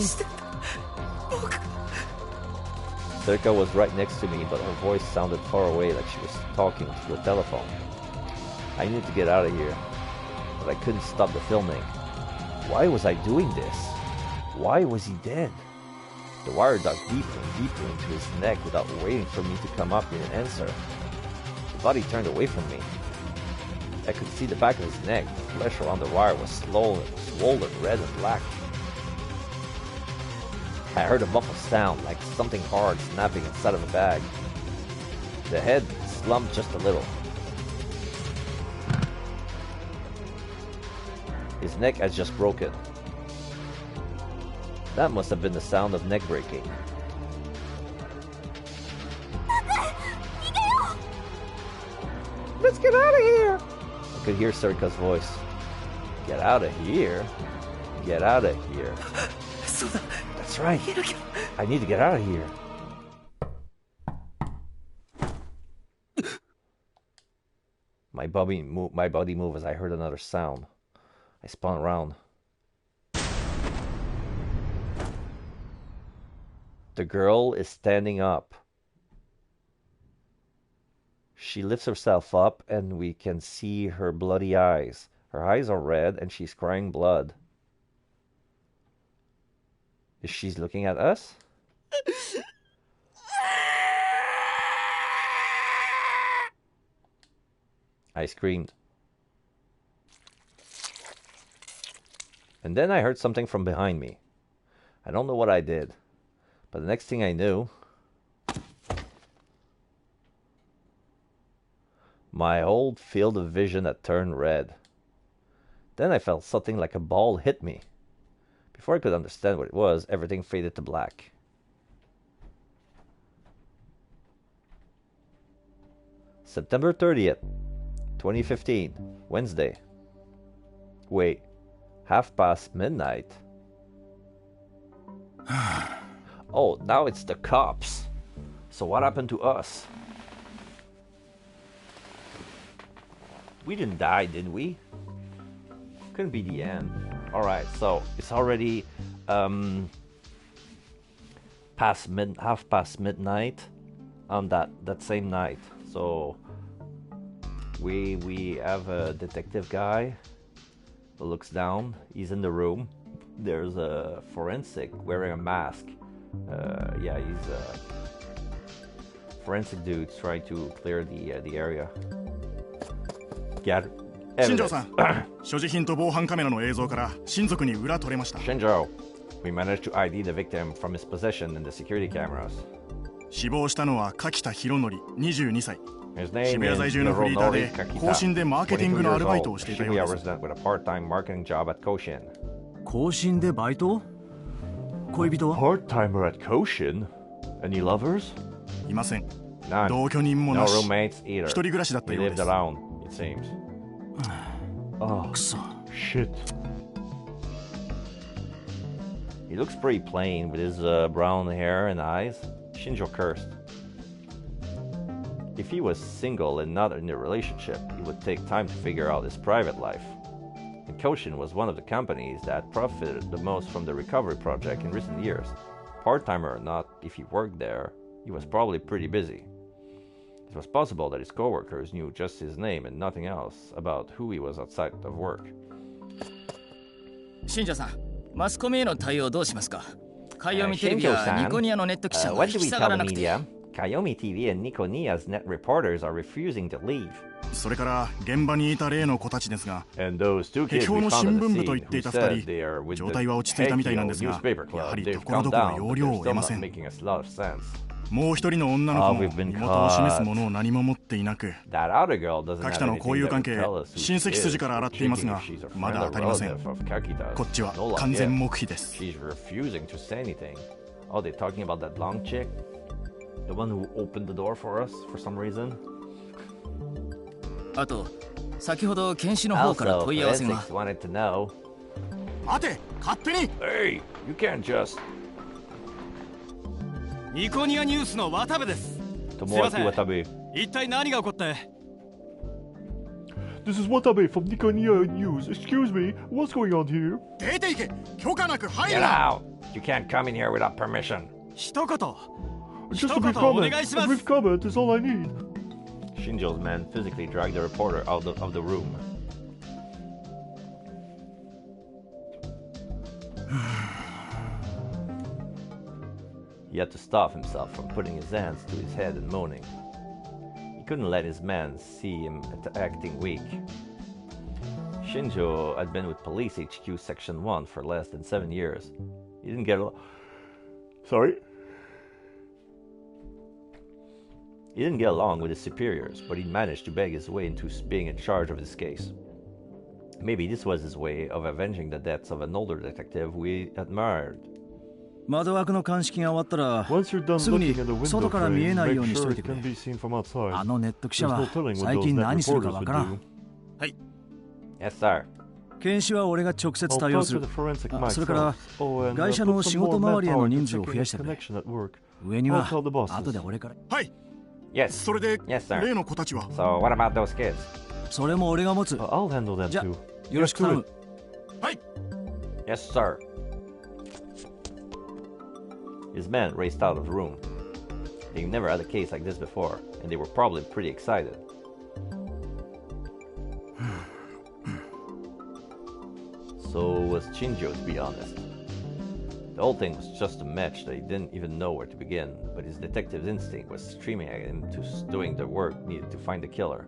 Serka was right next to me, but her voice sounded far away, like she was talking through a telephone. I needed to get out of here, but I couldn't stop the filming. Why was I doing this? Why was he dead? The wire dug deeper and deeper into his neck without waiting for me to come up with an answer. The body turned away from me. I could see the back of his neck. The flesh around the wire was swollen, red and black. I heard a muffled sound, like something hard snapping inside of a bag. The head slumped just a little. His neck has just broken. That must have been the sound of neck breaking. Let's get out of here! I could hear Serka's voice. Get out of here? Get out of here. That's right. I need to get out of here. My body moved as I heard another sound. I spun around. The girl is standing up. She lifts herself up and we can see her bloody eyes. Her eyes are red and she's crying blood. Is she looking at us? I screamed. And then I heard something from behind me. I don't know what I did, but the next thing I knew, my whole field of vision had turned red. Then I felt something like a ball hit me. Before I could understand what it was, everything faded to black. September 30th, 2015, Wednesday. Wait, midnight. Oh, now it's the cops. So what happened to us? We didn't die, did we? Couldn't be the end. Alright, so it's already half past midnight on that same night. So we have a detective guy who looks down. He's in the room. There's a forensic wearing a mask. He's a forensic dude trying to clear the area. Get evidence. Shinjo, we managed to ID the victim from his possession in the security cameras. 死亡したのは柿田博則22歳。 His name 渋谷在住のフリーターで更新でマーケティングのアルバイトをしていたようです。 with a part-time marketing job at Koshin. 更新でバイト？恋人は？ Part-timer at Koshin? Any lovers? いません。 None. 同居人も No なし。 roommates either. 一人暮らしだった He よう lived です。 alone, it seems. Oh, shit. He looks pretty plain with his brown hair and eyes. Shinjo cursed. If he was single and not in a relationship, it would take time to figure out his private life. And Koshin was one of the companies that profited the most from the recovery project in recent years. Part-timer or not, if he worked there, he was probably pretty busy. It was possible that his coworkers knew just his name and nothing else about who he was outside of work. 新庄さん、マスコミへの対応どうしますか？Kayomi TV やニコニアのネット記者が引き下がらなくて。 Kayomi TV and Nikonia's net reporters are refusing to leave. それから現場にいた例の子たちですが、 And those two 壁 kids 表 we の found 新 in the 聞部と scene 言ってい who た said 2 they are 人、 with 状 the 態は落ち着いたみたいなんですが、 newspaper やは club. り They've ところ calmed どころ down, 要 but 領 they're を得 still ま not せん。 making a lot of sense. もう一人の女の子も we've been 身元を示す caught. ものを何も持っていなく、 That other girl doesn't 柿 have 田の交 anything 友 that 関 would 係、 tell us who 親 she 戚筋 is. から洗っています Checking が if she's a ま friend だ or 当たりません。 relative of Kakita's. こっちは No luck 完全 yet. 黙秘です。 She's refusing to say anything. Oh, they're talking about that long chick? The one who opened the door for us for some reason? あと、先ほど検視の方から Also, 問い合わせが。 forensics wanted to know. 待て、勝手に。 Hey, you can't just. ニコニアニュースの渡部です。 Tomoaki Watabe. 一体何が起こって？ This is Watabe from Nikoniya News. Excuse me, what's going on here? 出て行け。許可なく入 Get るな。 out! You can't come in here without permission. 一言。 Just a brief comment. A brief comment is all I need. Shinjo's men physically dragged the reporter out of the room. He had to stop himself from putting his hands to his head and moaning. He couldn't let his men see him acting weak. Shinjo had been with Police HQ Section 1 for less than 7 years. He didn't get along. Sorry? He didn't get along with his superiors, but he managed to beg his way into being in charge of this case. Maybe this was his way of avenging the deaths of an older detective we admired. 窓枠の鑑識が終わったら、すぐに外から見えないようにしといてくれ。あのネット記者は最近何するかわからん。はい。Yes, sir. 検視は俺が直接対応する。それから会社の仕事周りへの人数を増やしてくれ。上には後で俺から。はい。Yes. それで、yes, sir. 例の子たちは。 So what about those kids? それも俺が持つ。I'll handle them じゃ、 too. よろしく頼む。はい。Yes, sir. His men raced out of the room. They've never had a case like this before, and they were probably pretty excited. So was Shinjo, to be honest. The whole thing was just a match that he didn't even know where to begin, but his detective's instinct was screaming at him to doing the work needed to find the killer.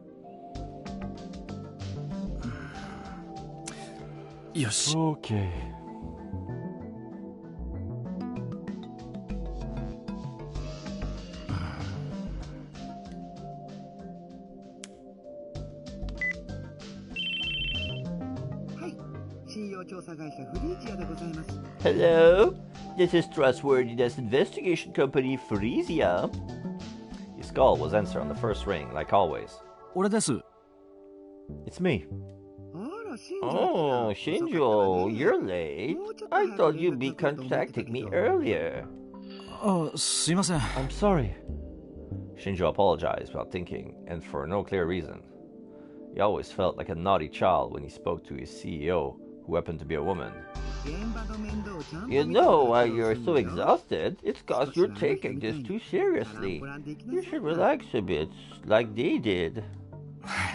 Yes. Okay. Hello, this is trustworthiness investigation company Frisia. His call was answered on the first ring, like always. 俺です。 It's me. Oh, Shinjo, you're late. I thought you'd be contacting me earlier. あ、すいません。I'm sorry. Shinjo apologized without thinking, and for no clear reason. He always felt like a naughty child when he spoke to his CEO, who happened to be a woman. You know why you're so exhausted? It's cause you're taking this too seriously. You should relax a bit, like they did.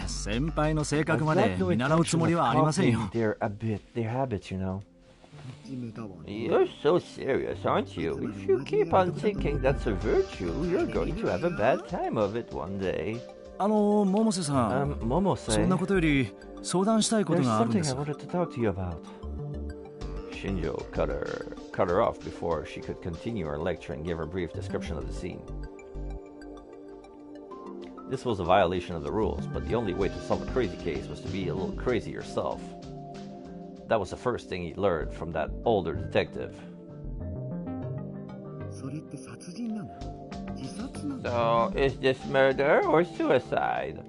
先輩の性格まで見習うつもりはありませんよ。Their habits, you know. You're so serious, aren't you? If you keep on thinking that's a virtue, you're going to have a bad time of it one day. 百瀬さん、そんなことより相談したいことがあるんです。 Shinjo cut her off before she could continue her lecture and gave her a brief description of the scene. This was a violation of the rules, but the only way to solve a crazy case was to be a little crazy yourself. That was the first thing he learned from that older detective. So, is this murder or suicide?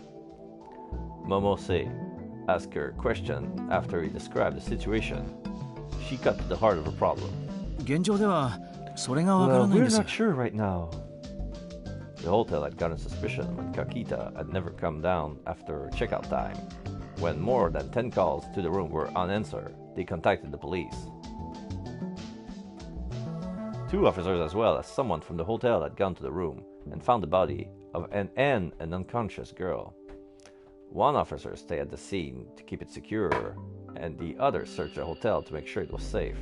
Momose asked her a question after he described the situation. She got to the heart of the problem. 現状ではそれがわからないんです。 We're not sure right now. The hotel had gotten suspicion when Kakita had never come down after checkout time. When more than 10 calls to the room were unanswered, they contacted the police. 2 officers as well as someone from the hotel had gone to the room and found the body of an unconscious girl. 1 officer stayed at the scene to keep it secure, and the other searched the hotel to make sure it was safe.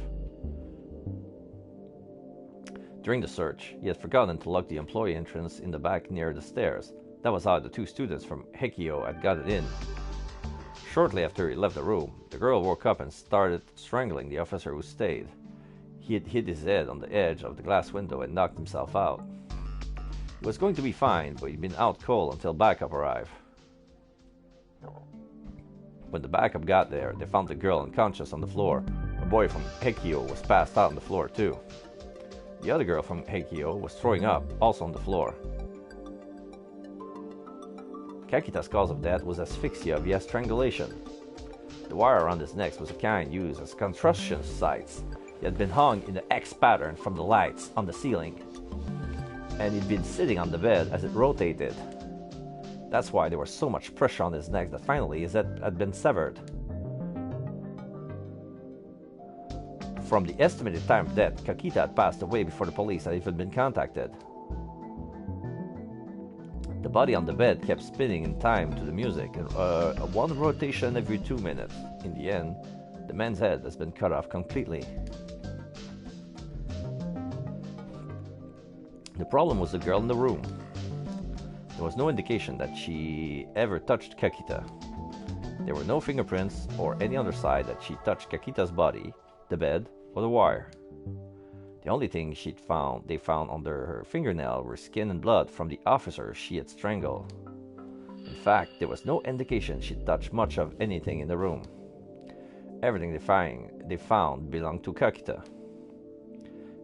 During the search, he had forgotten to lock the employee entrance in the back near the stairs. That was how the 2 students from Heikyo had got it in. Shortly after he left the room, the girl woke up and started strangling the officer who stayed. He had hit his head on the edge of the glass window and knocked himself out. He was going to be fine, but he'd been out cold until backup arrived. When the backup got there, they found the girl unconscious on the floor. A boy from Heikyo was passed out on the floor too. The other girl from Heikyo was throwing up, also on the floor. Kakita's cause of death was asphyxia via strangulation. The wire around his neck was a kind used as construction sites. It had been hung in the X pattern from the lights on the ceiling, and he'd been sitting on the bed as it rotated. That's why there was so much pressure on his neck that finally his head had been severed. From the estimated time of death, Kakita had passed away before the police had even been contacted. The body on the bed kept spinning in time to the music, one rotation every 2 minutes. In the end, the man's head has been cut off completely. The problem was the girl in the room. There was no indication that she ever touched Kakita. There were no fingerprints or any other sign that she touched Kakita's body, the bed, or the wire. The only thing they found under her fingernail were skin and blood from the officer she had strangled. In fact, there was no indication she touched much of anything in the room. Everything they found belonged to Kakita.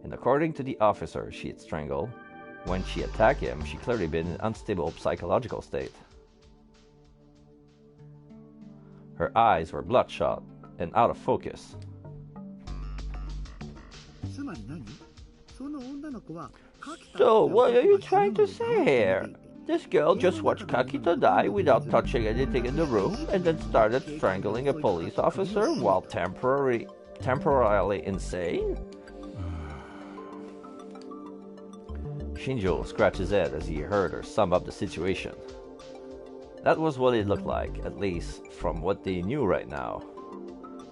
And according to the officer she had strangled, when she attacked him, she clearly been in an unstable psychological state. Her eyes were bloodshot and out of focus. So, what are you trying to say here? This girl just watched Kakita die without touching anything in the room and then started strangling a police officer while temporarily insane? Shinjo scratched his head as he heard her sum up the situation. That was what it looked like, at least from what they knew right now.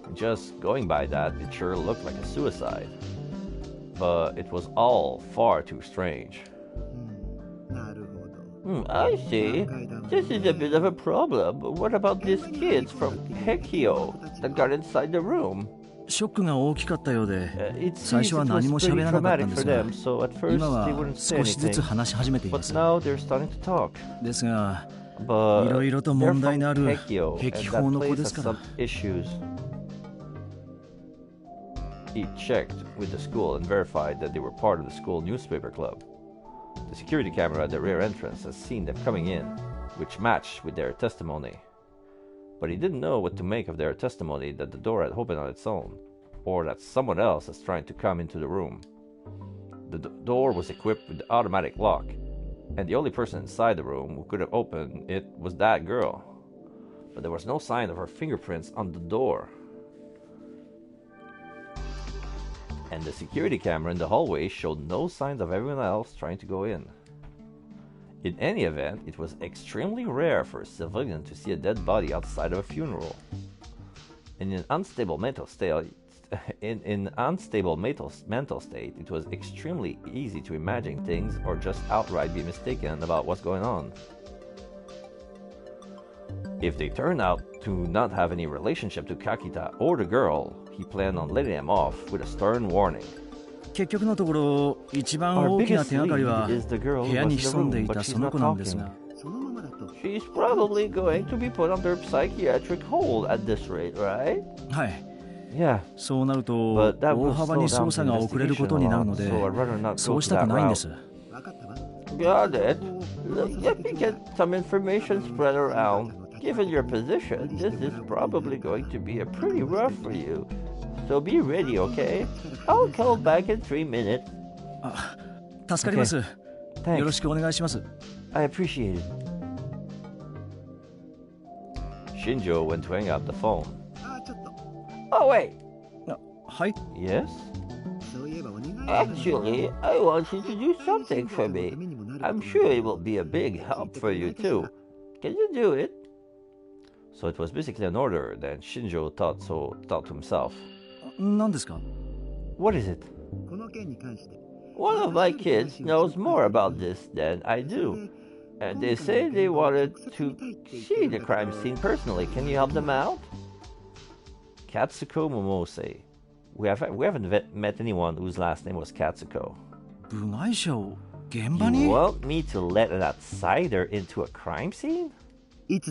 And just going by that, it sure looked like a suicide. But it was all far too strange. I see. This is a bit of a problem. But what about these kids from Heikyo that got inside the room? ショックが大きかったようで、最初は何も喋らなかったんですが、今は少しずつ話し始めています。ですが、いろいろと問題のある壁法の子ですから。He checked with the school and verified that they were part of the school newspaper club. The security camera at the rear entrance has seen them coming in, which matched with their testimony. But he didn't know what to make of their testimony that the door had opened on its own, or that someone else was trying to come into the room. The door was equipped with the automatic lock, and the only person inside the room who could have opened it was that girl. But there was no sign of her fingerprints on the door. And the security camera in the hallway showed no signs of everyone else trying to go in. In any event, it was extremely rare for a civilian to see a dead body outside of a funeral. In an unstable mental state, it was extremely easy to imagine things or just outright be mistaken about what's going on. If they turned out to not have any relationship to Kakita or the girl, he planned on letting them off with a stern warning. 結局のところ、一番大きな手がかりは部屋に潜んでいたその子なんですが。She's probably going to be put under psychiatric hold at this rate, right? はい。Yeah. そうなると大幅に捜査が遅れることになるので、そうしたくないんです。Got it. Let me get some information spread around. Given your position, this is probably going to be a pretty rough for you. So be ready, okay? I'll call back in 3 minutes. 助かります。よろしくお願いします。I appreciate it. Shinjo went to hang up the phone. Oh, wait. はい? Yes? Actually, I want you to do something for me. I'm sure it will be a big help for you, too. Can you do it? So it was basically an order, then Shinjo thought to himself. 何ですか? What is it? One of my kids knows more about this than I do. And they say they wanted to see the crime scene personally. Can you help them out? Katsuko Momose. We haven't met anyone whose last name was Katsuko. 部外者を現場に? You want me to let an outsider into a crime scene? It's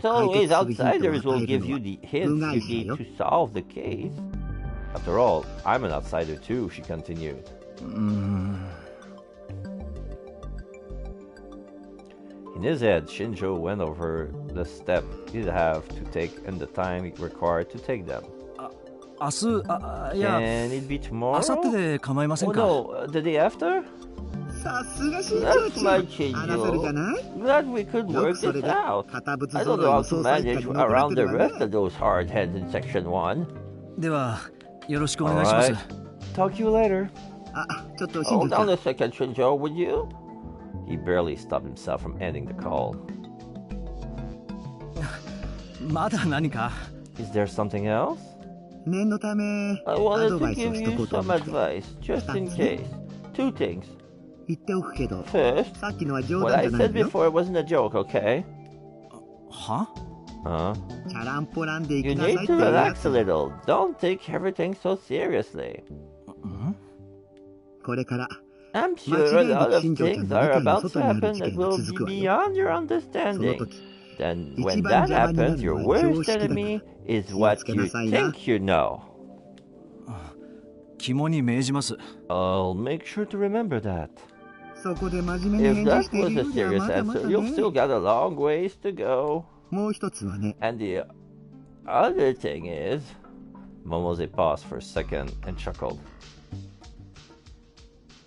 always outsiders will give you the hints you need to solve the case. After all, I'm an outsider too, she continued. In his head, Shinjo went over the step he'd have to take and the time required to take them. 明日、いや、 Can it be tomorrow? 明後日で構いませんか? Oh no, the day after? That's my Shinjo. Glad we could work this out. I don't know how to manage around the rest of those hard heads in Section 1. では、よろしくお願いします。 Talk to you later. Hold on a second, Shinjo, would you? He barely stopped himself from ending the call. まだ何か? Is there something else? I wanted to give you some advice, just in case. 2 things. First, what I said before wasn't a joke, okay? Huh? You need to relax a little. Don't take everything so seriously. I'm sure a lot of things are about to happen that will be beyond your understanding. Then when that happens, your worst enemy is what you think you know. 肝に銘じます。I'll make sure to remember that. If that was a serious answer, you've still got a long ways to go. And the other thing is... Momose paused for a second and chuckled.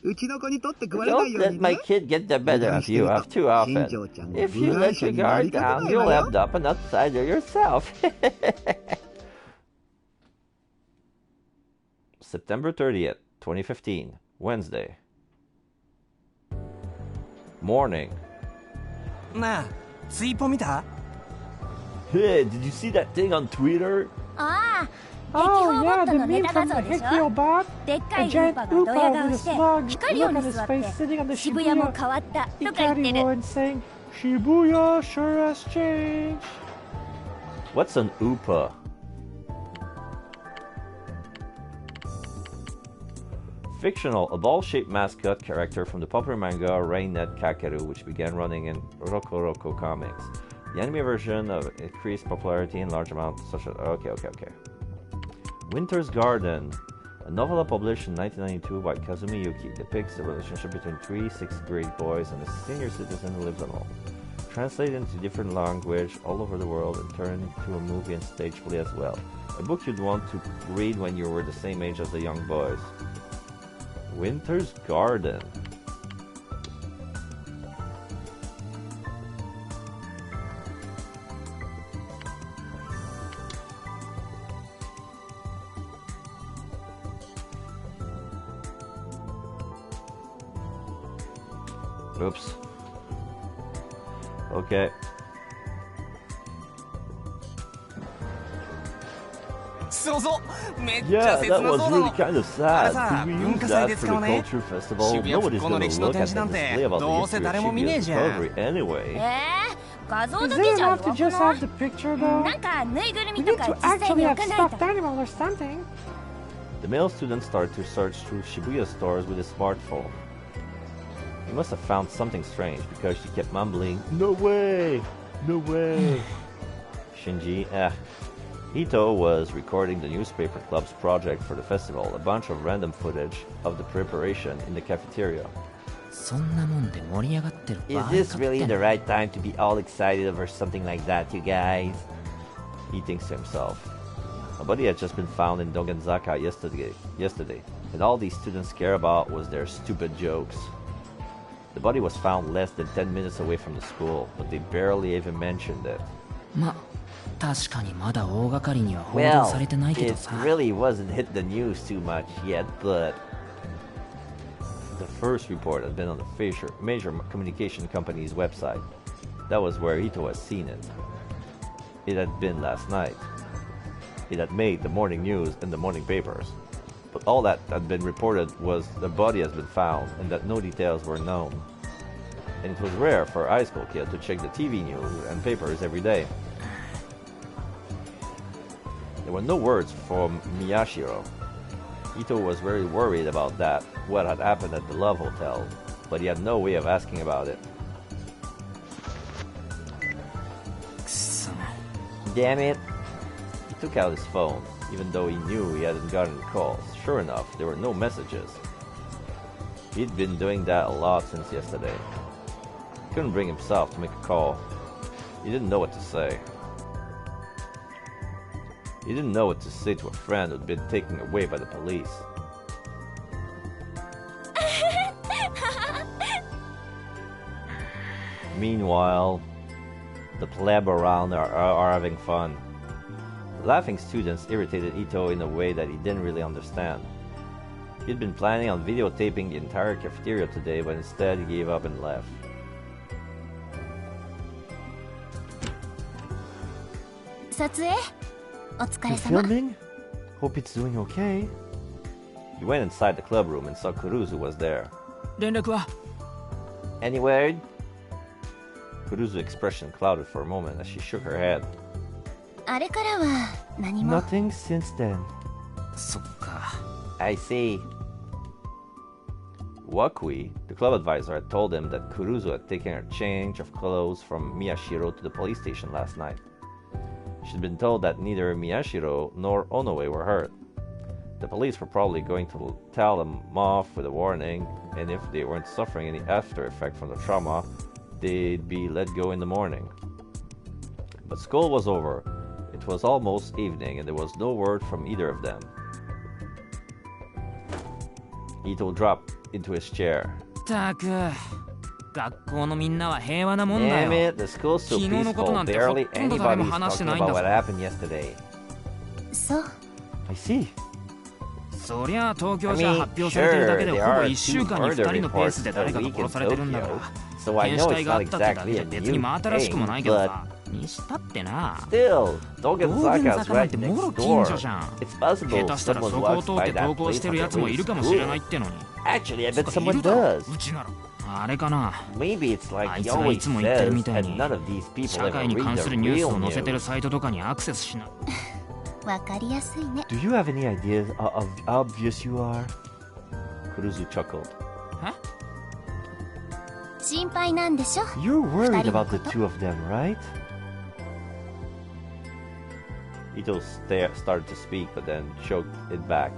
Don't let my kid get the better of you too often. If you let your guard down, you'll end up an outsider yourself. September 30th, 2015, Wednesday. Morning. なあ、ツイポ見た? Hey, did you see that thing on Twitter? Oh yeah, the meme from the Hikyo bot. A giant Upa with a smug look on his face sitting on the Shibuya Ikari and saying, Shibuya sure has changed. What's an Upa? Fictional, a ball-shaped mascot character from the popular manga Reinet Kakeru, which began running in Roko Roko Comics. The anime version of increased popularity in large amounts such as... Okay. Winter's Garden, a novella published in 1992 by Kazumi Yuki, depicts the relationship between 3 6th grade boys and a senior citizen who lives alone. Translated into different language all over the world and turned into a movie and stage play as well. A book you'd want to read when you were the same age as the young boys. Winter's Garden. Oops. Okay. Yeah, that was really kind of sad. Could we use that for the culture festival? Nobody's gonna look at the display about the history of Shibuya's recovery anyway. 画像だけじゃ弱くない？なんかぬいぐるみとか実際に置かないと。The male student started to search through Shibuya stores with his smartphone. He must have found something strange because she kept mumbling, "No way! No way!" Shinji, Ito was recording the newspaper club's project for the festival, a bunch of random footage of the preparation in the cafeteria. Is this really the right time to be all excited over something like that, you guys? He thinks to himself. A body had just been found in Dogenzaka yesterday, and all these students care about was their stupid jokes. The body was found less than 10 minutes away from the school, but they barely even mentioned it. Well, it really wasn't hit the news too much yet, but the first report had been on the major communication company's website. That was where Ito had seen it. It had been last night. It had made the morning news in the morning papers. But all that had been reported was the body has been found and that no details were known. And it was rare for a high school kid to check the TV news and papers every day. There were no words from Miyashiro. Ito was very worried about that, what had happened at the Love Hotel, but he had no way of asking about it. Damn it! He took out his phone, even though he knew he hadn't gotten calls. Sure enough, there were no messages. He'd been doing that a lot since yesterday. He couldn't bring himself to make a call. He didn't know what to say. He didn't know what to say to a friend who'd been taken away by the police. Meanwhile, the pleb around are having fun. The laughing students irritated Ito in a way that he didn't really understand. He'd been planning on videotaping the entire cafeteria today, but instead he gave up and left. You filming? Hope it's doing okay. He went inside the clubroom and saw Kuruzu was there. Any word? Kuruzu's expression clouded for a moment as she shook her head. Nothing since then. I see. Wakui, the club advisor, had told him that Kuruzu had taken her change of clothes from Miyashiro to the police station last night. She'd been told that neither Miyashiro nor Onoe were hurt. The police were probably going to tell them off with a warning, and if they weren't suffering any after effect from the trauma, they'd be let go in the morning. But school was over. It was almost evening, and there was no word from either of them. Ito dropped into his chair. Damn it, the school's so peaceful. Barely anybody's talking about what happened yesterday. So? I see. I mean, sure, there are 2 murder reports a week in Tokyo, so I know it's not exactly a new thing, but still, Dogenzaka's right next door. It's possible someone walks by that place on their way to school. Actually, I bet someone does. Maybe it's like he always says, and none of these people ever read the real news. Do you have any ideas how obvious you are? Kuruzu chuckled. Huh? You're worried about the two of them, right? Ito started to speak, but then choked it back.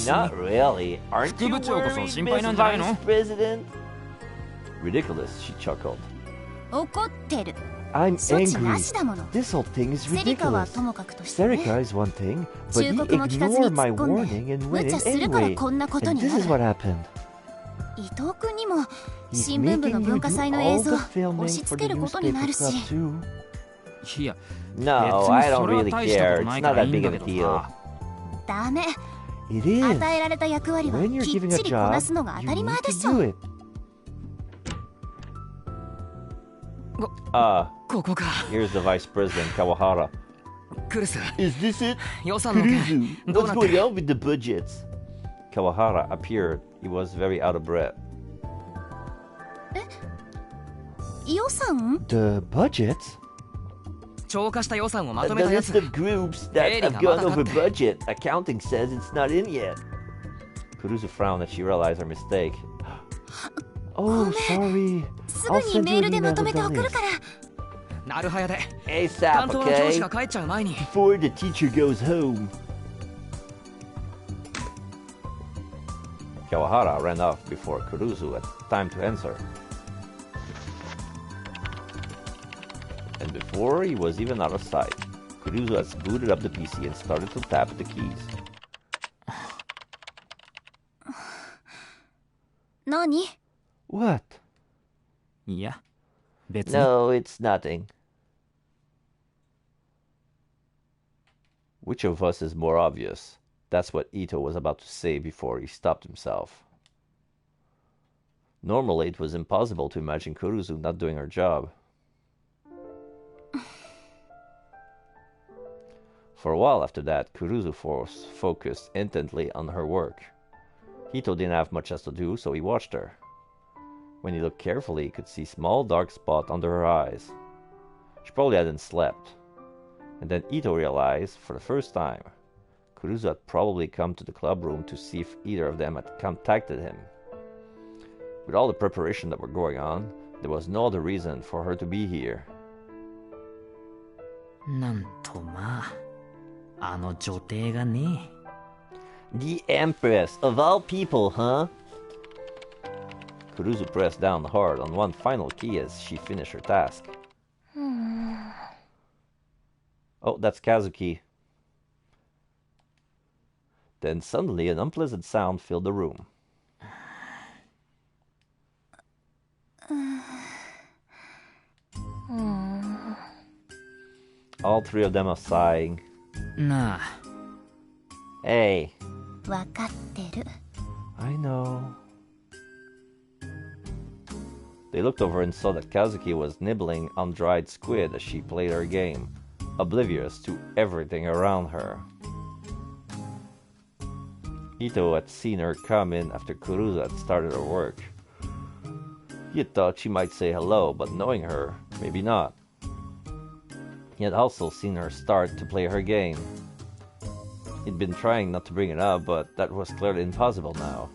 Not really. Aren't you worried, Miss Vice President? Ridiculous, she chuckled. I'm angry. This whole thing is ridiculous. Serika is one thing, but he ignored my warning and went in anyway. And this is what happened. He's making you do all the filming for the newspaper club too. No, I don't really care. It's not that big of a deal. It is. 与えられた役割は When you're きっ giving ち a りこ job, なすのが当 you たり need 前 to でしょ。 do it. ここか。 Here's the Vice President, Kawahara. クルス。 Is this it? 予算の件 Kuruzu, どう what's なって going る？ on with the budgets? Kawahara appeared. He was very out of breath. 予算？ The budgets? 超過した予算をまと The めたや list つ。 of groups that have gone over budget. Accounting says it's not in yet. Kuruzu frowned as she realized her mistake. Oh, sorry. すぐにメールでまとめて送るから。なるはやで。 ASAP, 担当の上司 okay? が帰っちゃう前に。 Before the teacher goes home. Kawahara ran off before Kuruzu had time to answer. And before he was even out of sight, Kuruzu has booted up the PC and started to tap the keys. 何？ What? いや、別に。 No, it's nothing. Which of us is more obvious? That's what Ito was about to say before he stopped himself. Normally, it was impossible to imagine Kuruzu not doing her job. For a while after that, Kuruzu focused intently on her work. Ito didn't have much else to do, so he watched her. When he looked carefully, he could see a small dark spot under her eyes. She probably hadn't slept. And then Ito realized, for the first time, Kuruzu had probably come to the club room to see if either of them had contacted him. With all the preparation that were going on, there was no other reason for her to be here. なんとまあ、あの女帝がね。The Empress, of all people, huh? Kuruzu pressed down hard on one final key as she finished her task. Oh, that's Kazuki. Then suddenly an unpleasant sound filled the room. All three of them are sighing. なあ。 Hey. わかってる。 I know. They looked over and saw that Kazuki was nibbling on dried squid as she played her game, oblivious to everything around her. Ito had seen her come in after Kuruzu had started her work. He had thought she might say hello, but knowing her, maybe not. He had also seen her start to play her game. He'd been trying not to bring it up, but that was clearly impossible now.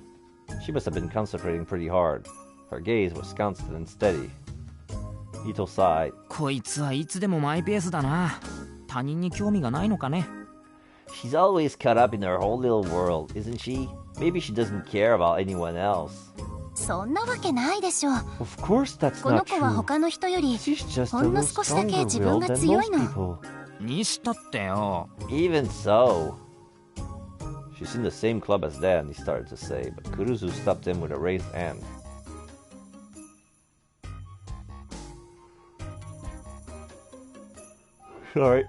She must have been concentrating pretty hard. Her gaze was constant and steady. Ito sighed. こいつはいつでもマイペースだな。他人に興味がないのかね。 She's always caught up in her whole little world, isn't she? Maybe she doesn't care about anyone else. そんなわけないでしょ。 Of course that's この not 子は true. 他の人より She's just ほ a んの little 少しだけ stronger 自分 willed が than 強い most の。 people. にしたってよ。 Even so. She's in the same club as Dan, he started to say, but Kuruzu stopped him with a raised hand. Sorry.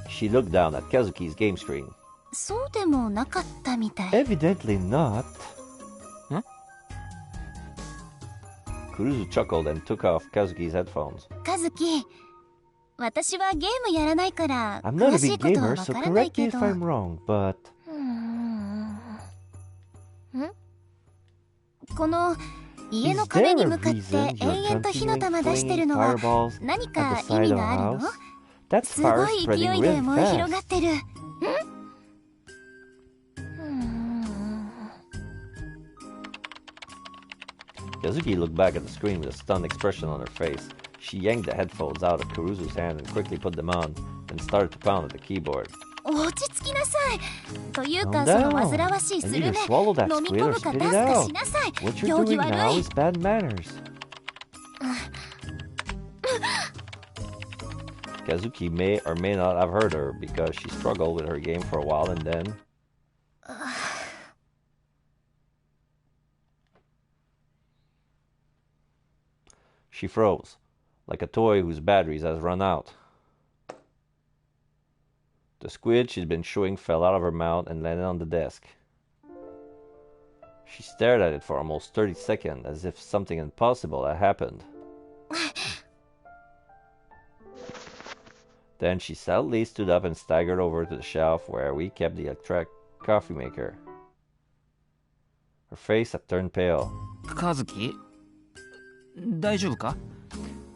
She looked down at Kazuki's game screen. そうでもなかったみたい。 Evidently not. Huh? Kuruzu chuckled and took off Kazuki's headphones. カズキ、私はゲームやらないから I'm not 詳 a しい big ことは gamer, わ so からない correct け me ど。 if I'm wrong, but... この家の壁に向かって延々と火の玉出してるのは何か意味があるの？ That's すご fire い勢 spreading いで really 燃え広が fast. ってる。Kazuki looked back at the screen with a stunned expression on her face. She yanked the headphones out of Kuruzu's hand and quickly put them on, and started to pound at the keyboard. 落ち着きなさい。というか Calm その down. 煩わしい And スルメ either swallow that 飲み squid 込 or むか spit 出 it すか out. しなさい。 What you're 行儀 doing 悪 now い。 is bad manners. Kazuki may or may not have heard her because she struggled with her game for a while and then... She froze, like a toy whose batteries has run out. The squid she'd been chewing fell out of her mouth and landed on the desk. She stared at it for almost 30 seconds, as if something impossible had happened. Then she sadly stood up and staggered over to the shelf where we kept the electric coffee maker. Her face had turned pale. Kazuki? 大丈夫か?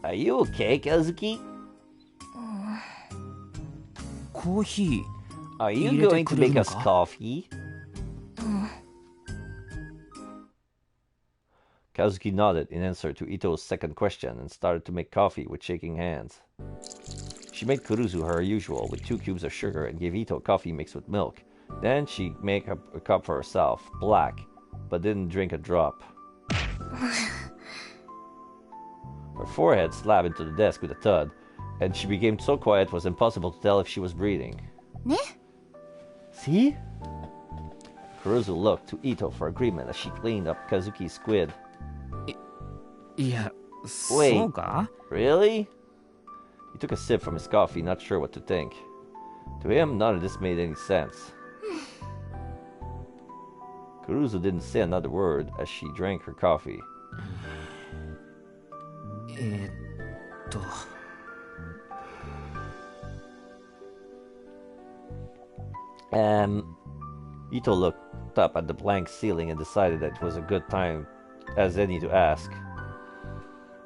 Are you okay, Kazuki? Coffee. Are you going to make us coffee? Kazuki nodded in answer to Ito's second question and started to make coffee with shaking hands. She made Kuruzu her usual with 2 cubes of sugar and gave Ito coffee mixed with milk. Then she made a cup for herself, black, but didn't drink a drop. Her forehead slapped into the desk with a thud, and she became so quiet it was impossible to tell if she was breathing. Ne? See? Kuruzu looked to Ito for agreement as she cleaned up Kazuki's squid. Yeah, wait, really? He took a sip from his coffee, not sure what to think. To him, none of this made any sense. Kuruzu didn't say another word as she drank her coffee. Ito looked up at the blank ceiling and decided that it was a good time as any to ask.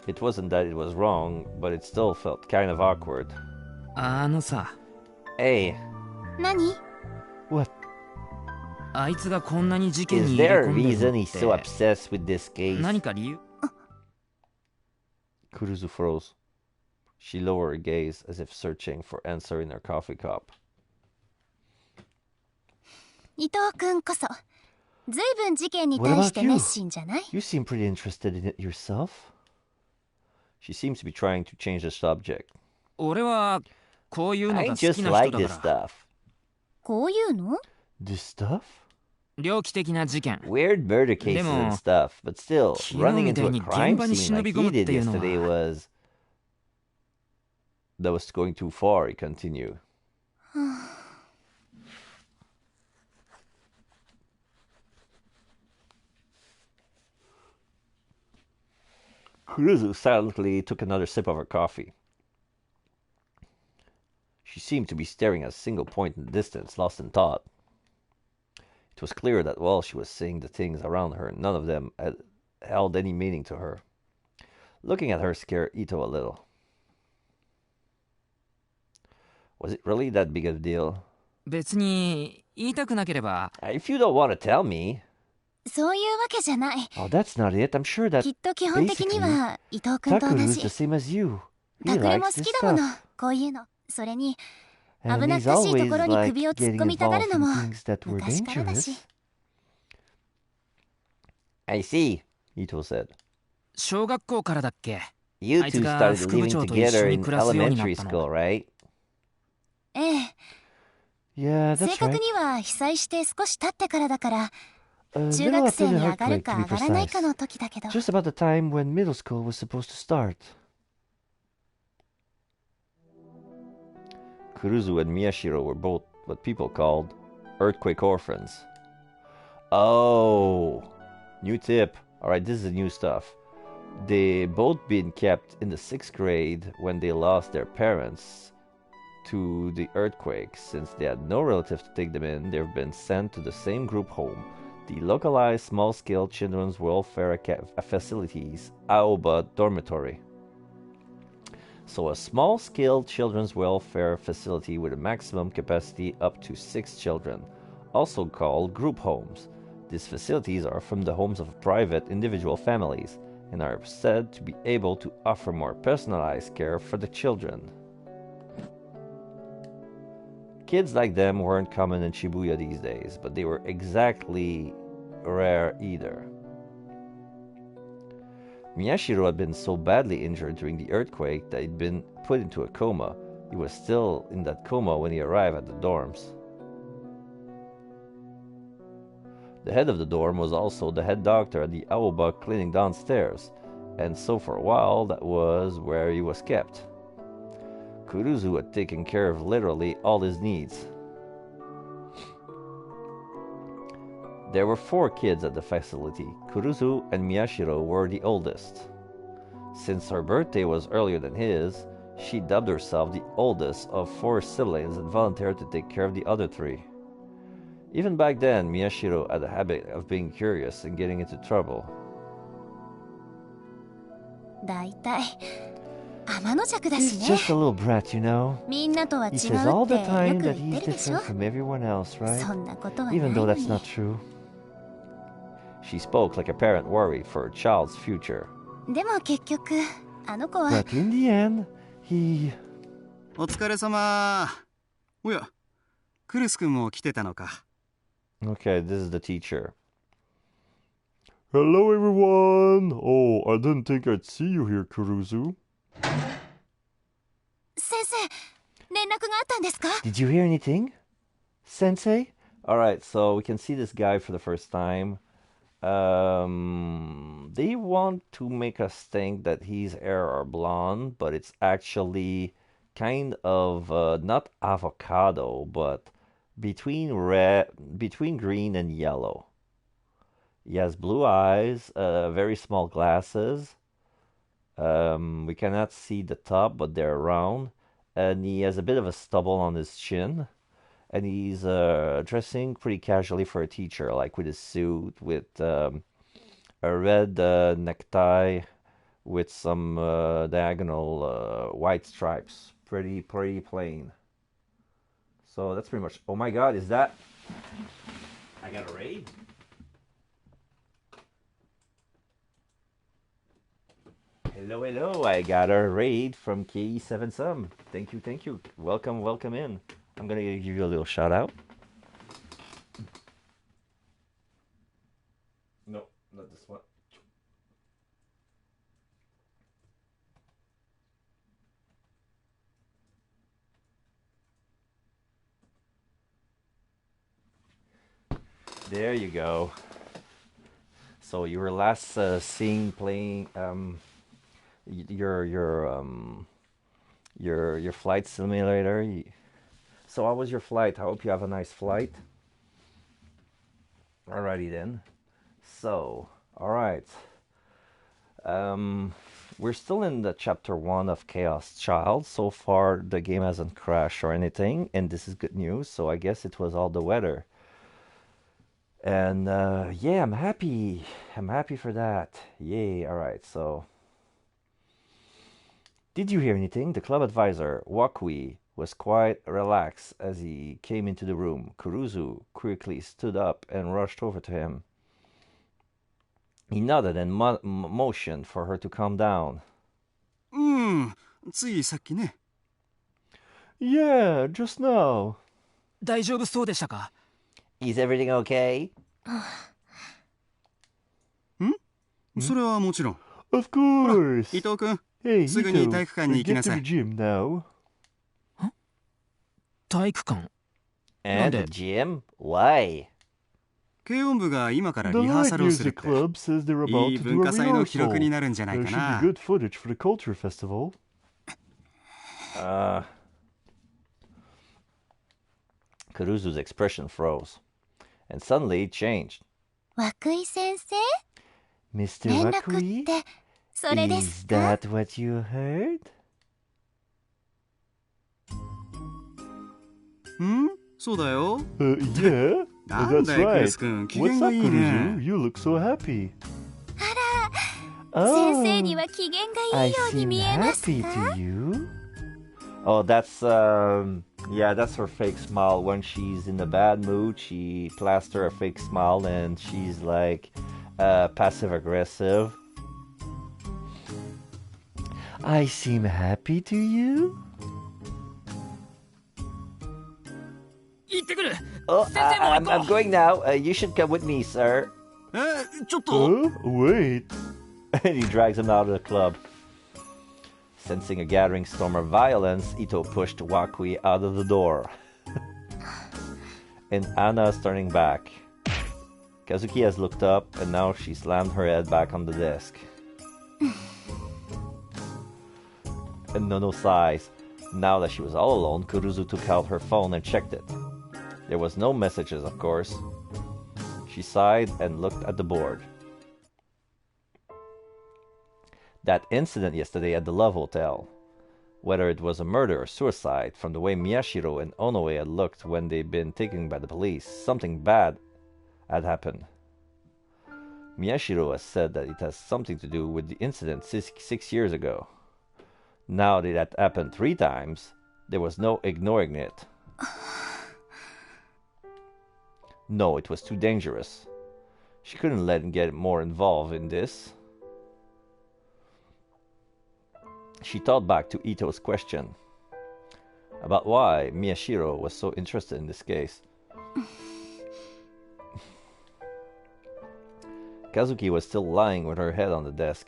It wasn't that it was wrong, but it still felt kind of awkward. Hey. Nani? What? Is there a reason he's so obsessed with this case? Kuruzu froze. She lowered her gaze as if searching for answer in her coffee cup. Ito-kun koso, ずいぶん事件に対して熱心じゃない? You seem pretty interested in it yourself. She seems to be trying to change the subject. I just like this stuff. こういうの? This stuff? 猟奇的な事件 Weird murder cases and stuff, but still, running into a crime scene like he did yesterday was... That was going too far, he continued. Kuruzu silently took another sip of her coffee. She seemed to be staring at a single point in the distance, lost in thought. It was clear that while she was seeing the things around her, none of them had held any meaning to her. Looking at her scared Ito a little. Was it really that big of a deal? If you don't want to tell me... そういうわけじゃない。 Oh, that's not it. I'm sure that きっと基本的には伊藤君と同 Takeru's じ。 the same as you. He タクルも likes 好 this きだもの stuff. こういうの。それに And 危なっ he's かしいと always ころに like 首を突っ getting 込みたがる involved のも in things that were 昔からだし。 dangerous. I see, Ito said. 小学校からだっけ? You two started living together in elementary school, right? ええ。 Yeah, 正 that's 確 right. には被災して少し経ってからだから A 中 little 学 after 生 the に上がる earthquake, か to be 上がらないか precise. の時だけど。 Just about the time when middle school was supposed to start. Kuruzu and Miyashiro were both what people called earthquake orphans. Oh, new tip. Alright, this is the new stuff. They both been kept in the 6th grade when they lost their parents to the earthquake. Since they had no relative to take them in, they've been sent to the same group home, the localized small-scale children's welfare facilities, Aoba Dormitory. So a small-scale children's welfare facility with a maximum capacity up to 6 children, also called group homes. These facilities are from the homes of private individual families and are said to be able to offer more personalized care for the children. Kids like them weren't common in Shibuya these days, but they were exactly rare either. Miyashiro had been so badly injured during the earthquake that he'd been put into a coma. He was still in that coma when he arrived at the dorms. The head of the dorm was also the head doctor at the Aoba clinic downstairs, and so for a while that was where he was kept. Kuruzu had taken care of literally all his needs. There were 4 kids at the facility. Kuruzu and Miyashiro were the oldest. Since her birthday was earlier than his, she dubbed herself the oldest of 4 siblings and volunteered to take care of the other 3. Even back then, Miyashiro had a habit of being curious and getting into trouble. He's just a little brat, you know. He says all the time that he's different from everyone else, right? Even though that's not true. She spoke like a parent worried for her child's future. But in the end, he... お疲れ様。おや、クルス君も来てたのか。Okay, this is the teacher. Hello, everyone. Oh, I didn't think I'd see you here, Kuruzu. 先生、連絡があったんですか? Did you hear anything? Sensei? Alright, so we can see this guy for the first time. They want to make us think that his hair are blonde, but it's actually kind of not avocado, but between green and yellow. He has blue eyes, very small glasses. We cannot see the top, but they're round, and he has a bit of a stubble on his chin. And he's dressing pretty casually for a teacher, like with a suit, with a red necktie, with some diagonal white stripes. Pretty plain. So that's pretty much... Oh my god, is that... I got a raid? Hello, I got a raid from KE7Sum. Thank you. Welcome in. I'm going to give you a little shout out. No, not this one. There you go. So you were last seen playing your flight simulator. So how was your flight? I hope you have a nice flight. Alrighty then. So, alright. We're still in the chapter 1 of Chaos Child. So far the game hasn't crashed or anything, and this is good news, so I guess it was all the weather. And yeah, I'm happy for that. Yay, alright, so... Did you hear anything? The club advisor, Wakui, was quite relaxed as he came into the room. Kuruzu quickly stood up and rushed over to him. He nodded and motioned for her to calm down. ついさっきね。Yeah, just now. 大丈夫そうでしたか? Is everything okay? それはもちろん。Of course. 伊藤君、hey, すぐに体育館に行きなさい。Get to the gym now. 体育館? And the gym? Why? 軽音部が今からリハーサルをするって。いい文化祭の記録になるんじゃないかな。There should be good footage for the culture festival. Kuruzu's expression froze, and suddenly it changed. 涌井先生? Mr. 連絡ってそれですか? Is that what you heard? そうだよ。Yeah, なんだよ、クリス君。機嫌がいいね。You look so happy. あら、先生には機嫌がいいように見えますか? I seem happy to you. Oh, that's yeah, that's her fake smile. When she's in a bad mood, she plasters a fake smile and she's like passive aggressive. I seem happy to you? Oh, I'm going now. You should come with me, sir. ちょっと。Wait. And he drags him out of the club. Sensing a gathering storm of violence, Ito pushed Wakui out of the door. And Anna is turning back. Kazuki has looked up, and now she slammed her head back on the desk. And Nono sighs. Now that she was all alone, Kuruzu took out her phone and checked it. There was no messages, of course. She sighed and looked at the board. That incident yesterday at the Love Hotel. Whether it was a murder or suicide, from the way Miyashiro and Onoe had looked when they'd been taken by the police, something bad had happened. Miyashiro has said that it has something to do with the incident 6 years ago. Now that it had happened 3 times, there was no ignoring it. No, it was too dangerous. She couldn't let him get more involved in this. She thought back to Ito's question about why Miyashiro was so interested in this case. Kazuki was still lying with her head on the desk.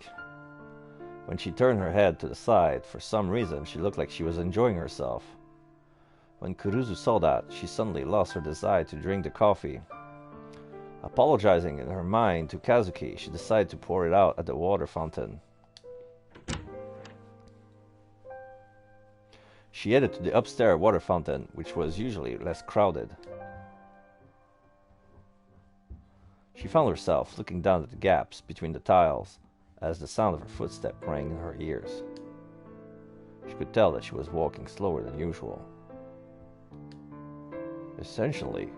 When she turned her head to the side, for some reason she looked like she was enjoying herself. When Kuruzu saw that, she suddenly lost her desire to drink the coffee. Apologizing in her mind to Kazuki, she decided to pour it out at the water fountain. She headed to the upstairs water fountain, which was usually less crowded. She found herself looking down at the gaps between the tiles as the sound of her footsteps rang in her ears. She could tell that she was walking slower than usual. Essentially,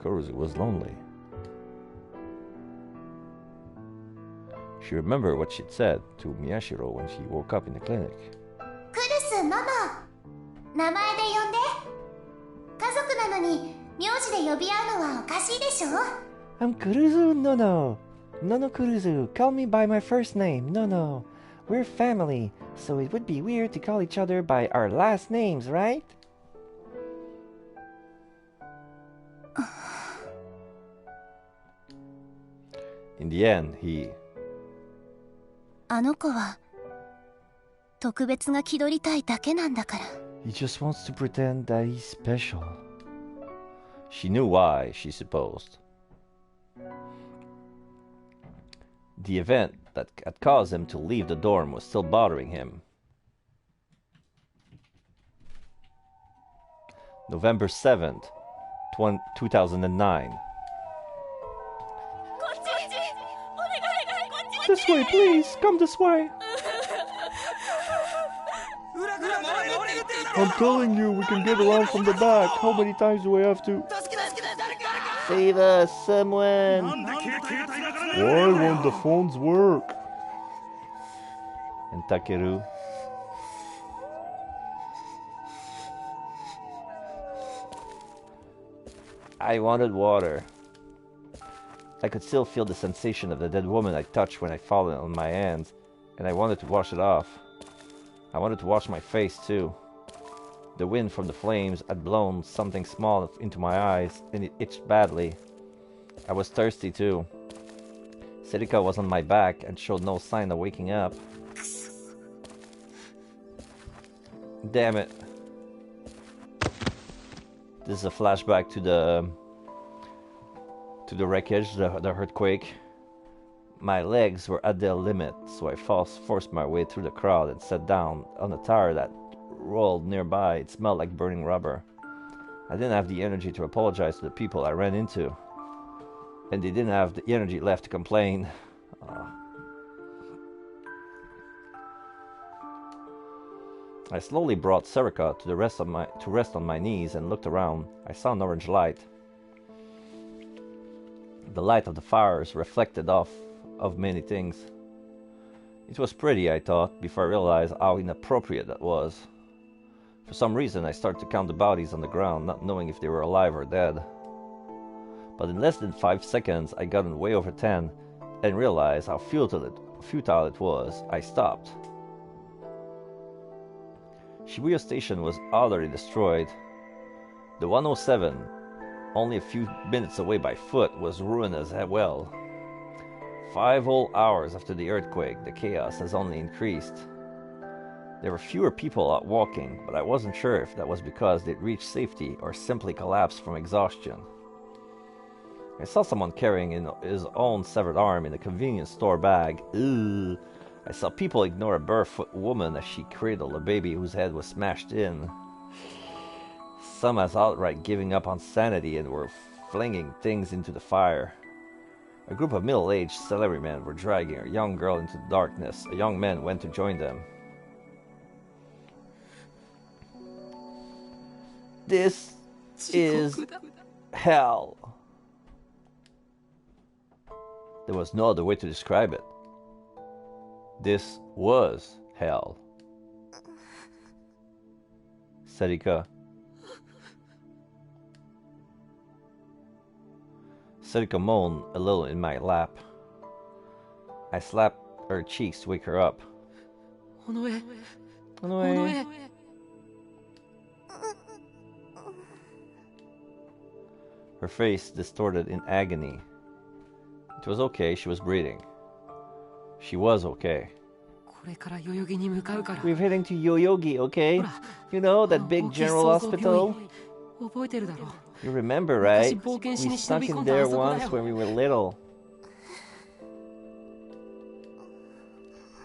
Kuruzu was lonely. She remembered what she'd said to Miyashiro when she woke up in the clinic. Kurusu, Mama! 名前で呼んで。家族なのに名字で呼び合うのはおかしいでしょ? I'm Kuruzu Nono. Nono Kuruzu. Call me by my first name, Nono. We're family, so it would be weird to call each other by our last names, right? In the end, he... あの子は特別が気取りたいだけなんだから。He just wants to pretend that he's special. She knew why, she supposed. The event that had caused him to leave the dorm was still bothering him. November 7th, 2009. This way, please! Come this way! I'm telling you, we can get around from the back. How many times do we have to? Save us, someone! Why won't the phones work? And Takeru? I wanted water. I could still feel the sensation of the dead woman I touched when I fallen on my hands, and I wanted to wash it off. I wanted to wash my face too. The wind from the flames had blown something small into my eyes, and it itched badly. I was thirsty too. Serika was on my back and showed no sign of waking up. Damn it. This is a flashback to the wreckage, the earthquake. My legs were at their limit, so I forced my way through the crowd and sat down on a tire that rolled nearby. It smelled like burning rubber. I didn't have the energy to apologize to the people I ran into, and they didn't have the energy left to complain. I slowly brought Serika to rest on my knees and looked around. I saw an orange light. The light of the fires reflected off of many things. It was pretty, I thought, before I realized how inappropriate that was. For some reason, I started to count the bodies on the ground, not knowing if they were alive or dead. But in less than 5 seconds, I got way over 10 and realized how futile it was. I stopped. Shibuya Station was utterly destroyed. The 107, only a few minutes away by foot, was ruined as well. 5 whole hours after the earthquake, the chaos has only increased. There were fewer people out walking, but I wasn't sure if that was because they'd reached safety or simply collapsed from exhaustion. I saw someone carrying his own severed arm in a convenience store bag. Ugh. I saw people ignore a barefoot woman as she cradled a baby whose head was smashed in. Some has outright giving up on sanity and were flinging things into the fire. A group of middle-aged salarymen were dragging a young girl into the darkness. A young man went to join them. This is hell. There was no other way to describe it. This was hell. Serika. Serika moaned a little in my lap. I slapped her cheeks to wake her up. Onoe. Onoe. Her face distorted in agony. It was okay, she was breathing. She was okay. We're heading to Yoyogi, okay? You know, that big general hospital? You remember, right? We snuck in there once when we were little.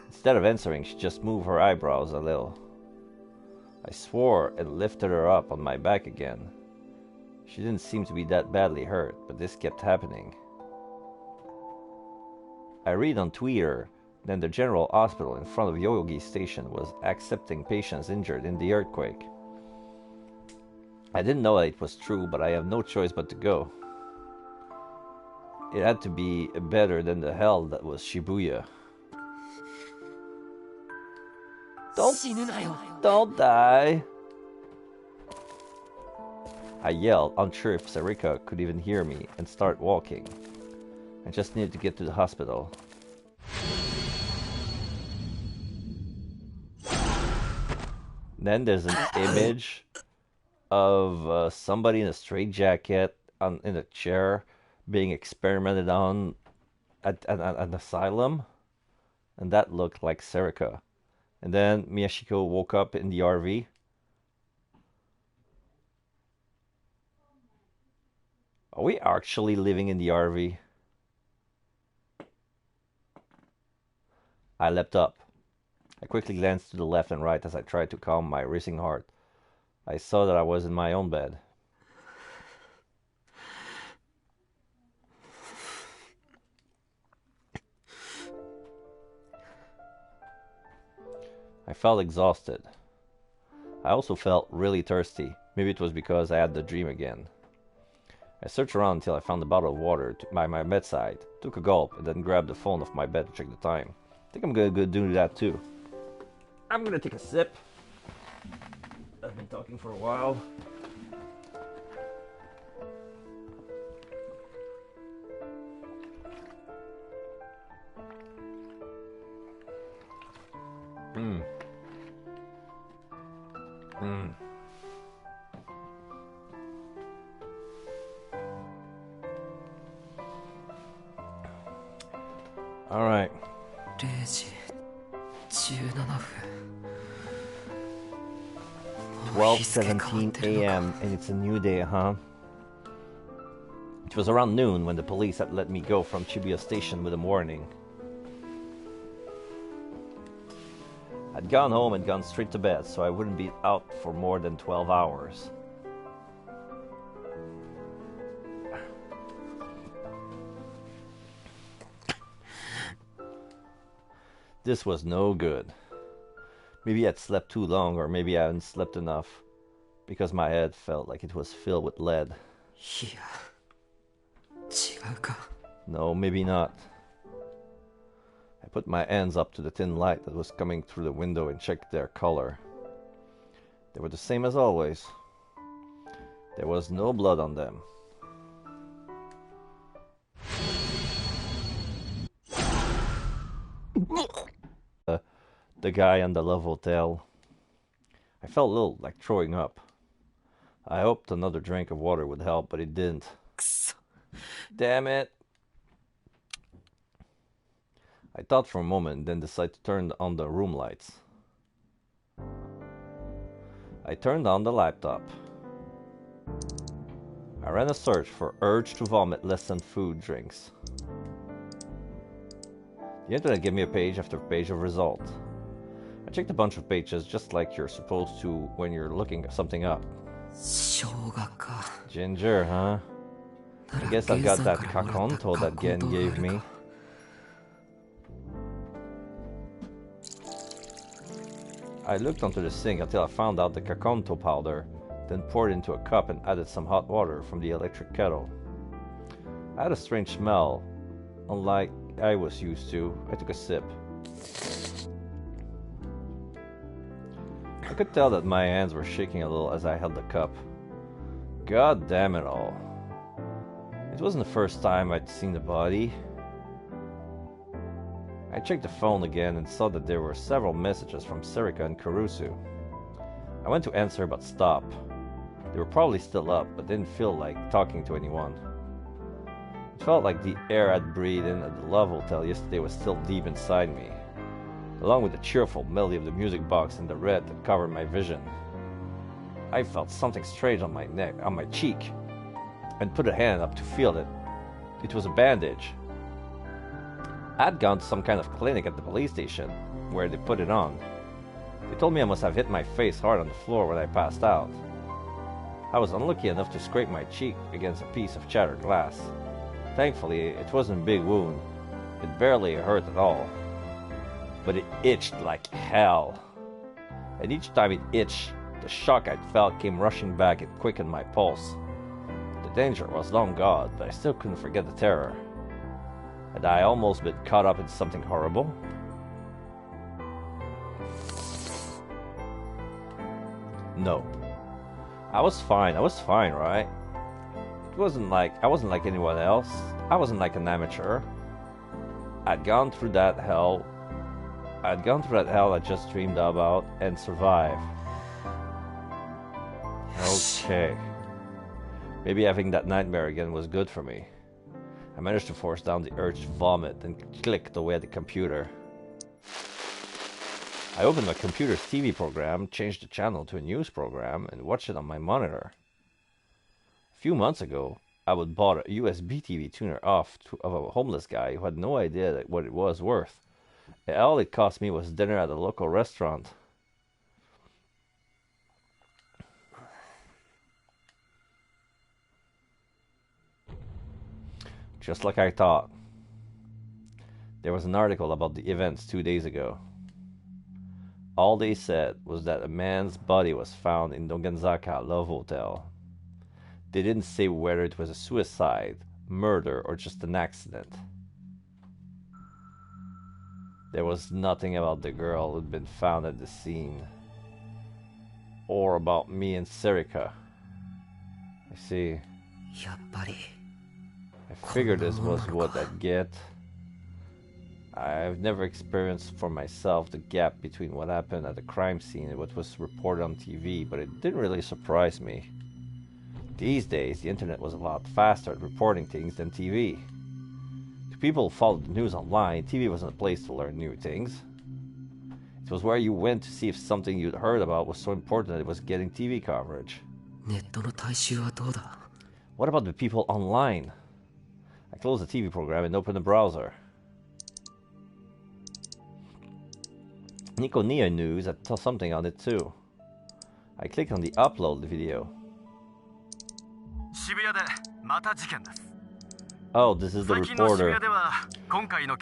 Instead of answering, she just moved her eyebrows a little. I swore and lifted her up on my back again. She didn't seem to be that badly hurt, but this kept happening. I read on Twitter that the general hospital in front of Yoyogi Station was accepting patients injured in the earthquake. I didn't know that it was true, but I have no choice but to go. It had to be better than the hell that was Shibuya. Don't die! I yelled, unsure if Serika could even hear me, and started walking. I just needed to get to the hospital. Then there's an image of somebody in a straitjacket in a chair being experimented on at an asylum, and that looked like Serika. And then Miyashiko woke up in the RV. Are we actually living in the RV? I leapt up. I quickly glanced to the left and right as I tried to calm my racing heart. I saw that I was in my own bed. I felt exhausted. I also felt really thirsty. Maybe it was because I had the dream again. I searched around until I found a bottle of water by my bedside, took a gulp, and then grabbed the phone off my bed to check the time. I think I'm gonna go do that too. I'm gonna take a sip. I've been talking for a while. All right. 12:17 a.m. and it's a new day, huh? It was around noon when the police had let me go from Shibuya Station with a warning. I'd gone home and gone straight to bed, so I wouldn't be out for more than 12 hours. This was no good. Maybe I'd slept too long, or maybe I hadn't slept enough, because my head felt like it was filled with lead. No, maybe not. I put my hands up to the thin light that was coming through the window and checked their color. They were the same as always. There was no blood on them. The guy on the Love Hotel. I felt a little like throwing up. I hoped another drink of water would help, but it didn't. Damn it! I thought for a moment, then decided to turn on the room lights. I turned on the laptop. I ran a search for urge to vomit less than food drinks. The internet gave me a page after page of results. I checked a bunch of pages just like you're supposed to when you're looking something up. Ginger, huh? I guess I've got that kakonto that Gen gave me. I looked onto the sink until I found out the kakonto powder, then poured it into a cup and added some hot water from the electric kettle. I had a strange smell, unlike I was used to. I took a sip. I could tell that my hands were shaking a little as I held the cup. God damn it all. It wasn't the first time I'd seen the body. I checked the phone again and saw that there were several messages from Serika and Kurusu. I went to answer but stopped. They were probably still up, but didn't feel like talking to anyone. It felt like the air I'd breathed in at the Love Hotel yesterday was still deep inside me, along with the cheerful melody of the music box and the red that covered my vision. I felt something strange on my neck, on my cheek, and put a hand up to feel it. It was a bandage. I'd gone to some kind of clinic at the police station, where they put it on. They told me I must have hit my face hard on the floor when I passed out. I was unlucky enough to scrape my cheek against a piece of shattered glass. Thankfully, it wasn't a big wound. It barely hurt at all. But it itched like hell. And each time it itched, the shock I felt came rushing back and quickened my pulse. The danger was long gone, but I still couldn't forget the terror. Had I almost been caught up in something horrible? No. I was fine, right? I wasn't like anyone else. I wasn't like an amateur. I'd gone through that hell I just dreamed about and survived. Okay. Maybe having that nightmare again was good for me. I managed to force down the urge to vomit and clicked away at the computer. I opened my computer's TV program, changed the channel to a news program, and watched it on my monitor. A few months ago, I would bought a USB TV tuner of a homeless guy who had no idea what it was worth. And all it cost me was dinner at a local restaurant. Just like I thought. There was an article about the events 2 days ago. All they said was that a man's body was found in Nogenzaka Love Hotel. They didn't say whether it was a suicide, murder, or just an accident. There was nothing about the girl who'd been found at the scene. Or about me and Serika. I see. I figured this was what I'd get. I've never experienced for myself the gap between what happened at the crime scene and what was reported on TV, but it didn't really surprise me. These days, the internet was a lot faster at reporting things than TV. To people who followed the news online, TV wasn't a place to learn new things. It was where you went to see if something you'd heard about was so important that it was getting TV coverage. What about the people online? I closed the TV program and opened the browser. Niconia News had something on it too. I clicked on the upload video. Oh, this is the reporter.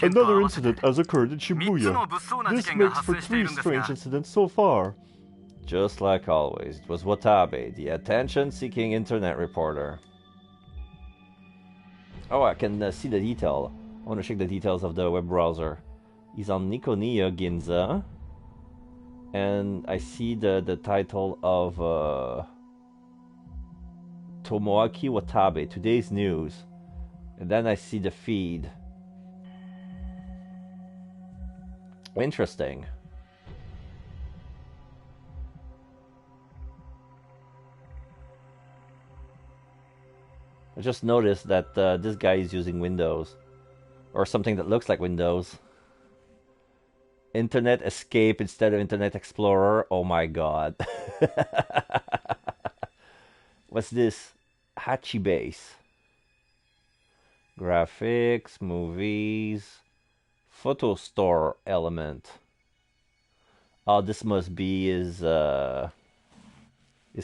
Another incident has occurred in Shibuya. This makes for 3 strange incidents so far. Just like always, it was Watabe, the attention-seeking internet reporter. Oh, I can see the detail. I want to check the details of the web browser. He's on Nikoniya Ginza. And I see the title of Tomoaki Watabe, Today's News. And then I see the feed. Interesting. I just noticed that this guy is using Windows. Or something that looks like Windows. Internet Escape instead of Internet Explorer. Oh my god. What's this? Hachibase. Graphics, movies, photo store element. Oh, this must be his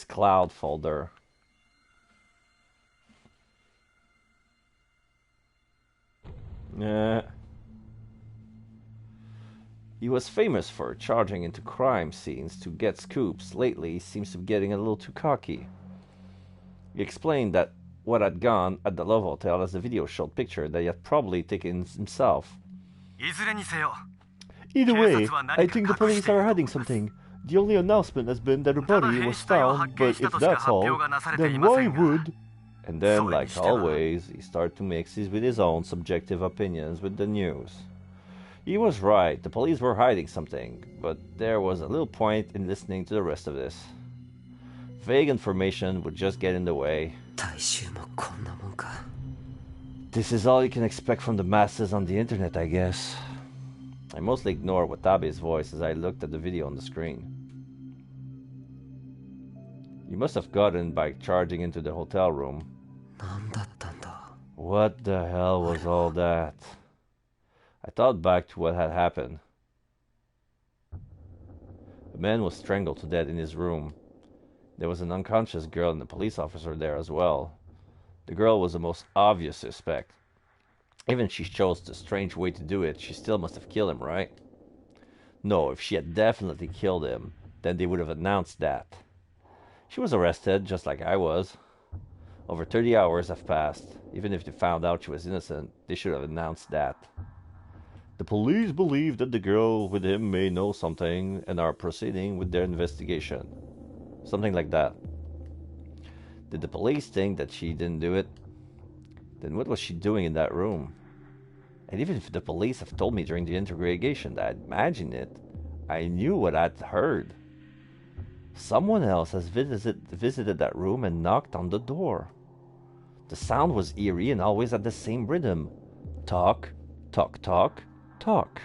cloud folder. He was famous for charging into crime scenes to get scoops. Lately, he seems to be getting a little too cocky. He explained that what had gone at the Love Hotel as the video showed picture that he had probably taken himself. Either way, I think the police are hiding something. The only announcement has been that a body was found, but if that's all, then why would... And then, like always, he started to mix with his own subjective opinions with the news. He was right, the police were hiding something, but there was a little point in listening to the rest of this. Vague information would just get in the way. This is all you can expect from the masses on the internet, I guess. I mostly ignored Watabe's voice as I looked at the video on the screen. You must have gotten by charging into the hotel room. What the hell was all that? I thought back to what had happened. A man was strangled to death in his room. There was an unconscious girl and a police officer there as well. The girl was the most obvious suspect. Even if she chose the strange way to do it, she still must have killed him, right? No, if she had definitely killed him, then they would have announced that. She was arrested, just like I was. Over 30 hours have passed. Even if they found out she was innocent, they should have announced that. The police believe that the girl with him may know something and are proceeding with their investigation. Something like that. Did the police think that she didn't do it? Then what was she doing in that room? And even if the police have told me during the interrogation that I'd imagined it, I knew what I'd heard. Someone else has visited that room and knocked on the door. The sound was eerie and always at the same rhythm. Talk, talk, talk, talk.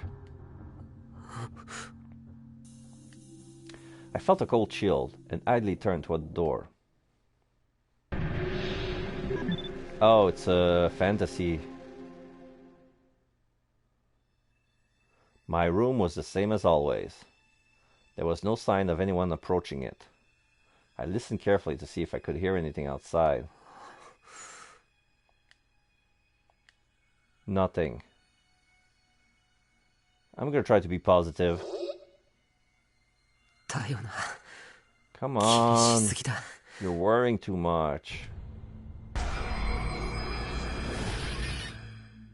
I felt a cold chill and idly turned toward the door. Oh, it's a fantasy. My room was the same as always. There was no sign of anyone approaching it. I listened carefully to see if I could hear anything outside. Nothing. I'm gonna try to be positive. Come on. You're worrying too much.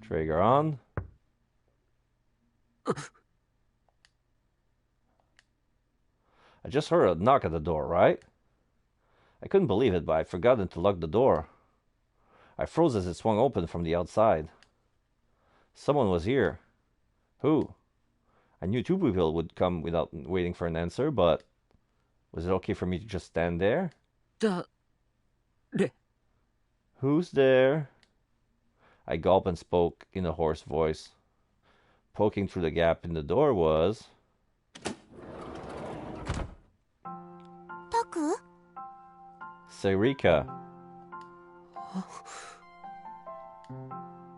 Trigger on. I just heard a knock at the door, right? I couldn't believe it, but I'd forgotten to lock the door. I froze as it swung open from the outside. Someone was here. Who? I knew two people would come without waiting for an answer, but was it okay for me to just stand there? Who's there? I gulped and spoke in a hoarse voice. Poking through the gap in the door was... Taku? Serika.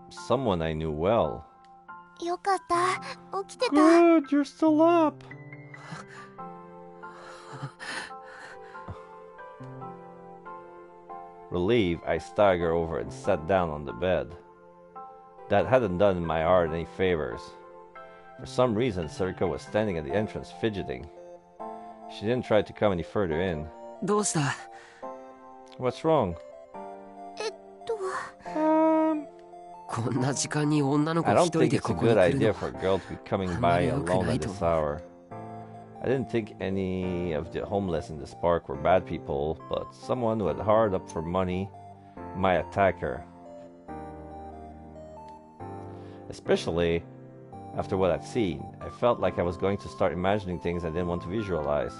Someone I knew well. よかった。起きてた。 Good, you're still up. Relieved, I staggered over and sat down on the bed. That hadn't done my heart any favors. For some reason, Serika was standing at the entrance fidgeting. She didn't try to come any further in. What's wrong? I don't think it's a good idea for a girl to be coming by alone at this hour. I didn't think any of the homeless in this park were bad people, but someone who had hard up for money might attack her. Especially after what I'd seen, I felt like I was going to start imagining things I didn't want to visualize.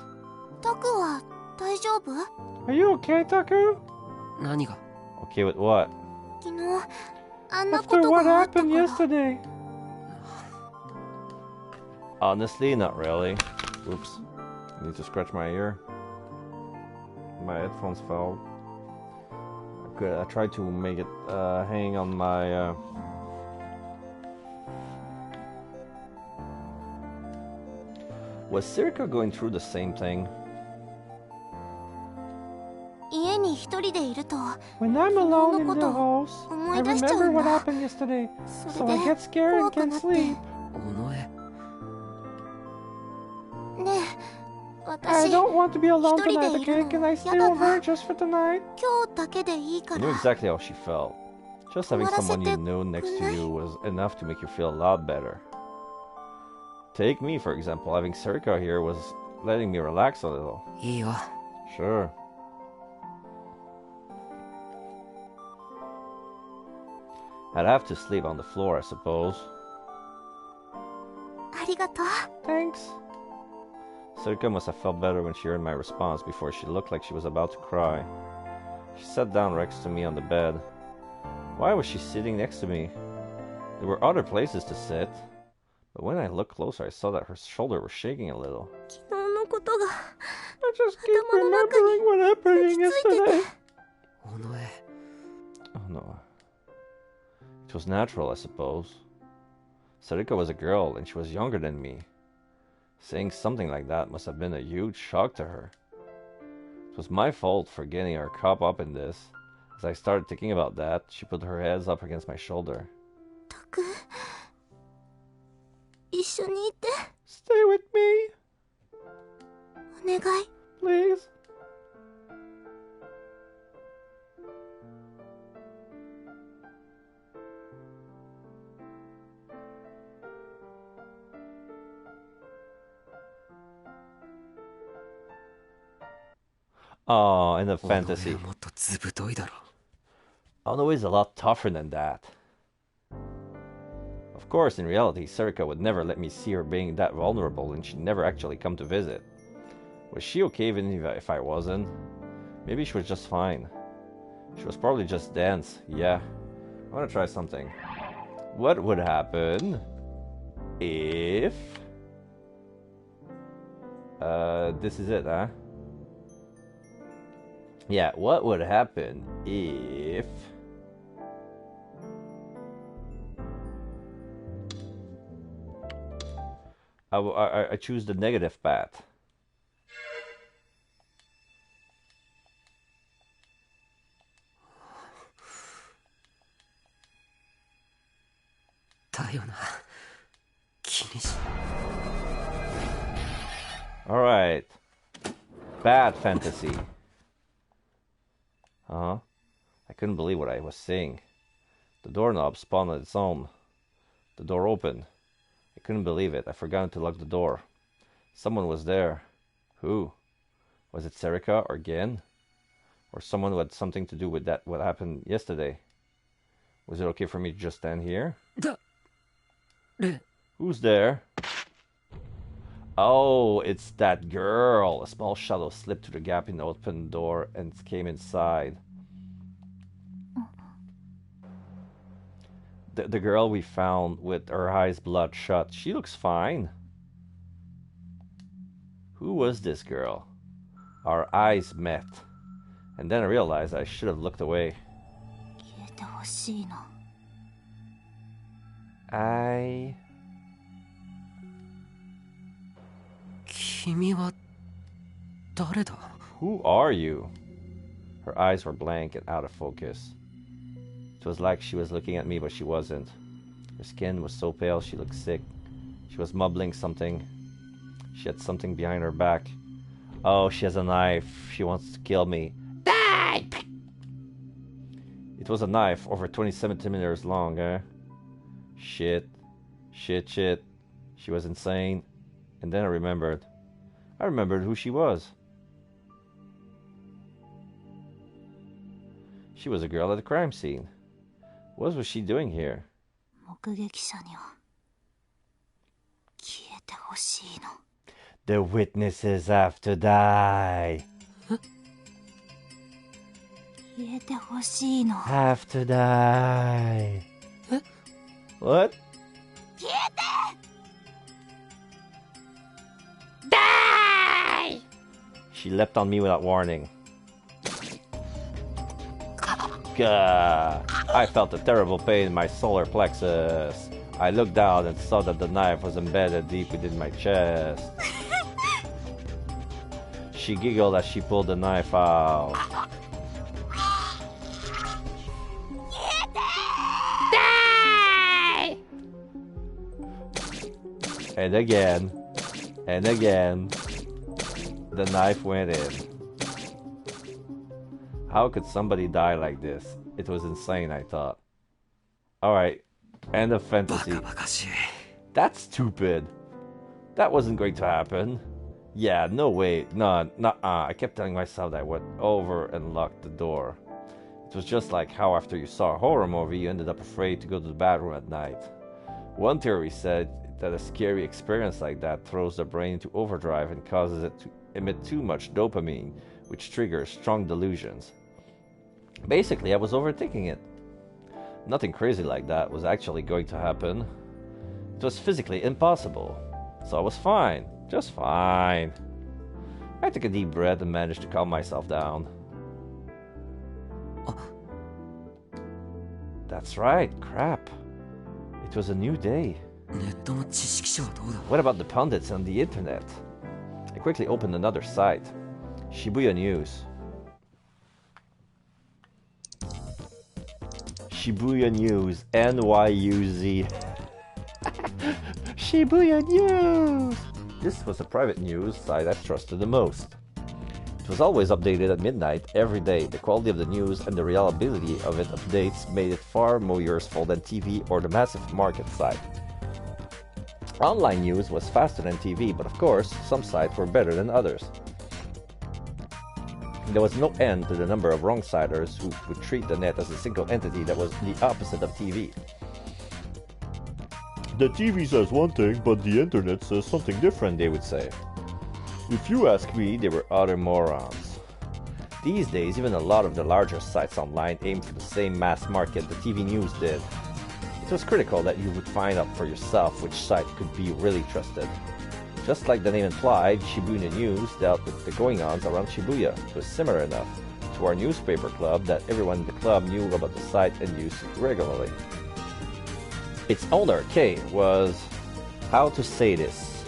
Taku wa daijoubu? Are you okay, Taku? Okay with what? After what happened yesterday. Honestly, not really. Oops. I need to scratch my ear. My headphones fell. Okay, I tried to make it hang on my... Was Serika going through the same thing? When I'm alone in the house, I remember what happened yesterday, so I get scared and can't sleep. I don't want to be alone tonight, okay? Can I stay over just for tonight? I knew exactly how she felt. Just having someone you knew next to you was enough to make you feel a lot better. Take me, for example. Having Serika here was letting me relax a little. Sure. I'd have to sleep on the floor, I suppose. Thanks. Serika must have felt better when she heard my response before she looked like she was about to cry. She sat down next to me on the bed. Why was she sitting next to me? There were other places to sit, but when I looked closer I saw that her shoulder was shaking a little. I just keep remembering what happened yesterday. Oh no. It was natural, I suppose. Serika was a girl and she was younger than me. Saying something like that must have been a huge shock to her. It was my fault for getting her caught up in this. As I started thinking about that, she put her head up against my shoulder. Stay with me. Please. Oh, in a fantasy. Ono is a lot tougher than that. Of course, in reality, Serika would never let me see her being that vulnerable and she'd never actually come to visit. Was she okay even if I wasn't? Maybe she was just fine. She was probably just dense. Yeah. I want to try something. What would happen if... this is it, huh? Yeah, what would happen if... I choose the negative path. Alright. Bad fantasy. I couldn't believe what I was seeing. The doorknob spun on its own. The door opened. I couldn't believe it. I forgot to lock the door. Someone was there. Who? Was it Serika or Gen? Or someone who had something to do with that what happened yesterday? Was it okay for me to just stand here? Who's there? Oh, it's that girl. A small shadow slipped through the gap in the open door and came inside. The girl we found with her eyes bloodshot. She looks fine. Who was this girl? Our eyes met. And then I realized I should have looked away. Who are you? Her eyes were blank and out of focus. It was like she was looking at me, but she wasn't. Her skin was so pale she looked sick. She was mumbling something. She had something behind her back. Oh, she has a knife. She wants to kill me. Die! It was a knife over 20 centimeters long, eh? Shit. Shit, shit. She was insane. And then I remembered. I remembered who she was. She was a girl at the crime scene. What was she doing here? The witnesses have to die. Have to die. What? Die! She leapt on me without warning. Gah! I felt a terrible pain in my solar plexus. I looked down and saw that the knife was embedded deep within my chest. She giggled as she pulled the knife out. Die! And again. And again, the knife went in. How could somebody die like this? It was insane, I thought. Alright, end of fantasy. That's stupid. That wasn't going to happen. Yeah, no way. No, I kept telling myself that I went over and locked the door. It was just like how after you saw a horror movie, you ended up afraid to go to the bathroom at night. One theory said that a scary experience like that throws the brain into overdrive and causes it to emit too much dopamine, which triggers strong delusions. Basically, I was overthinking it. Nothing crazy like that was actually going to happen. It was physically impossible. So I was fine. Just fine. I took a deep breath and managed to calm myself down. That's right, crap. It was a new day. What about the pundits on the internet? I quickly opened another site. Shibuya News. Shibuya News. NYUZ. Shibuya News! This was a private news site I trusted the most. It was always updated at midnight every day. The quality of the news and the reliability of its updates made it far more useful than TV or the massive market site. Online news was faster than TV, but of course, some sites were better than others. There was no end to the number of wrong-siders who would treat the net as a single entity that was the opposite of TV. The TV says one thing, but the internet says something different, they would say. If you ask me, they were utter morons. These days, even a lot of the larger sites online aim for the same mass market the TV news did. It was critical that you would find out for yourself which site could be really trusted. Just like the name implied, Shibuya News dealt with the going-ons around Shibuya. It was similar enough to our newspaper club that everyone in the club knew about the site and used it regularly. Its owner, Kay, was, how to say this,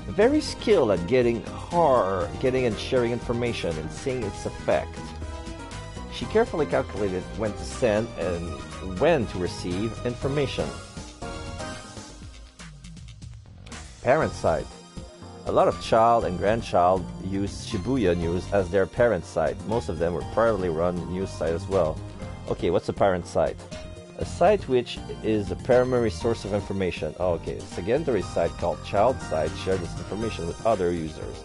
very skilled at getting and sharing information and seeing its effect. She carefully calculated when to send and when to receive information. Parent site. A lot of child and grandchild used Shibuya News as their parent site. Most of them were privately run news site as well. Okay, what's a parent site? A site which is a primary source of information. A secondary site called child site shares this information with other users.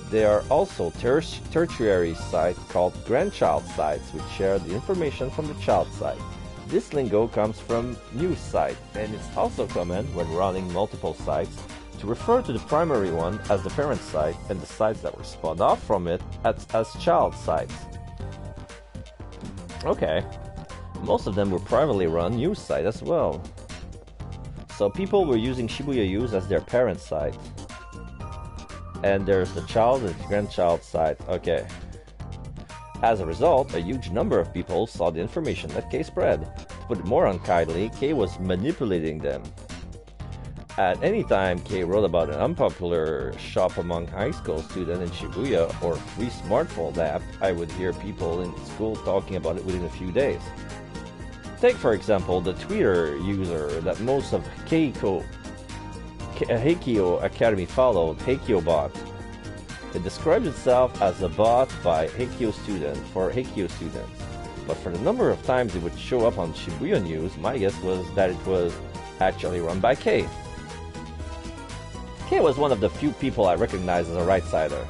There are also tertiary sites called grandchild sites which share the information from the child site. This lingo comes from news site, and it's also common when running multiple sites to refer to the primary one as the parent site and the sites that were spun off from it as child sites. Okay. Most of them were privately run news site as well. So people were using Shibuya News as their parent site. And there's the child and grandchild site. Okay. As a result, a huge number of people saw the information that Kay spread. To put it more unkindly, Kay was manipulating them. At any time Kay wrote about an unpopular shop among high school students in Shibuya or free smartphone app, I would hear people in school talking about it within a few days. Take, for example, the Twitter user that most of Heikyo Academy followed, HeikyoBot. It describes itself as a bot by Heikyo students for Heikyo students. But for the number of times it would show up on Shibuya News, my guess was that it was actually run by Kay. Kay was one of the few people I recognized as a right-sider.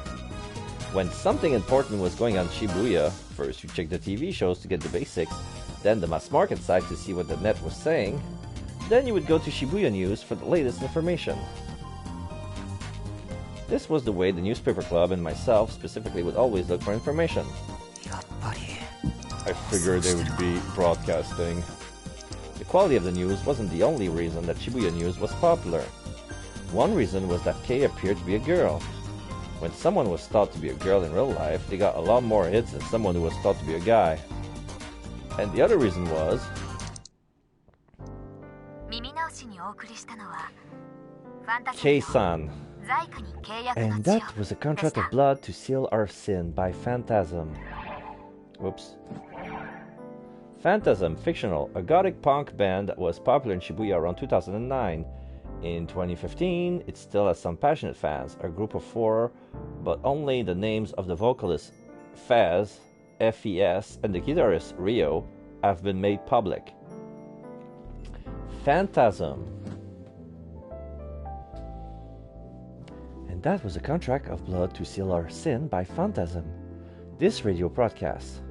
When something important was going on Shibuya, first you check the TV shows to get the basics, then the mass market site to see what the net was saying, then you would go to Shibuya News for the latest information. This was the way the newspaper club and myself specifically would always look for information. I figured they would be broadcasting. The quality of the news wasn't the only reason that Shibuya News was popular. One reason was that Kay appeared to be a girl. When someone was thought to be a girl in real life, they got a lot more hits than someone who was thought to be a guy. And the other reason was... Kay-san. And that was a contract of blood to seal our sin by Phantasm. Whoops. Phantasm, fictional, a gothic punk band that was popular in Shibuya around 2009. In 2015, it still has some passionate fans, a group of 4, but only the names of the vocalist Fez, F-E-S, and the guitarist Rio have been made public. Phantasm. And that was a contract of blood to seal our sin by Phantasm. This radio broadcast.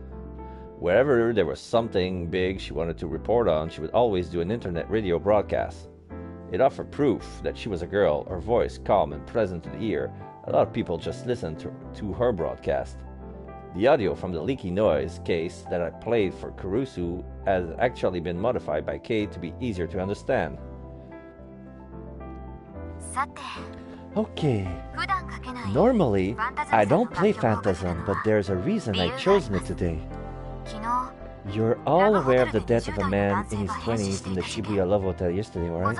Wherever there was something big she wanted to report on, she would always do an internet radio broadcast. It offered proof that she was a girl, her voice calm and pleasant to the ear. A lot of people just listened to her broadcast. The audio from the leaky noise case that I played for Kurusu has actually been modified by Kate to be easier to understand. Okay. Normally, I don't play Phantasm, but there's a reason I chose it today. You're all aware of the death of a man in his 20s in the Shibuya Love Hotel yesterday, right?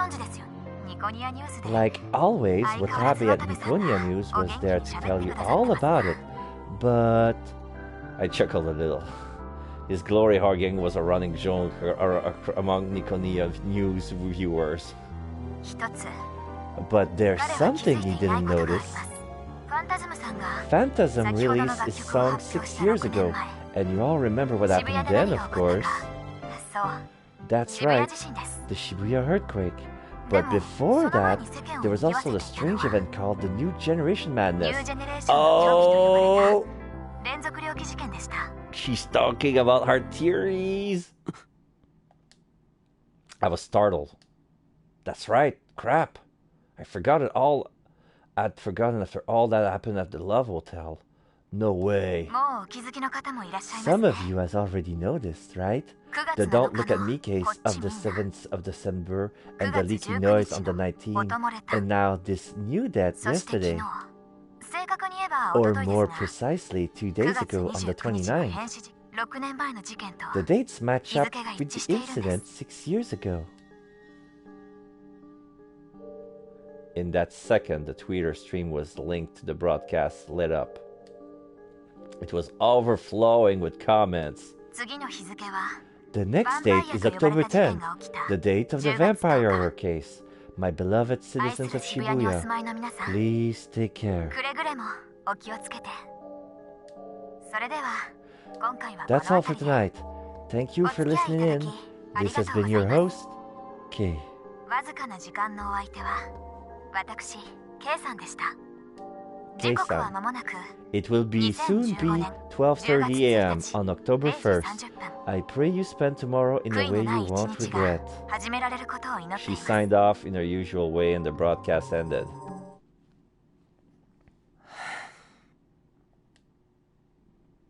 Like always, Watabe at Nikonia News was there to tell you all about it, but... I chuckled a little. His glory hogging was a running joke among Nikonia News viewers. But there's something you didn't notice. Phantasm released its song 6 years ago, and you all remember what happened then, of course. That's right, the Shibuya earthquake. But before that, there was also a strange event called the New Generation Madness. Oh! She's talking about her theories. I was startled. That's right, crap. I forgot it all. I'd forgotten after all that happened at the Love Hotel. No way. Some of you has already noticed, right? The Don't Look at Me case of the 7th of December and the leaky noise on the 19th, and now this new death yesterday. Or more precisely, 2 days ago on the 29th. The dates match up with the incident 6 years ago. In that second, the Twitter stream was linked to the broadcast lit up. It was overflowing with comments. The next date is October 10th, the date of the vampire horror case. My beloved citizens of Shibuya, please take care. That's all for tonight. Thank you for listening in. This has been your host, Kei. It will soon be 12:30 a.m. on October 1st. I pray you spend tomorrow in a way you won't regret. She signed off in her usual way and the broadcast ended.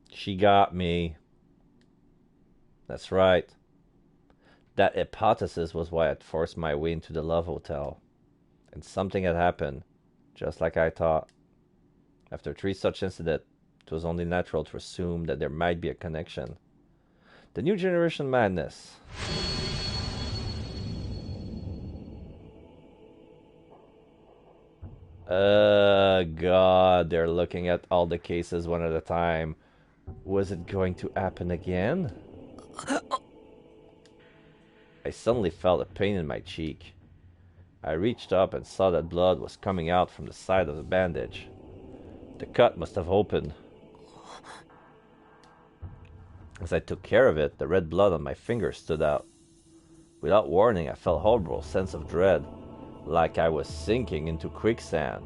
She got me. That's right. That hypothesis was why I'd forced my way into the Love Hotel. And something had happened, just like I thought. After 3 such incidents, it was only natural to assume that there might be a connection. The New Generation Madness. God, they're looking at all the cases one at a time. Was it going to happen again? I suddenly felt a pain in my cheek. I reached up and saw that blood was coming out from the side of the bandage. The cut must have opened. As I took care of it, the red blood on my finger stood out. Without warning, I felt a horrible sense of dread, like I was sinking into quicksand.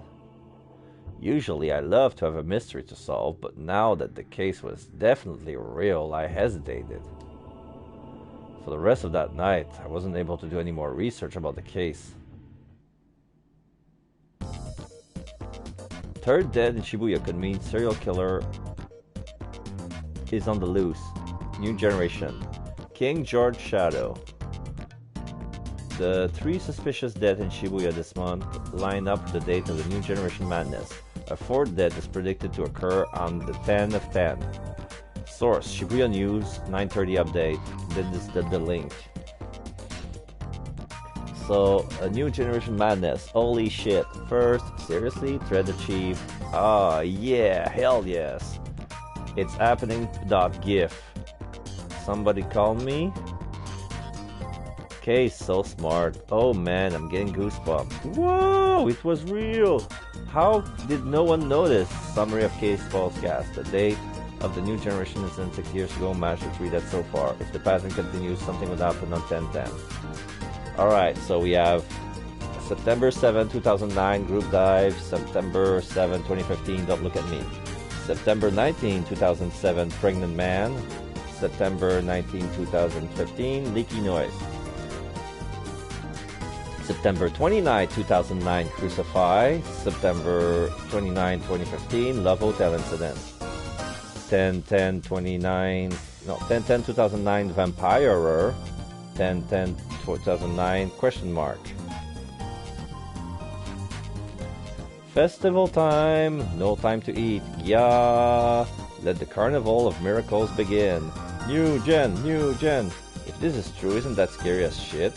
Usually I love to have a mystery to solve, but now that the case was definitely real, I hesitated. For the rest of that night, I wasn't able to do any more research about the case. Third dead in Shibuya could mean serial killer is on the loose. New Generation. King George Shadow. The 3 suspicious deaths in Shibuya this month line up with the date of the New Generation Madness. A 4th death is predicted to occur on the 10 of 10. Source, Shibuya News, 9:30 update. Then this is the link. So, a New Generation Madness. Holy shit. First, seriously? Thread achieved. Ah, yeah, hell yes. It's happening. .gif. Somebody call me? Case, so smart. Oh man, I'm getting goosebumps. Whoa, it was real. How did no one notice? Summary of Case Falsecast. The date of the new generation incident 6 years ago. Managed to read that so far. If the pattern continues, something would happen on 10/10. Alright, so we have September 7, 2009, group dive. September 7, 2015, don't look at me. September 19, 2007, pregnant man. September 19, 2015, leaky noise. September 29, 2009, Crucify. September 29, 2015, Love Hotel incident. 10/10/2009, Vampirer. 10/10/2009, question mark. Festival time, no time to eat. Yeah, let the carnival of miracles begin. New gen. If this is true, isn't that scary as shit?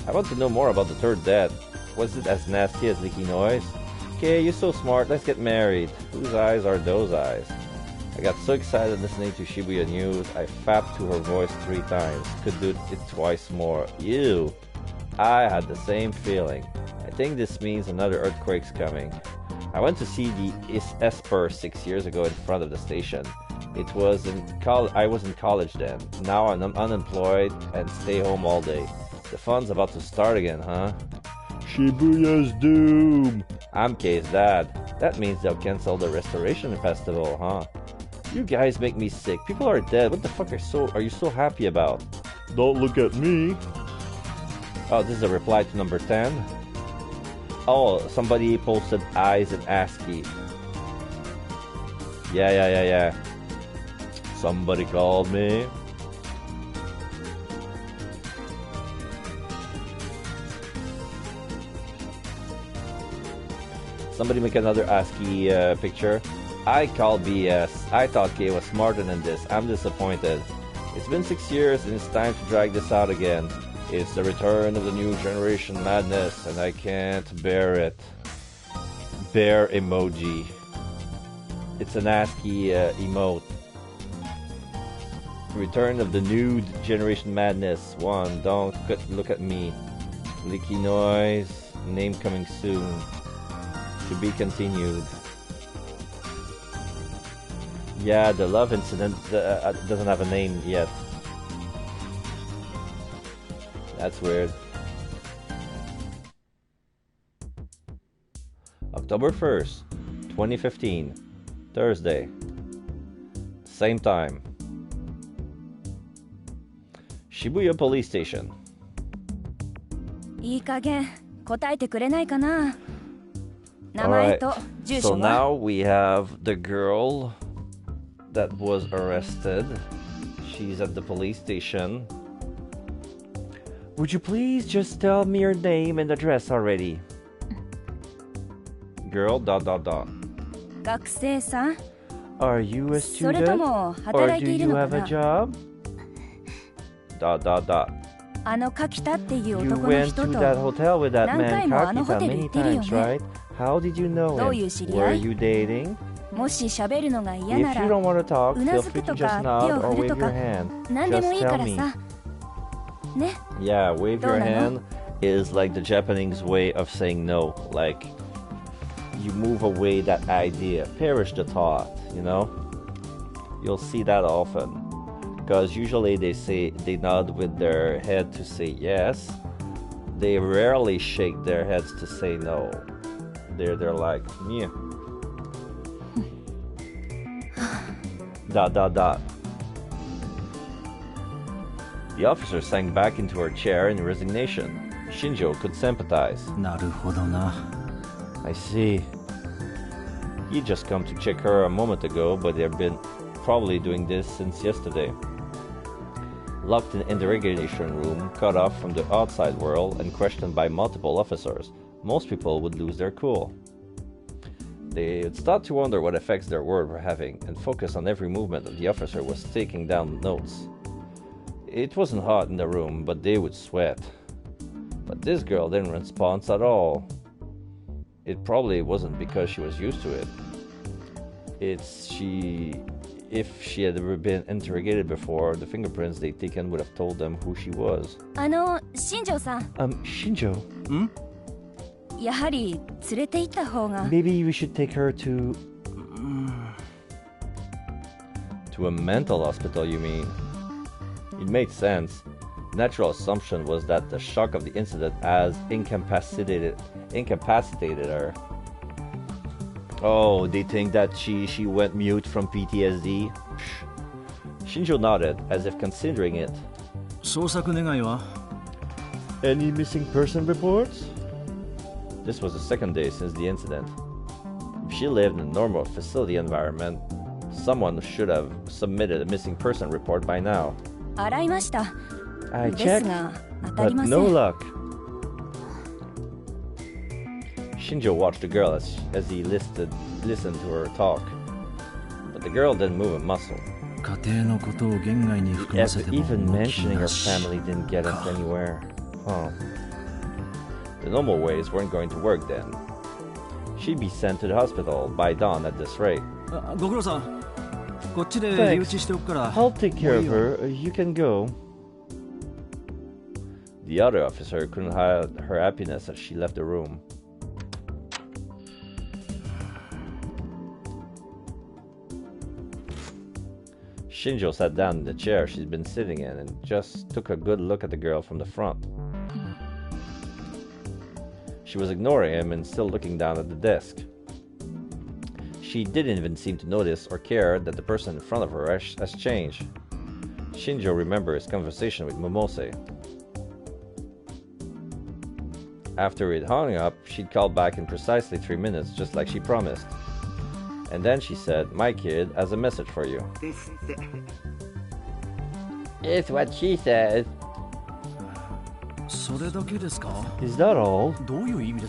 I want to know more about the third death. Was it as nasty as leaky noise? Okay, you're so smart, let's get married. Whose eyes are those eyes? I got so excited listening to Shibuya News, I fapped to her voice 3 times. Could do it twice more. Ew. I had the same feeling. I think this means another earthquake's coming. I went to see the Esper 6 years ago in front of the station. It was I was in college then. Now I'm unemployed and stay home all day. The fun's about to start again, huh? Shibuya's doom. I'm Kei's dad. That means they'll cancel the Restoration Festival, huh? You guys make me sick. People are dead. What the fuck are you so happy about? Don't look at me. Oh, this is a reply to number 10. Oh, somebody posted eyes in ASCII. Yeah. Somebody called me. Somebody make another ASCII picture. I call BS. I thought Kei was smarter than this. I'm disappointed. It's been 6 years and it's time to drag this out again. It's the return of the new generation madness and I can't bear it. Bear emoji. It's an ASCII emote. Return of the new generation madness. 1. Don't look at me. Leaky noise. Name coming soon. To be continued. Yeah, the love incident doesn't have a name yet. That's weird. October 1st, 2015, Thursday. Same time. Shibuya Police Station. いい加減答えてくれないかな。名前と住所は。 So now we have the girl that was arrested. She's at the police station. Would you please just tell me your name and address already? Girl ... 学生さん Are you a それと student? も Or 働い do ている you のか have a な job? ... あの柿田っていう You 男の went 人 to と that hotel with that 何回 man もあのホ Kakita テル行 many ってるよ times, ね right? How did you know どういう him? 知り Were 合い you dating? もし喋るのが嫌 If な you ら don't want to talk, うな feel ず free く to と just か nod 手を or 振る wave と your か hand. 何でも Just いいか tell ら me. さね Yeah, wave your どうなの？ hand is like the Japanese way of saying no. Like, you move away that idea. Perish the thought, you know? You'll see that often. Because usually they nod with their head to say yes. They rarely shake their heads to say no. They're like, yeah. ... The officer sank back into her chair in resignation. Shinjo could sympathize. なるほどな。 I see. He just come to check her a moment ago, but they've been probably doing this since yesterday. Locked in the interrogation room, cut off from the outside world, and questioned by multiple officers, most people would lose their cool. They would start to wonder what effects their words were having, and focus on every movement of the officer was taking down notes. It wasn't hot in the room, but they would sweat. But this girl didn't respond at all. It probably wasn't because she was used to it. if she had ever been interrogated before, the fingerprints they'd taken would have told them who she was. 新庄さん。Shinjo. やはり連れて行った方が。Maybe we should take her to a mental hospital, you mean? It made sense. The natural assumption was that the shock of the incident has incapacitated her. Oh, they think that she went mute from PTSD? Shinjo nodded, as if considering it. 捜索願いは? Any missing person reports? This was the second day since the incident. If she lived in a normal facility environment, someone should have submitted a missing person report by now. 洗いました。 I checked, but no luck. Shinjo watched the girl as he listened to her talk, but the girl didn't move a muscle. Even mentioning her family didn't get us anywhere. Huh. The normal ways weren't going to work then. She'd be sent to the hospital by dawn at this rate. Thanks. I'll take care of her. You can go. The other officer couldn't hide her happiness as she left the room. Shinjo sat down in the chair she'd been sitting in and just took a good look at the girl from the front. She was ignoring him and still looking down at the desk. She didn't even seem to notice or care that the person in front of her has changed. Shinjo remembered his conversation with Momose. After he'd hung up, she'd called back in precisely 3 minutes, just like she promised. And then she said, "My kid has a message for you." It's what she says. Is that all?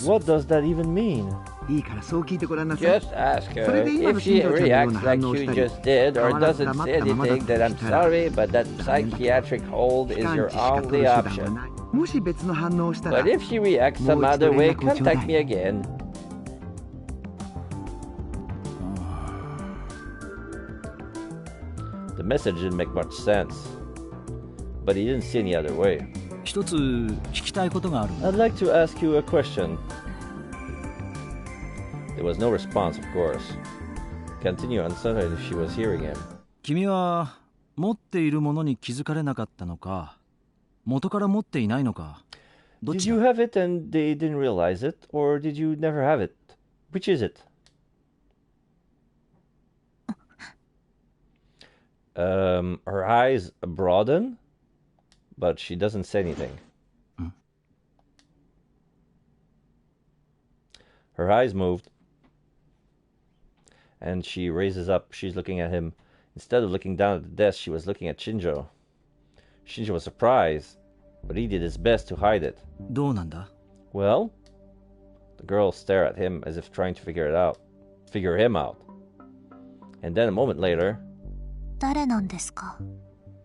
What does that even mean? Just ask her. If she reacts like you just did or doesn't say anything, then I'm sorry, but that psychiatric hold is your only option. But if she reacts some other way, contact me again. The message didn't make much sense, but he didn't see any other way. I'd like to ask you a question. There was no response, of course. Continue uncertain if she was hearing him. 君は持っているものに気づかれなかったのか、元から持っていないのか。Did you have it and they didn't realize it, or did you never have it? Which is it? Her eyes broaden, but she doesn't say anything. Her eyes moved, and she raises up. She's looking at him. Instead of looking down at the desk, she was looking at Shinjo. Shinjo was surprised, but he did his best to hide it. どうなんだ? Well, the girl stared at him as if trying to figure him out. And then a moment later, 誰なんですか?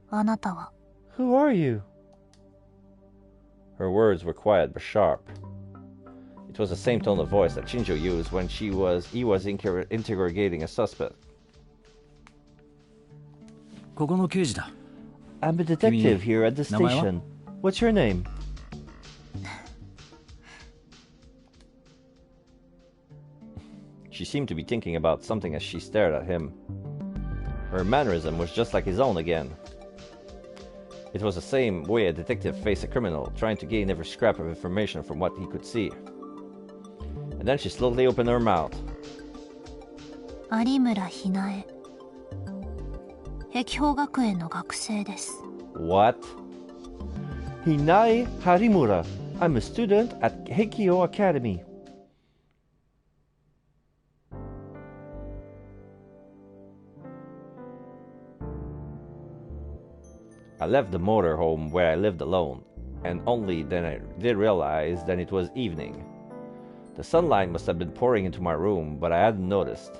あなたは. Who are you? Her words were quiet but sharp. It was the same tone of voice that Shinjo used when he was interrogating a suspect. ここの刑事だ. I'm a detective here at the station. What's your name? She seemed to be thinking about something as she stared at him. Her mannerism was just like his own again. It was the same way a detective faced a criminal, trying to gain every scrap of information from what he could see. And then she slowly opened her mouth. 有村ひなえ。碧峰学園の学生です。What? Hinae Harimura. I'm a student at Heikyo Academy. I left the motorhome where I lived alone, and only then I did realize that it was evening. The sunlight must have been pouring into my room, but I hadn't noticed.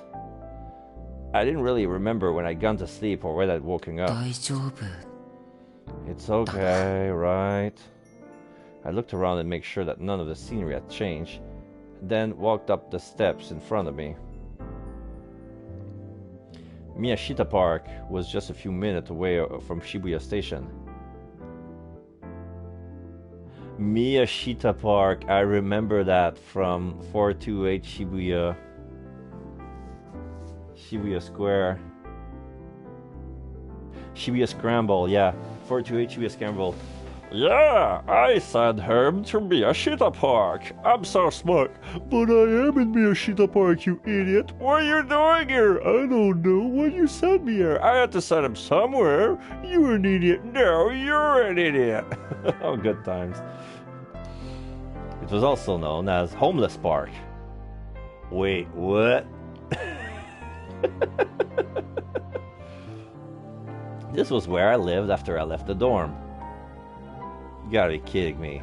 I didn't really remember when I'd gone to sleep or when I'd woken up. It's okay, right? I looked around and made sure that none of the scenery had changed, then walked up the steps in front of me. Miyashita Park was just a few minutes away from Shibuya Station. Miyashita Park, I remember that from 428 Shibuya Square. Shibuya Scramble, yeah. 428 Shibuya Scramble. Yeah, I sent him to Miyashita Park. I'm so smart. But I am in Miyashita Park, you idiot. What are you doing here? I don't know. Why you sent me here? I had to send him somewhere. You're an idiot. No, you're an idiot. Oh, good times. It was also known as Homeless Park. Wait, what? This was where I lived after I left the dorm. You gotta be kidding me.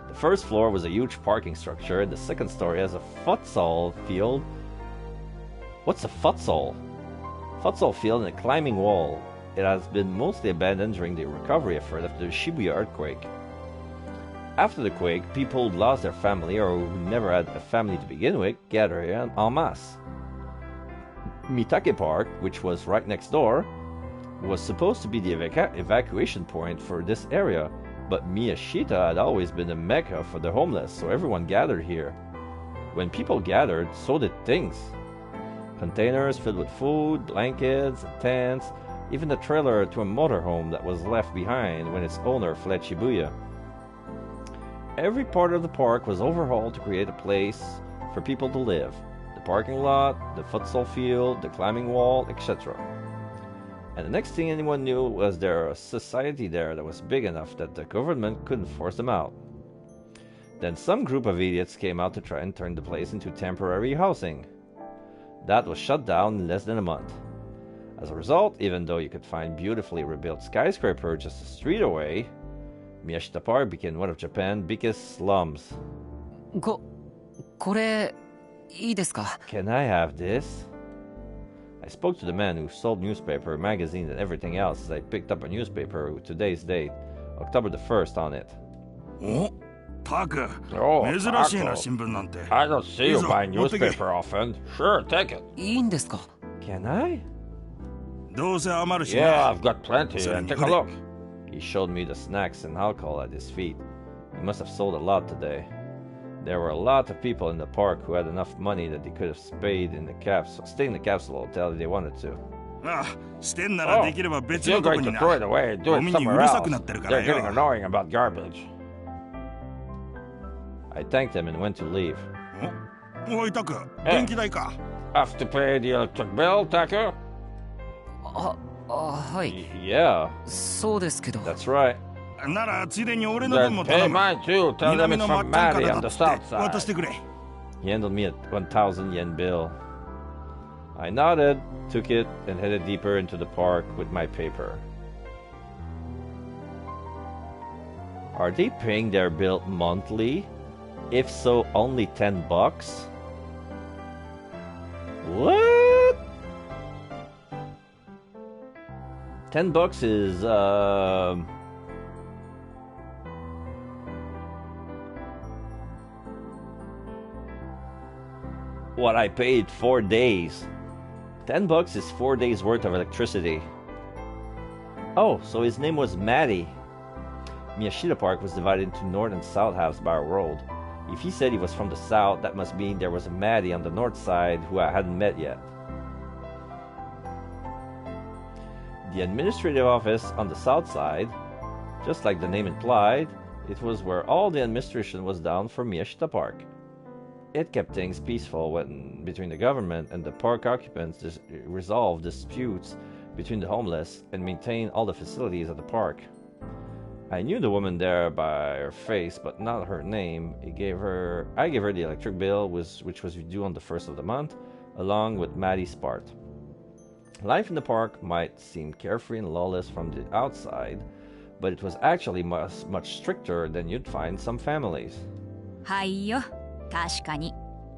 The first floor was a huge parking structure, and the second story has a futsal field. What's a futsal? Futsal field and a climbing wall. It has been mostly abandoned during the recovery effort after the Shibuya earthquake. After the quake, people who lost their family or who never had a family to begin with gathered here en masse. Mitake Park, which was right next door, was supposed to be the evacuation point for this area, but Miyashita had always been a mecca for the homeless, so everyone gathered here. When people gathered, so did things. Containers filled with food, blankets, and tents, even the trailer to a motorhome that was left behind when its owner fled Shibuya. Every part of the park was overhauled to create a place for people to live. The parking lot, the futsal field, the climbing wall, etc. And the next thing anyone knew was there a society there that was big enough that the government couldn't force them out. Then some group of idiots came out to try and turn the place into temporary housing. That was shut down in less than a month. As a result, even though you could find beautifully rebuilt skyscrapers just a street away, Miyashita Park became one of Japan's biggest slums. Can I have this? I spoke to the man who sold newspaper, magazines, and everything else as I picked up a newspaper with today's date, October the 1st on it. Oh, Taka. Oh, Taka. I don't see you buying newspaper often. Sure, take it. Can I? Yeah, I've got plenty. Take a look. He showed me the snacks and alcohol at his feet. He must have sold a lot today. There were a lot of people in the park who had enough money that they could have stayed in the capsule hotel if they wanted to. If you're going to throw it away, do it somewhere else. They're getting annoying about garbage. I thanked him and went to leave. Have to pay the electric bill, Taka? Yeah. That's right. Then pay mine too. Tell them it's from Maddie on the south side. He handed me a 1,000 yen bill. I nodded, took it, and headed deeper into the park with my paper. Are they paying their bill monthly? If so, only $10? What? $10 is what I paid 4 days. $10 is 4 days worth of electricity. Oh, so his name was Matty. Miyashita Park was divided into north and south halves by a road. If he said he was from the south, that must mean there was a Matty on the north side who I hadn't met yet. The administrative office on the south side, just like the name implied, it was where all the administration was done for Miyashita Park. It kept things peaceful between the government and the park occupants to resolve disputes between the homeless and maintain all the facilities of the park. I knew the woman there by her face, but not her name. I gave her the electric bill, which was due on the 1st of the month, along with Maddie's part. Life in the park might seem carefree and lawless from the outside, but it was actually much stricter than you'd find some families.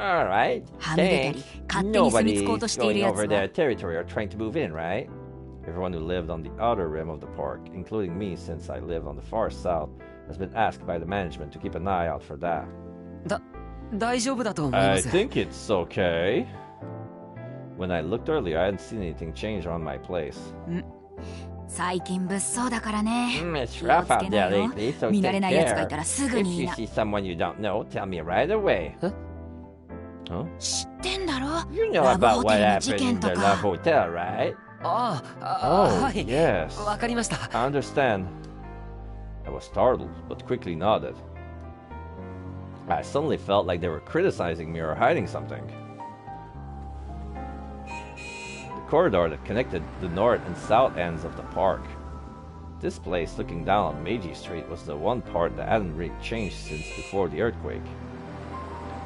Alright, thanks. Nobody's going over their territory or trying to move in, right? Everyone who lived on the outer rim of the park, including me since I lived on the far south, has been asked by the management to keep an eye out for that. I think it's okay. When I looked earlier, I hadn't seen anything change around my place. 最近物騒だからね。 It's 気を rough つけ out な there よ。 lately, so 見慣れ take ない奴がい care. たらすぐ If に言 you いな。 see someone you don't know, tell me right away. Huh? 知ってんだろ You know ラブ about ホテ what ルの happened 事 in 件と the か。 Love Hotel, right? はい。 Yes. わかりました。 I understand. I was startled, but quickly nodded. I suddenly felt like they were criticizing me or hiding something. The corridor that connected the north and south ends of the park. This place looking down on Meiji Street was the one part that hadn't really changed since before the earthquake.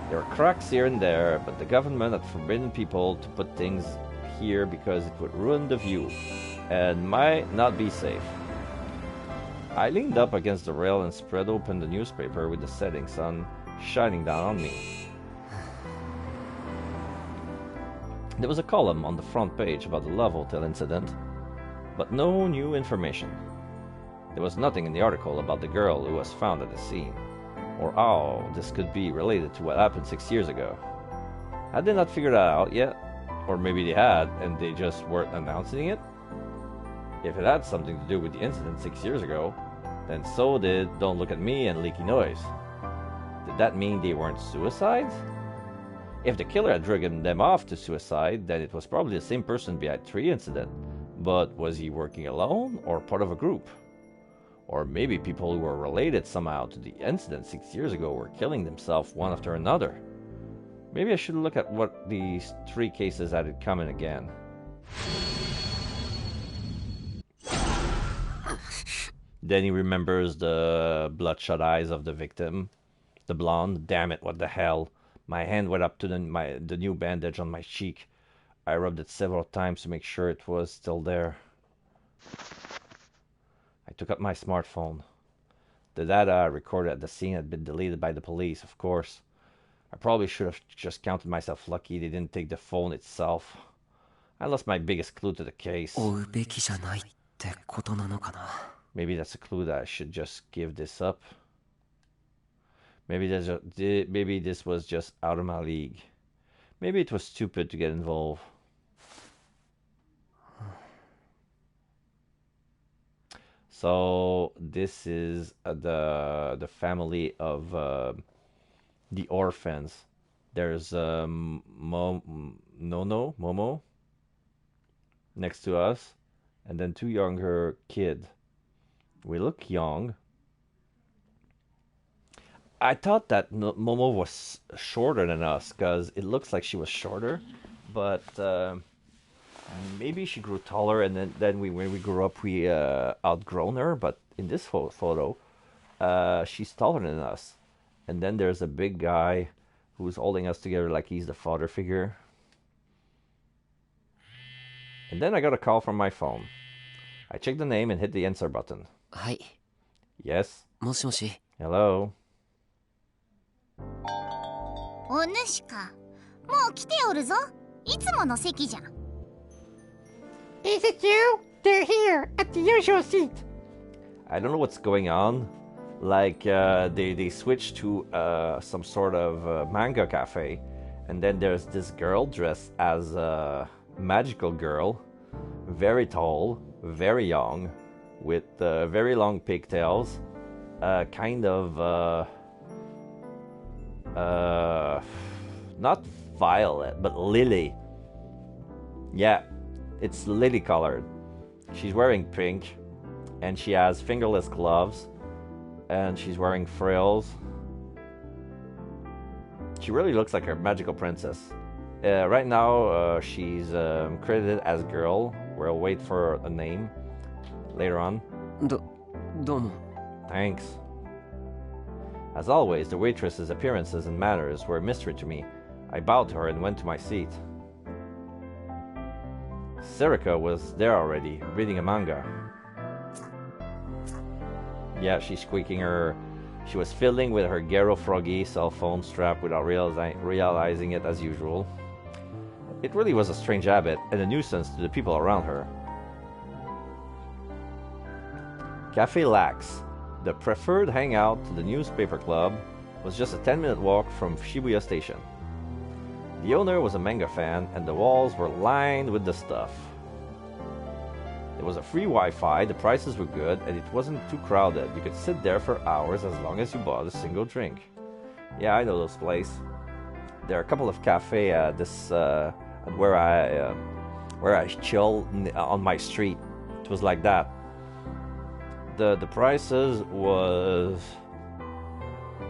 There were cracks here and there, but the government had forbidden people to put things here because it would ruin the view and might not be safe. I leaned up against the rail and spread open the newspaper with the setting sun shining down on me. There was a column on the front page about the Love Hotel incident, but no new information. There was nothing in the article about the girl who was found at the scene, or how this could be related to what happened 6 years ago. Had they not figured that out yet? Or maybe they had, and they just weren't announcing it? If it had something to do with the incident 6 years ago, then so did Don't Look at Me and Leaky Noise. Did that mean they weren't suicides? If the killer had driven them off to suicide, then it was probably the same person behind 3 incident. But was he working alone or part of a group? Or maybe people who were related somehow to the incident 6 years ago were killing themselves one after another. Maybe I should look at what these 3 cases had in common again. Then he remembers the bloodshot eyes of the victim. The blonde. Damn it, what the hell. My hand went up to the new bandage on my cheek. I rubbed it several times to make sure it was still there. I took up my smartphone. The data I recorded at the scene had been deleted by the police, of course. I probably should have just counted myself lucky they didn't take the phone itself. I lost my biggest clue to the case. Maybe that's a clue that I should just give this up. Maybe this was just out of my league. Maybe it was stupid to get involved. So this is the family of the orphans. There's Momo next to us, and then 2 younger kids. We look young. I thought that Momo was shorter than us because it looks like she was shorter, but maybe she grew taller, and then when we grew up we outgrown her. But in this photo, she's taller than us. And then there's a big guy who's holding us together like he's the father figure. And then I got a call from my phone. I checked the name and hit the answer button. Hi. Yes? もしもし。 Hello? お主か。もう来ておるぞ。いつもの席じゃん。Is it you? They're here at the usual seat. I don't know what's going on. Like, they switched to some sort of manga cafe, and then there's this girl dressed as a magical girl, very tall, very young, with very long pigtails, kind of not violet, but lily. Yeah, it's lily colored. She's wearing pink, and she has fingerless gloves, and she's wearing frills. She really looks like a magical princess. Right now, she's credited as girl. We'll wait for a name later on. Domo. Thanks. As always, the waitress's appearances and manners were a mystery to me. I bowed to her and went to my seat. Serika was there already, reading a manga. Yeah, she's squeaking her... She was fiddling with her Gero Froggy cell phone strap without realizing it as usual. It really was a strange habit and a nuisance to the people around her. Café Lax, the preferred hangout to the newspaper club, was just a 10-minute walk from Shibuya Station. The owner was a manga fan, and the walls were lined with the stuff. There was a free Wi-Fi, the prices were good, and it wasn't too crowded. You could sit there for hours as long as you bought a single drink. Yeah, I know those places. There are a couple of cafes where I chill on my street. It was like that. The prices was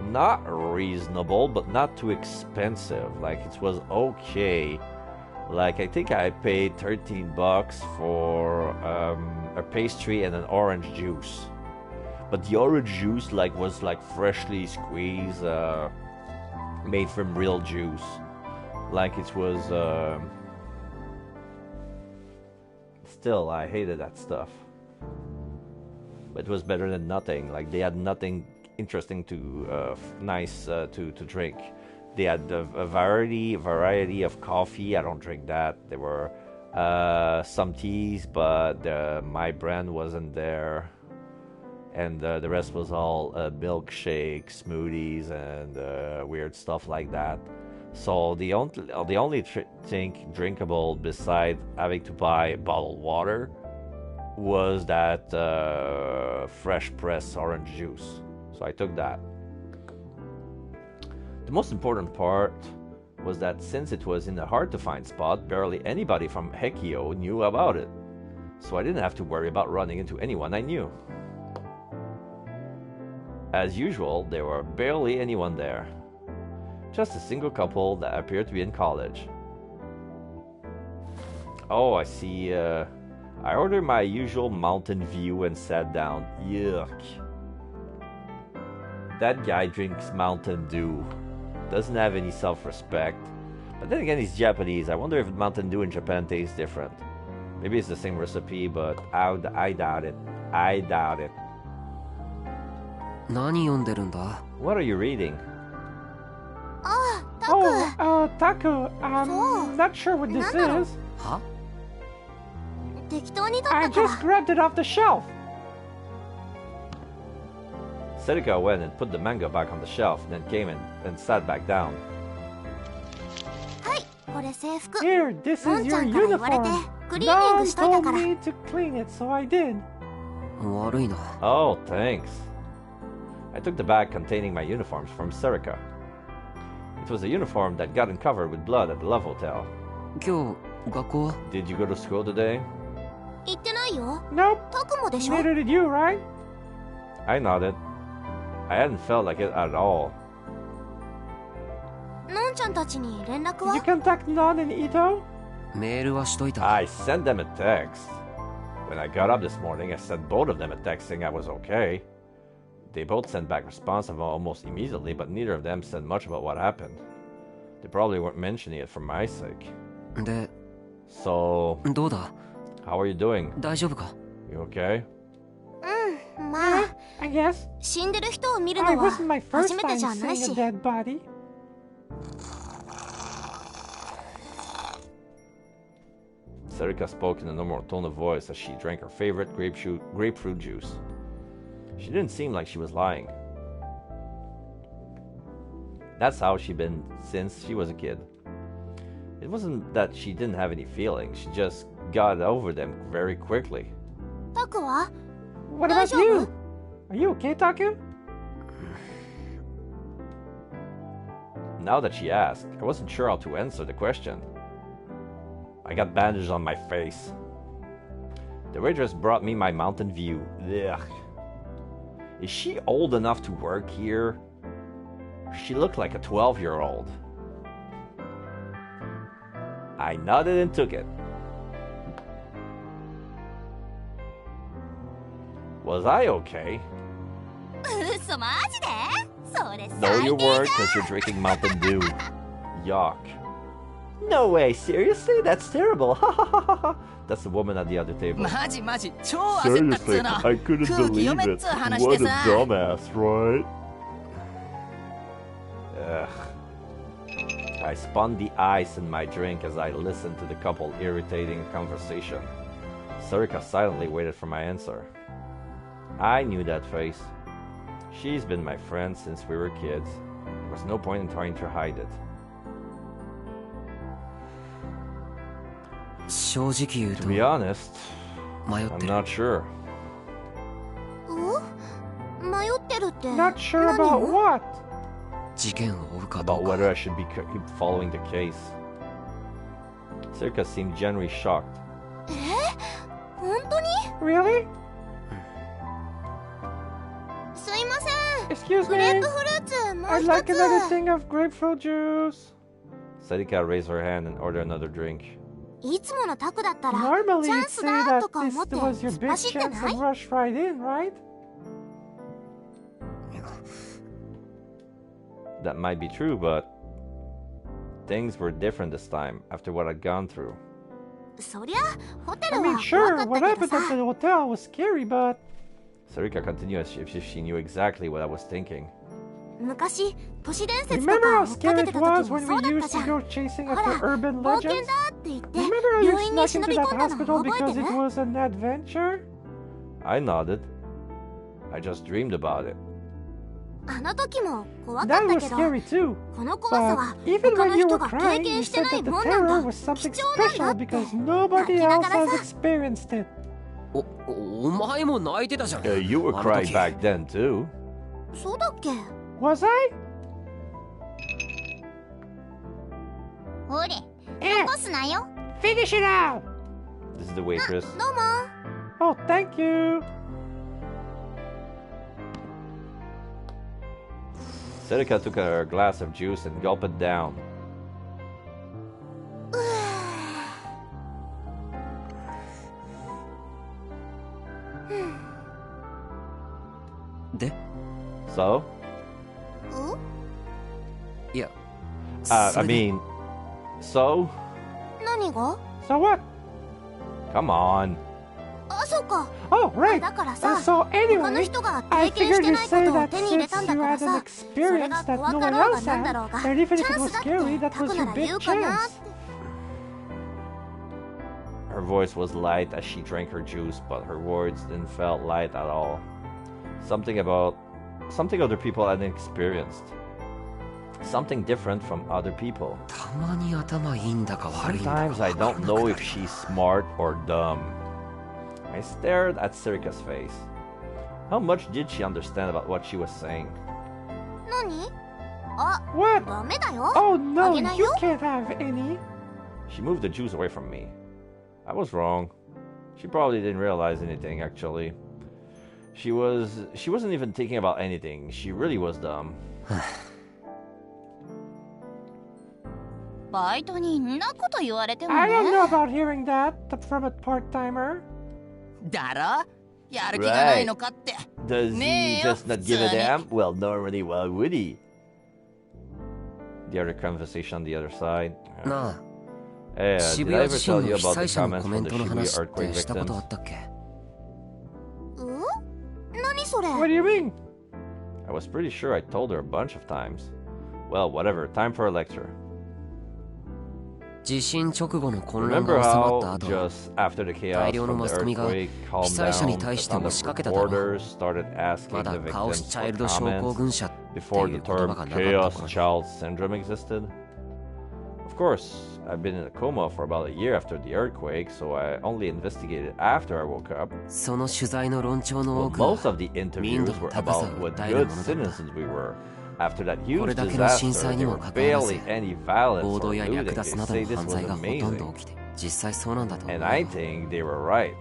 not reasonable, but not too expensive. Like, it was okay. Like, I think I paid $13 for a pastry and an orange juice. But the orange juice was freshly squeezed, made from real juice. Like, it was still, I hated that stuff. But it was better than nothing. Like, they had nothing interesting to drink. They had a variety of coffee. I don't drink that. There were some teas, but my brand wasn't there, and the rest was all milkshakes, smoothies, and weird stuff like that. So the only thing drinkable besides having to buy bottled water was that fresh pressed orange juice. So I took that. The most important part was that since it was in a hard-to-find spot, barely anybody from Hekio knew about it. So I didn't have to worry about running into anyone I knew. As usual, there were barely anyone there. Just a single couple that appeared to be in college. Oh, I see. I ordered my usual Mountain View and sat down. Yuck. That guy drinks Mountain Dew. Doesn't have any self-respect. But then again, he's Japanese. I wonder if Mountain Dew in Japan tastes different. Maybe it's the same recipe, but I doubt it. I doubt it. What are you reading? Taku, I'm not sure what this is. Huh? I just grabbed it off the shelf. Serika went and put the manga back on the shelf, then came in and sat back down. Here, this is your uniform. Mom told me to clean it, so I did. Oh, thanks. I took the bag containing my uniforms from Serika. It was a uniform that got covered with blood at the Love Hotel. Did you go to school today? Nope. Neither did you, right? I nodded. I hadn't felt like it at all. Did you contact Non and Ito? I sent them a text. When I got up this morning, I sent both of them a text saying I was okay. They both sent back responses almost immediately, but neither of them said much about what happened. They probably weren't mentioning it for my sake. So, how are you doing? You okay? I guess. I wasn't my first time seeing a dead body. Serika spoke in a normal tone of voice as she drank her favorite grapefruit juice. She didn't seem like she was lying. That's how she'd been since she was a kid. It wasn't that she didn't have any feelings, she just got over them very quickly. What about you? Are you okay, Taku? Now that she asked, I wasn't sure how to answer the question. I got bandages on my face. The waitress brought me my Mountain View. Ugh. Is she old enough to work here? She looked like a 12-year-old. I nodded and took it. Was I okay? No, you weren't, because you're drinking Mountain Dew. Yuck. No way, seriously? That's terrible. That's the woman at the other table. Seriously, I couldn't believe it. What a dumbass, right? Ugh. I spun the ice in my drink as I listened to the couple irritating conversation. Serika silently waited for my answer. I knew that face. She's been my friend since we were kids. There was no point in trying to hide it. To be honest, I'm not sure. Not sure about what? About whether I should keep following the case. Circa seemed genuinely shocked. Really? Excuse me. I'd like another thing of grapefruit juice. Serika raised her hand and ordered another drink. Normally you'd say that this was your big chance and rush right in, right? That might be true, but things were different this time after what I'd gone through. I mean, sure, what happened at the hotel was scary, but... Sarika continued as if she knew exactly what I was thinking. Remember how scary it was when we used to go chasing after urban legends? Remember how you snuck into that hospital because it was an adventure? I nodded. I just dreamed about it. That was scary too. But even when you were crying, you said that the terror was something special because nobody else has experienced it. You were crying back then too. Was I? Finish it out! This is the waitress. Oh, thank you. Serika took a glass of juice and gulped it down. So? Yeah. I mean, so? So what? Come on. Oh, right. So anyway, I figured you'd say that since you had an experience that no one else had, and even if it was scary, that was your big chance. Her voice was light as she drank her juice, but her words didn't feel light at all. Something other people hadn't experienced. Something different from other people. Sometimes I don't know if she's smart or dumb. I stared at Serika's face. How much did she understand about what she was saying? What? Oh no, you can't have any. She moved the juice away from me. I was wrong. She probably didn't realize anything, actually. She wasn't even thinking about anything. She really was dumb. I don't know about hearing that from a part-timer. Right. Does he just not give a damn? Well, normally, why would he? The other conversation on the other side. Nah. Hey, did I ever tell you about the comments from the Shibuya earthquake victims? What do you mean? I was pretty sure I told her a bunch of times. Well, whatever. Time for a lecture. Remember how, just after the chaos from the earthquake calmed down, a ton of reporters started asking the victims for comments before the term Chaos Child Syndrome existed? Of course, I've been in a coma for about a year after the earthquake, so I only investigated after I woke up. Well, most of the interviews were about what good citizens we were. After that huge disaster, there were barely any violence or looting. They say this was amazing. And I think they were right.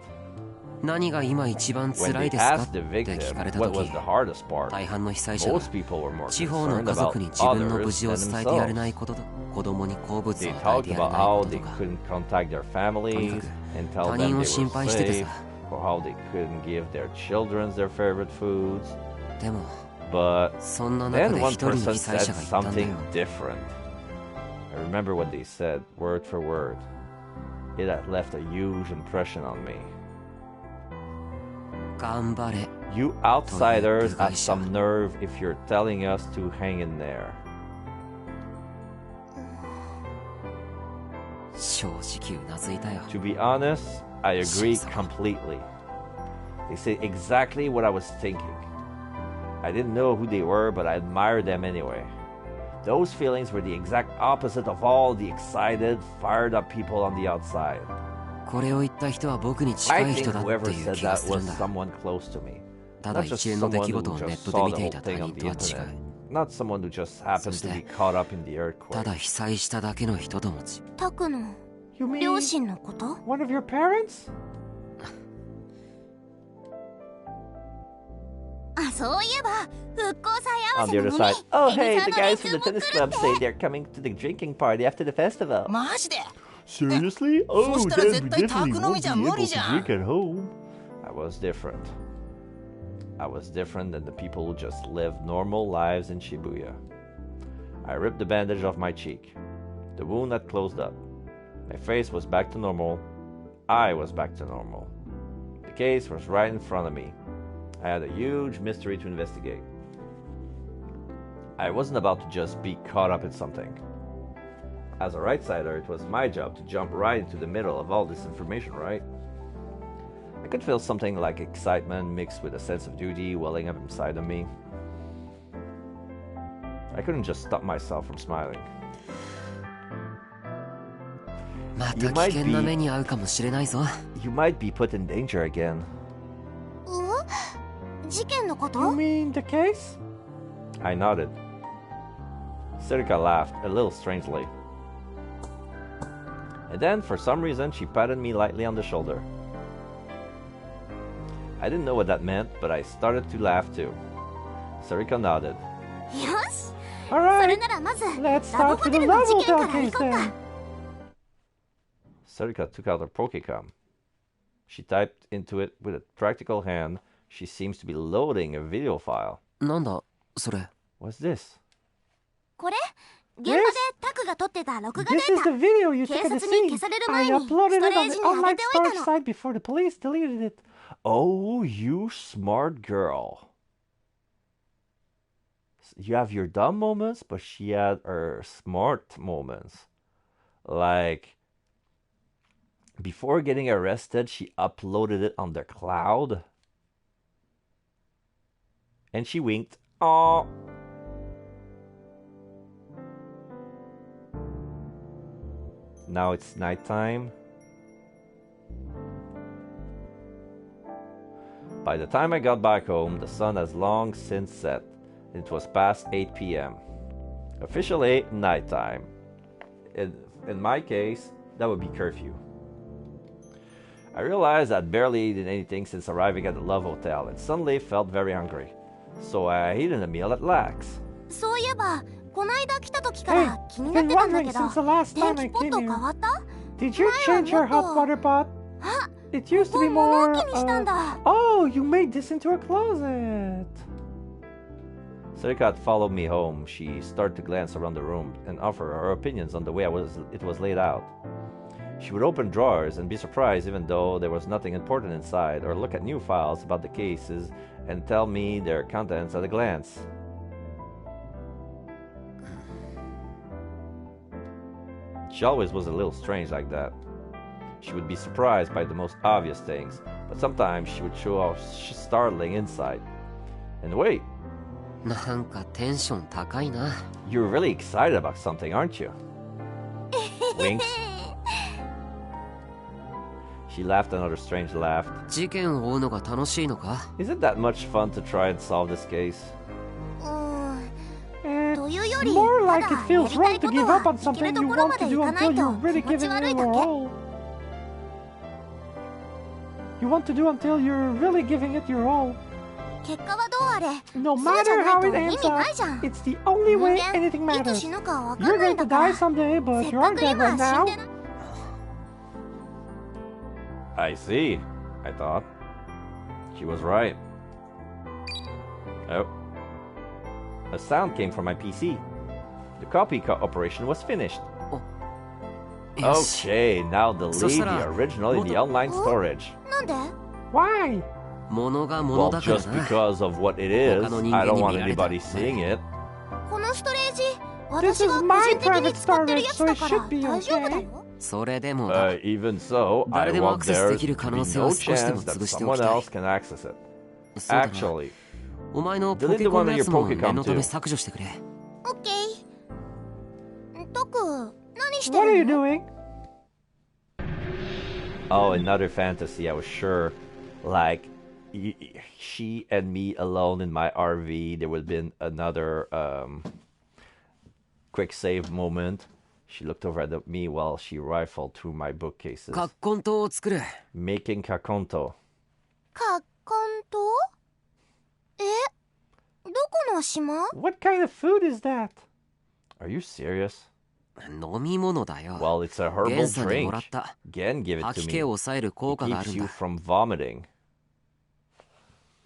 When they asked the victim what was the hardest part, most people were more concerned about others than themselves. They talked about how they couldn't contact their families and tell them they were safe, or how they couldn't give their children their favorite foods. But then one person said something different. I remember what they said, word for word. It had left a huge impression on me. You outsiders have some nerve if you're telling us to hang in there. To be honest, I agree completely. They say exactly what I was thinking. I didn't know who they were, but I admired them anyway. Those feelings were the exact opposite of all the excited, fired up people on the outside. これを言った人は僕に近い人だっていう whoever said 気が that する was んだ。 someone close to me. ただ Not just 一連の出 someone 来 who 事をネ just ットで saw 見 the てい whole た他 thing 人 on と the は違 internet. う。 Not someone who just happened to be caught up in the た earthquake. だ被災しただけの人と持ち。タクの You mean 両親のこと？ one of your parents? あ、そういえば復興祭合わ On せ the の other 飲み side, oh エビ hey, さん the の連 guys 中 from the も tennis 来るっ club て。 say they're coming to the drinking party after the festival. マジで Seriously? Oh, then we definitely won't be able to drink at home. I was different. I was different than the people who just live normal lives in Shibuya. I ripped the bandage off my cheek. The wound had closed up. My face was back to normal. I was back to normal. The case was right in front of me. I had a huge mystery to investigate. I wasn't about to just be caught up in something. As a right-sider, it was my job to jump right into the middle of all this information, right? I could feel something like excitement mixed with a sense of duty welling up inside of me. I couldn't just stop myself from smiling. また危険な目に遭うかもしれないぞ。 You might be put in danger again. 事件のこと？ You mean the case? I nodded. Serika laughed, a little strangely. And then, for some reason, she patted me lightly on the shoulder. I didn't know what that meant, but I started to laugh too. Serika nodded. よし。 Alright, それならまず let's ラブ start ホ with テ the ルの level 事件から case 行こうか。 then. Serika took out her Pokecom. She typed into it with a practical hand. She seems to be loading a video file. なんだそれ。 What's this? これ現場でタクが撮ってた録画デ This is the ー video you タ。 took 警 at the 察に scene. 消される I 前にスト uploaded レ it ー on ジ the に当て online ておい storage たの。 site before the police deleted it. Oh, you smart girl. You have your dumb moments, but she had her smart moments. Like, before getting arrested, she uploaded it on the cloud. And she winked. Aww. Now it's nighttime. By the time I got back home, the sun has long since set. It was past 8 p.m. Officially, nighttime. In my case, that would be curfew. I realized I'd barely eaten anything since arriving at the Love Hotel and suddenly felt very hungry. So I ate a meal at Lax. そういえばこないだ来た時から気になってたんだけど、電気ポット変わった？ Did you change your hot water pot? あ、 It used to be 物 more. 置にしたんだ。 Oh, you made this into a closet. Serika followed me home. She started to glance around the room and offer her opinions on the way it was laid out. She would open drawers and be surprised even though there was nothing important inside, or look at new files about the cases and tell me their contents at a glance. She always was a little strange like that. She would be surprised by the most obvious things, but sometimes she would show off startling insight. And wait, なんかテンション高いな。 you're really excited about something, aren't you? Winks. She laughed another strange laugh. 事件を追うのが楽しいのか？ Is it that much fun to try and solve this case? というより、 More た like だ it feels やりた wrong い to こと give は up on 行ける something と you ころ want ま to で do 行かない until と you're really 気持ち giving 悪 it いだ your け。 all. You want to do until you're really giving it your all. 結果はどうあれ、 No そうじゃ matter ない how と it 意 ends 味ない up, じゃん。 it's the only way 人間 anything いつ matters. 死ぬかわか You're んない going んだ to から。 die someday, but せっ you か aren't く dead 今 right 死ん now. でな。 I see, I thought. She was right. Oh. A sound came from my PC. The copy operation was finished. Okay, now delete the original in the online storage. なんで？ Why? 物が物 Well, だから just な。 because of what it is, 他の人 I 間 don't に want 見られたら anybody seeing it. このストレージ、 This 私 is が個 my 人的に private 使ってる storage, やつ so だ it から should be 大丈夫だ okay. よ。それでもだ。 Even so, I 誰でもア want クセス there できる to 可 be 能性 no を少しで chance も that 潰してお someone きたい。 else can access it. そうだな。 Actually, お前のポ delete ケ the コン one の on や your つも Pokecom 念のため too. 削除してくれ。オッケー。タク、何して What are る you の？ doing? Oh, another fantasy, I was sure. Like, she and me alone in my RV, there would have been another quick save moment. She looked over at me while she rifled through my bookcases. Making kakonto. Kakonto? What kind of food is that? Are you serious? Well, it's a herbal drink. Gen gave it to me. It keeps you from vomiting.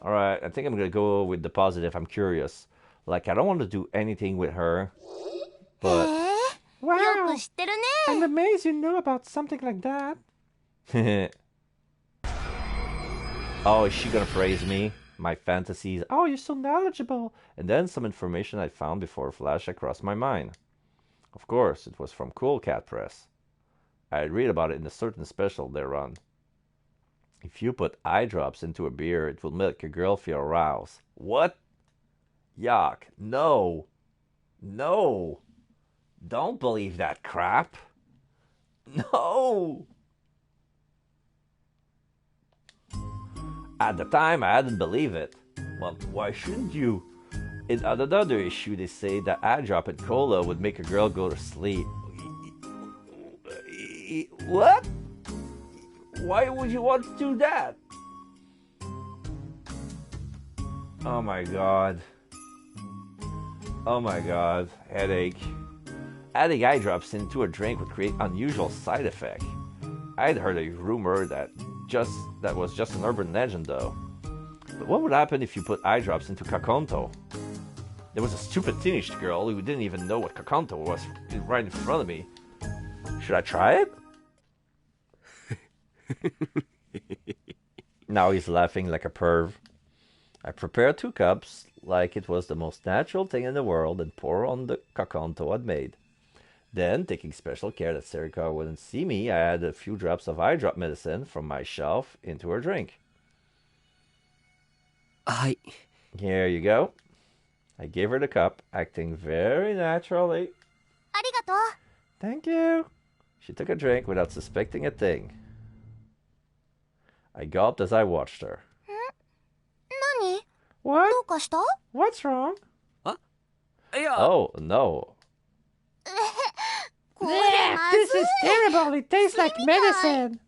Alright, I think I'm gonna go with the positive. I'm curious. Like, I don't want to do anything with her, but... Wow! I'm amazed you know about something like that. Oh, is she gonna praise me? My fantasies. Oh, you're so knowledgeable. And then some information I found before flashed across my mind. Of course, it was from Cool Cat Press. I read about it in a certain special they run. If you put eye drops into a beer, it will make a girl feel aroused. What? Yuck. No. No. Don't believe that crap. No. At the time, I didn't believe it. Well, why shouldn't you? In another issue, they say that eye drop and cola would make a girl go to sleep. What? Why would you want to do that? Oh my god. Oh my god. Headache. Adding eye drops into a drink would create unusual side effects. I'd heard a rumor that was just an urban legend though. But what would happen if you put eye drops into kakonto? There was a stupid teenage girl who didn't even know what kakonto was right in front of me. Should I try it? Now he's laughing like a perv. I prepared 2 cups like it was the most natural thing in the world and pour on the kakonto I'd made. Then, taking special care that Serika wouldn't see me, I added a few drops of eye drop medicine from my shelf into her drink. Here you go. I gave her the cup, acting very naturally. Thank you. She took a drink without suspecting a thing. I gulped as I watched her. What? What's wrong? Oh, no. This is terrible. It tastes like medicine.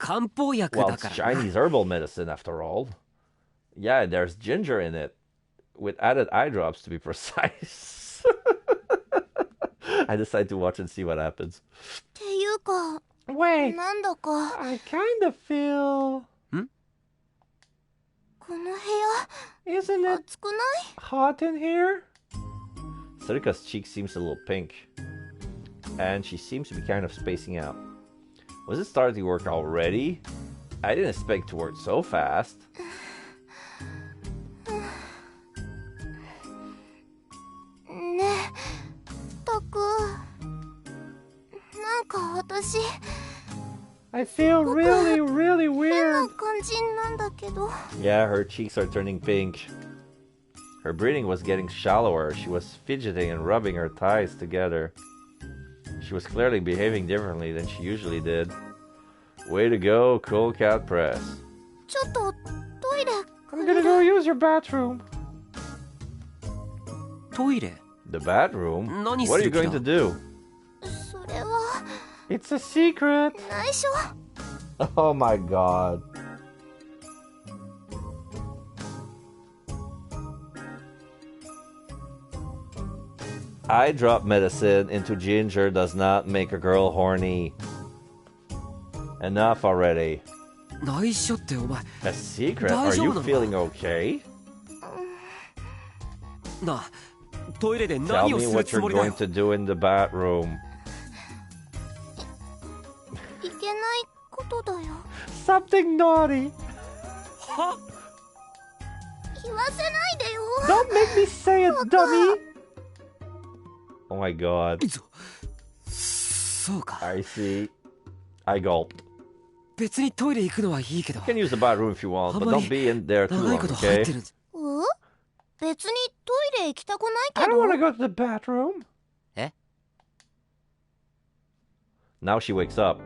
Well, it's Chinese herbal medicine after all. Yeah, there's ginger in it. With added eye drops, to be precise. I decided to watch and see what happens. Wait, I kind of feel... Isn't it hot in here? Sarika's cheek seems a little pink. And she seems to be kind of spacing out. Was it starting to work already? I didn't expect it to work so fast. I feel really, really weird. Yeah, her cheeks are turning pink. Her breathing was getting shallower. She was fidgeting and rubbing her thighs together. She was clearly behaving differently than she usually did. Way to go, Cool Cat Press. I'm gonna go use your bathroom. The bathroom? What are you going to do? It's a secret. Oh my god. Eye drop medicine into ginger does not make a girl horny. Enough already. A secret? Are you feeling okay? Tell me what you're going to do in the bathroom. Something naughty. Don't make me say it, dummy. Oh my god. I see. I gulped. You can use the bathroom if you want, but don't be in there too long, okay? I don't want to go to the bathroom. Now she wakes up.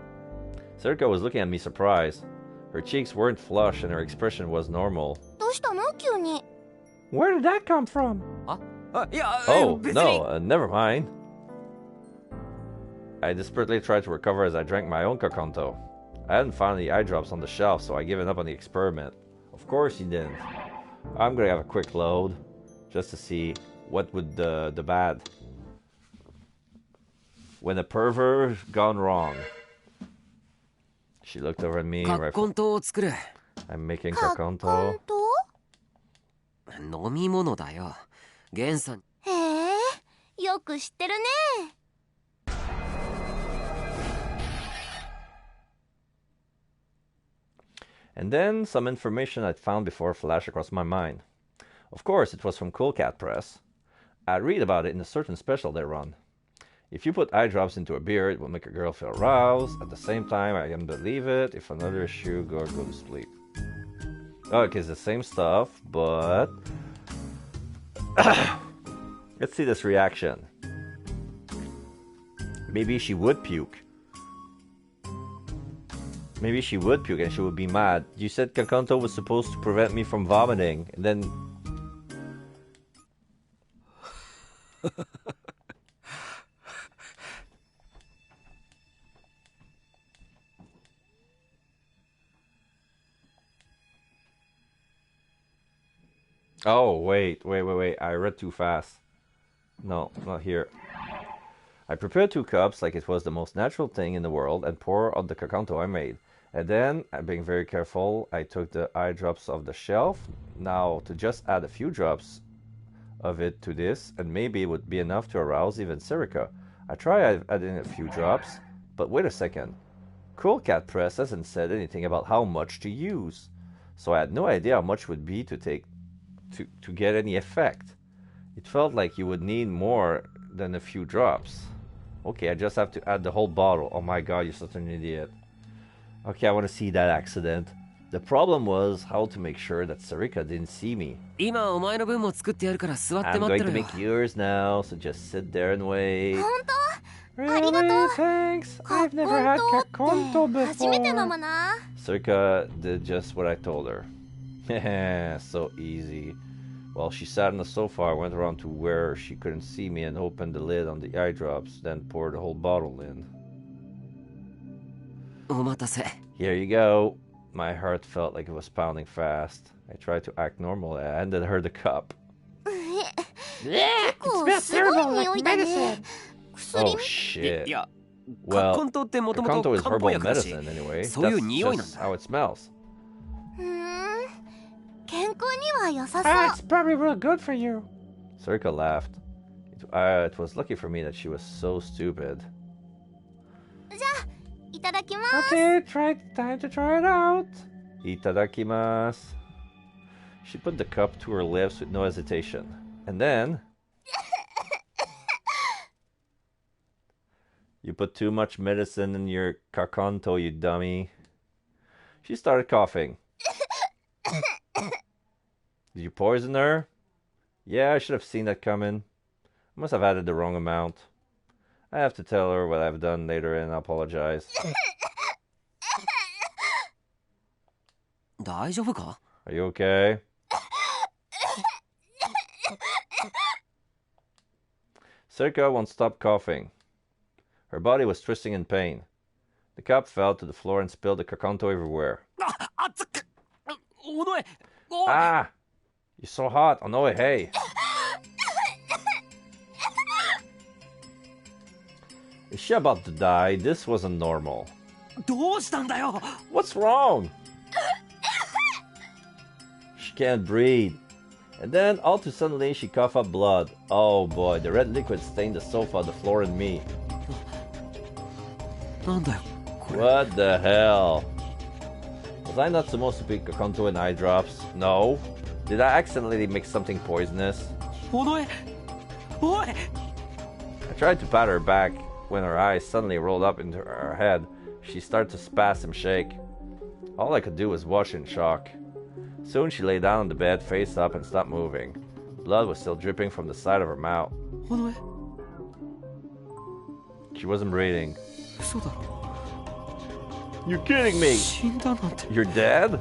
Serika was looking at me surprised. Her cheeks weren't flushed and her expression was normal. どうしたの急に。Where did that come from? Oh, no, never mind. I desperately tried to recover as I drank my own Kakanto. I hadn't found any eye drops on the shelf, so I given up on the experiment. Of course you didn't. I'm gonna have a quick load, just to see what would the bad. When a pervert gone wrong. She looked over at me. I'm making Kakanto. 飲み物だよ。ゲンさん。へえ、よく知ってるね。And then some information I'd found before flashed across my mind. Of course, it was from Cool Cat Press. I'd read about it in a certain special they run. If you put eye drops into a beer, it will make a girl feel aroused. At the same time, I can believe it. If another issue, go to sleep. Okay, it's the same stuff, but... Let's see this reaction. Maybe she would puke. Maybe she would puke and she would be mad. You said Kakanto was supposed to prevent me from vomiting, and then... Oh, wait. I read too fast. No, not here. I prepared 2 cups like it was the most natural thing in the world and pour out the Kakanto I made. And then, being very careful, I took the eye drops off the shelf. Now, to just add a few drops of it to this, and maybe it would be enough to arouse even Serika. I tried adding a few drops, but wait a second. Cool Cat Press hasn't said anything about how much to use. So I had no idea how much would be to take to get any effect. It felt like you would need more than a few drops. Okay, I just have to add the whole bottle. Oh my god, you're such an idiot. Okay, I want to see that accident. The problem was how to make sure that Serika didn't see me. I'm going to make yours now, so just sit there and wait. Really? Thanks. I've never had Kakanto before. Serika did just what I told her. So easy. While she sat on the sofa, I went around to where she couldn't see me and opened the lid on the eye drops, then poured the whole bottle in. Here you go. My heart felt like it was pounding fast. I tried to act normal and I handed her the cup. It smells terrible like medicine. Oh shit. Well, Kakanto is herbal medicine anyway. That's just how it smells. It's probably real good for you. Serika laughed. It was lucky for me that she was so stupid. Okay, time to try it out. Itadakimasu. She put the cup to her lips with no hesitation. And then... You put too much medicine in your Kakanto, you dummy. She started coughing. Did you poison her? Yeah, I should have seen that coming. I must have added the wrong amount. I have to tell her what I've done later and apologize. Are you okay? Serika won't stop coughing. Her body was twisting in pain. The cup fell to the floor and spilled the Kakanto everywhere. Ah! You're so hot. Oh no, hey. Is she about to die? This wasn't normal. What's wrong? She can't breathe. And then, all too suddenly, she coughed up blood. Oh boy, the red liquid stained the sofa, the floor, and me. What the hell? Was I not supposed to pick Kakanto and eye drops? No. Did I accidentally mix something poisonous? I tried to pat her back when her eyes suddenly rolled up into her head. She started to spasm shake. All I could do was watch in shock. Soon she lay down on the bed, face up, and stopped moving. Blood was still dripping from the side of her mouth. She wasn't breathing. You're kidding me. You're dead?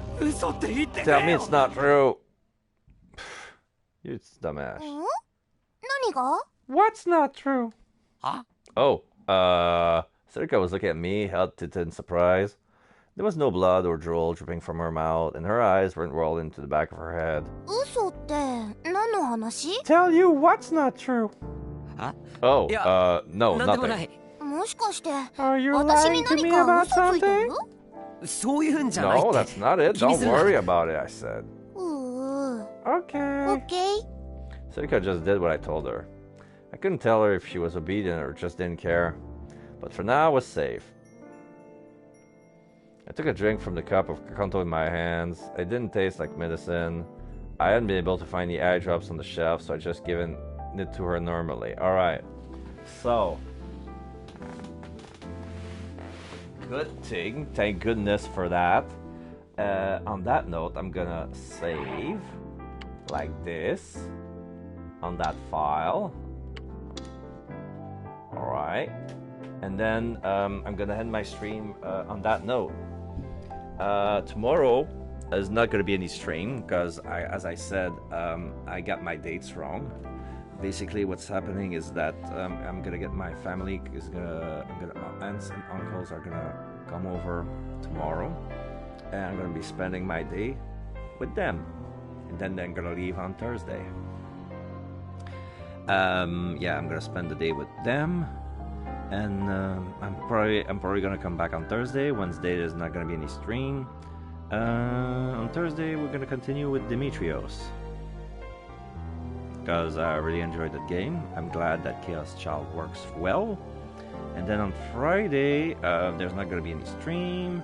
Tell me it's not true. You're dumbass. What's not true? Oh, Serika was looking at me, held in surprise. There was no blood or drool dripping from her mouth, and her eyes weren't rolled into the back of her head. Tell you what's not true. Oh, no, nothing. Are you lying to me about something? No, that's not it. Don't worry about it, I said. Okay. Serika just did what I told her. I couldn't tell her if she was obedient or just didn't care. But for now, I was safe. I took a drink from the cup of Kanto in my hands. It didn't taste like medicine. I hadn't been able to find the eye drops on the shelf, so I just given it to her normally. Alright. So. Good thing. Thank goodness for that. On that note, I'm gonna save like this on that file. Alright. And then I'm gonna end my stream on that note. Tomorrow is not gonna be any stream because as I said, I got my dates wrong. Basically, what's happening is that I'm gonna get my family aunts and uncles are gonna come over tomorrow, and I'm gonna be spending my day with them, and then they're gonna leave on Thursday. Yeah, I'm gonna spend the day with them. And I'm probably gonna come back on Thursday. Wednesday there's not gonna be any stream. On Thursday we're gonna continue with Demetrios because I really enjoyed that game. I'm glad that Chaos Child works well. And then on Friday there's not gonna be any stream.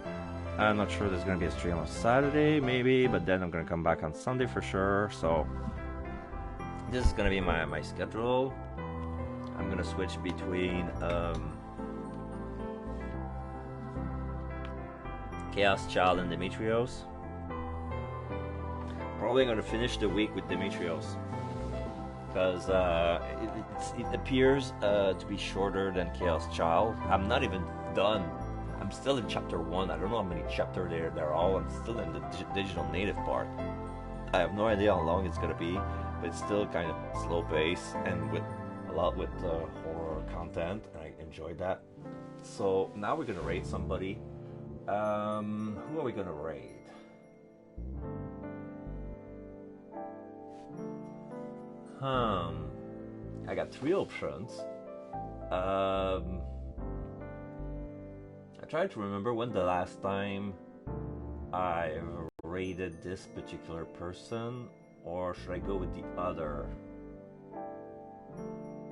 I'm not sure there's gonna be a stream on Saturday maybe, but then I'm gonna come back on Sunday for sure. So this is gonna be my schedule. I'm gonna switch between Chaos Child and Demetrios. Probably gonna finish the week with Demetrios because it appears to be shorter than Chaos Child. I'm not even done. I'm still in chapter 1. I don't know how many chapters they're all. I'm still in the digital native part. I have no idea how long it's gonna be, but it's still kind of slow pace and with a lot with horror content, and I enjoyed that. So now we're gonna raid somebody. Who are we gonna raid? I got 3 options. I tried to remember when the last time I raided this particular person, or should I go with the other?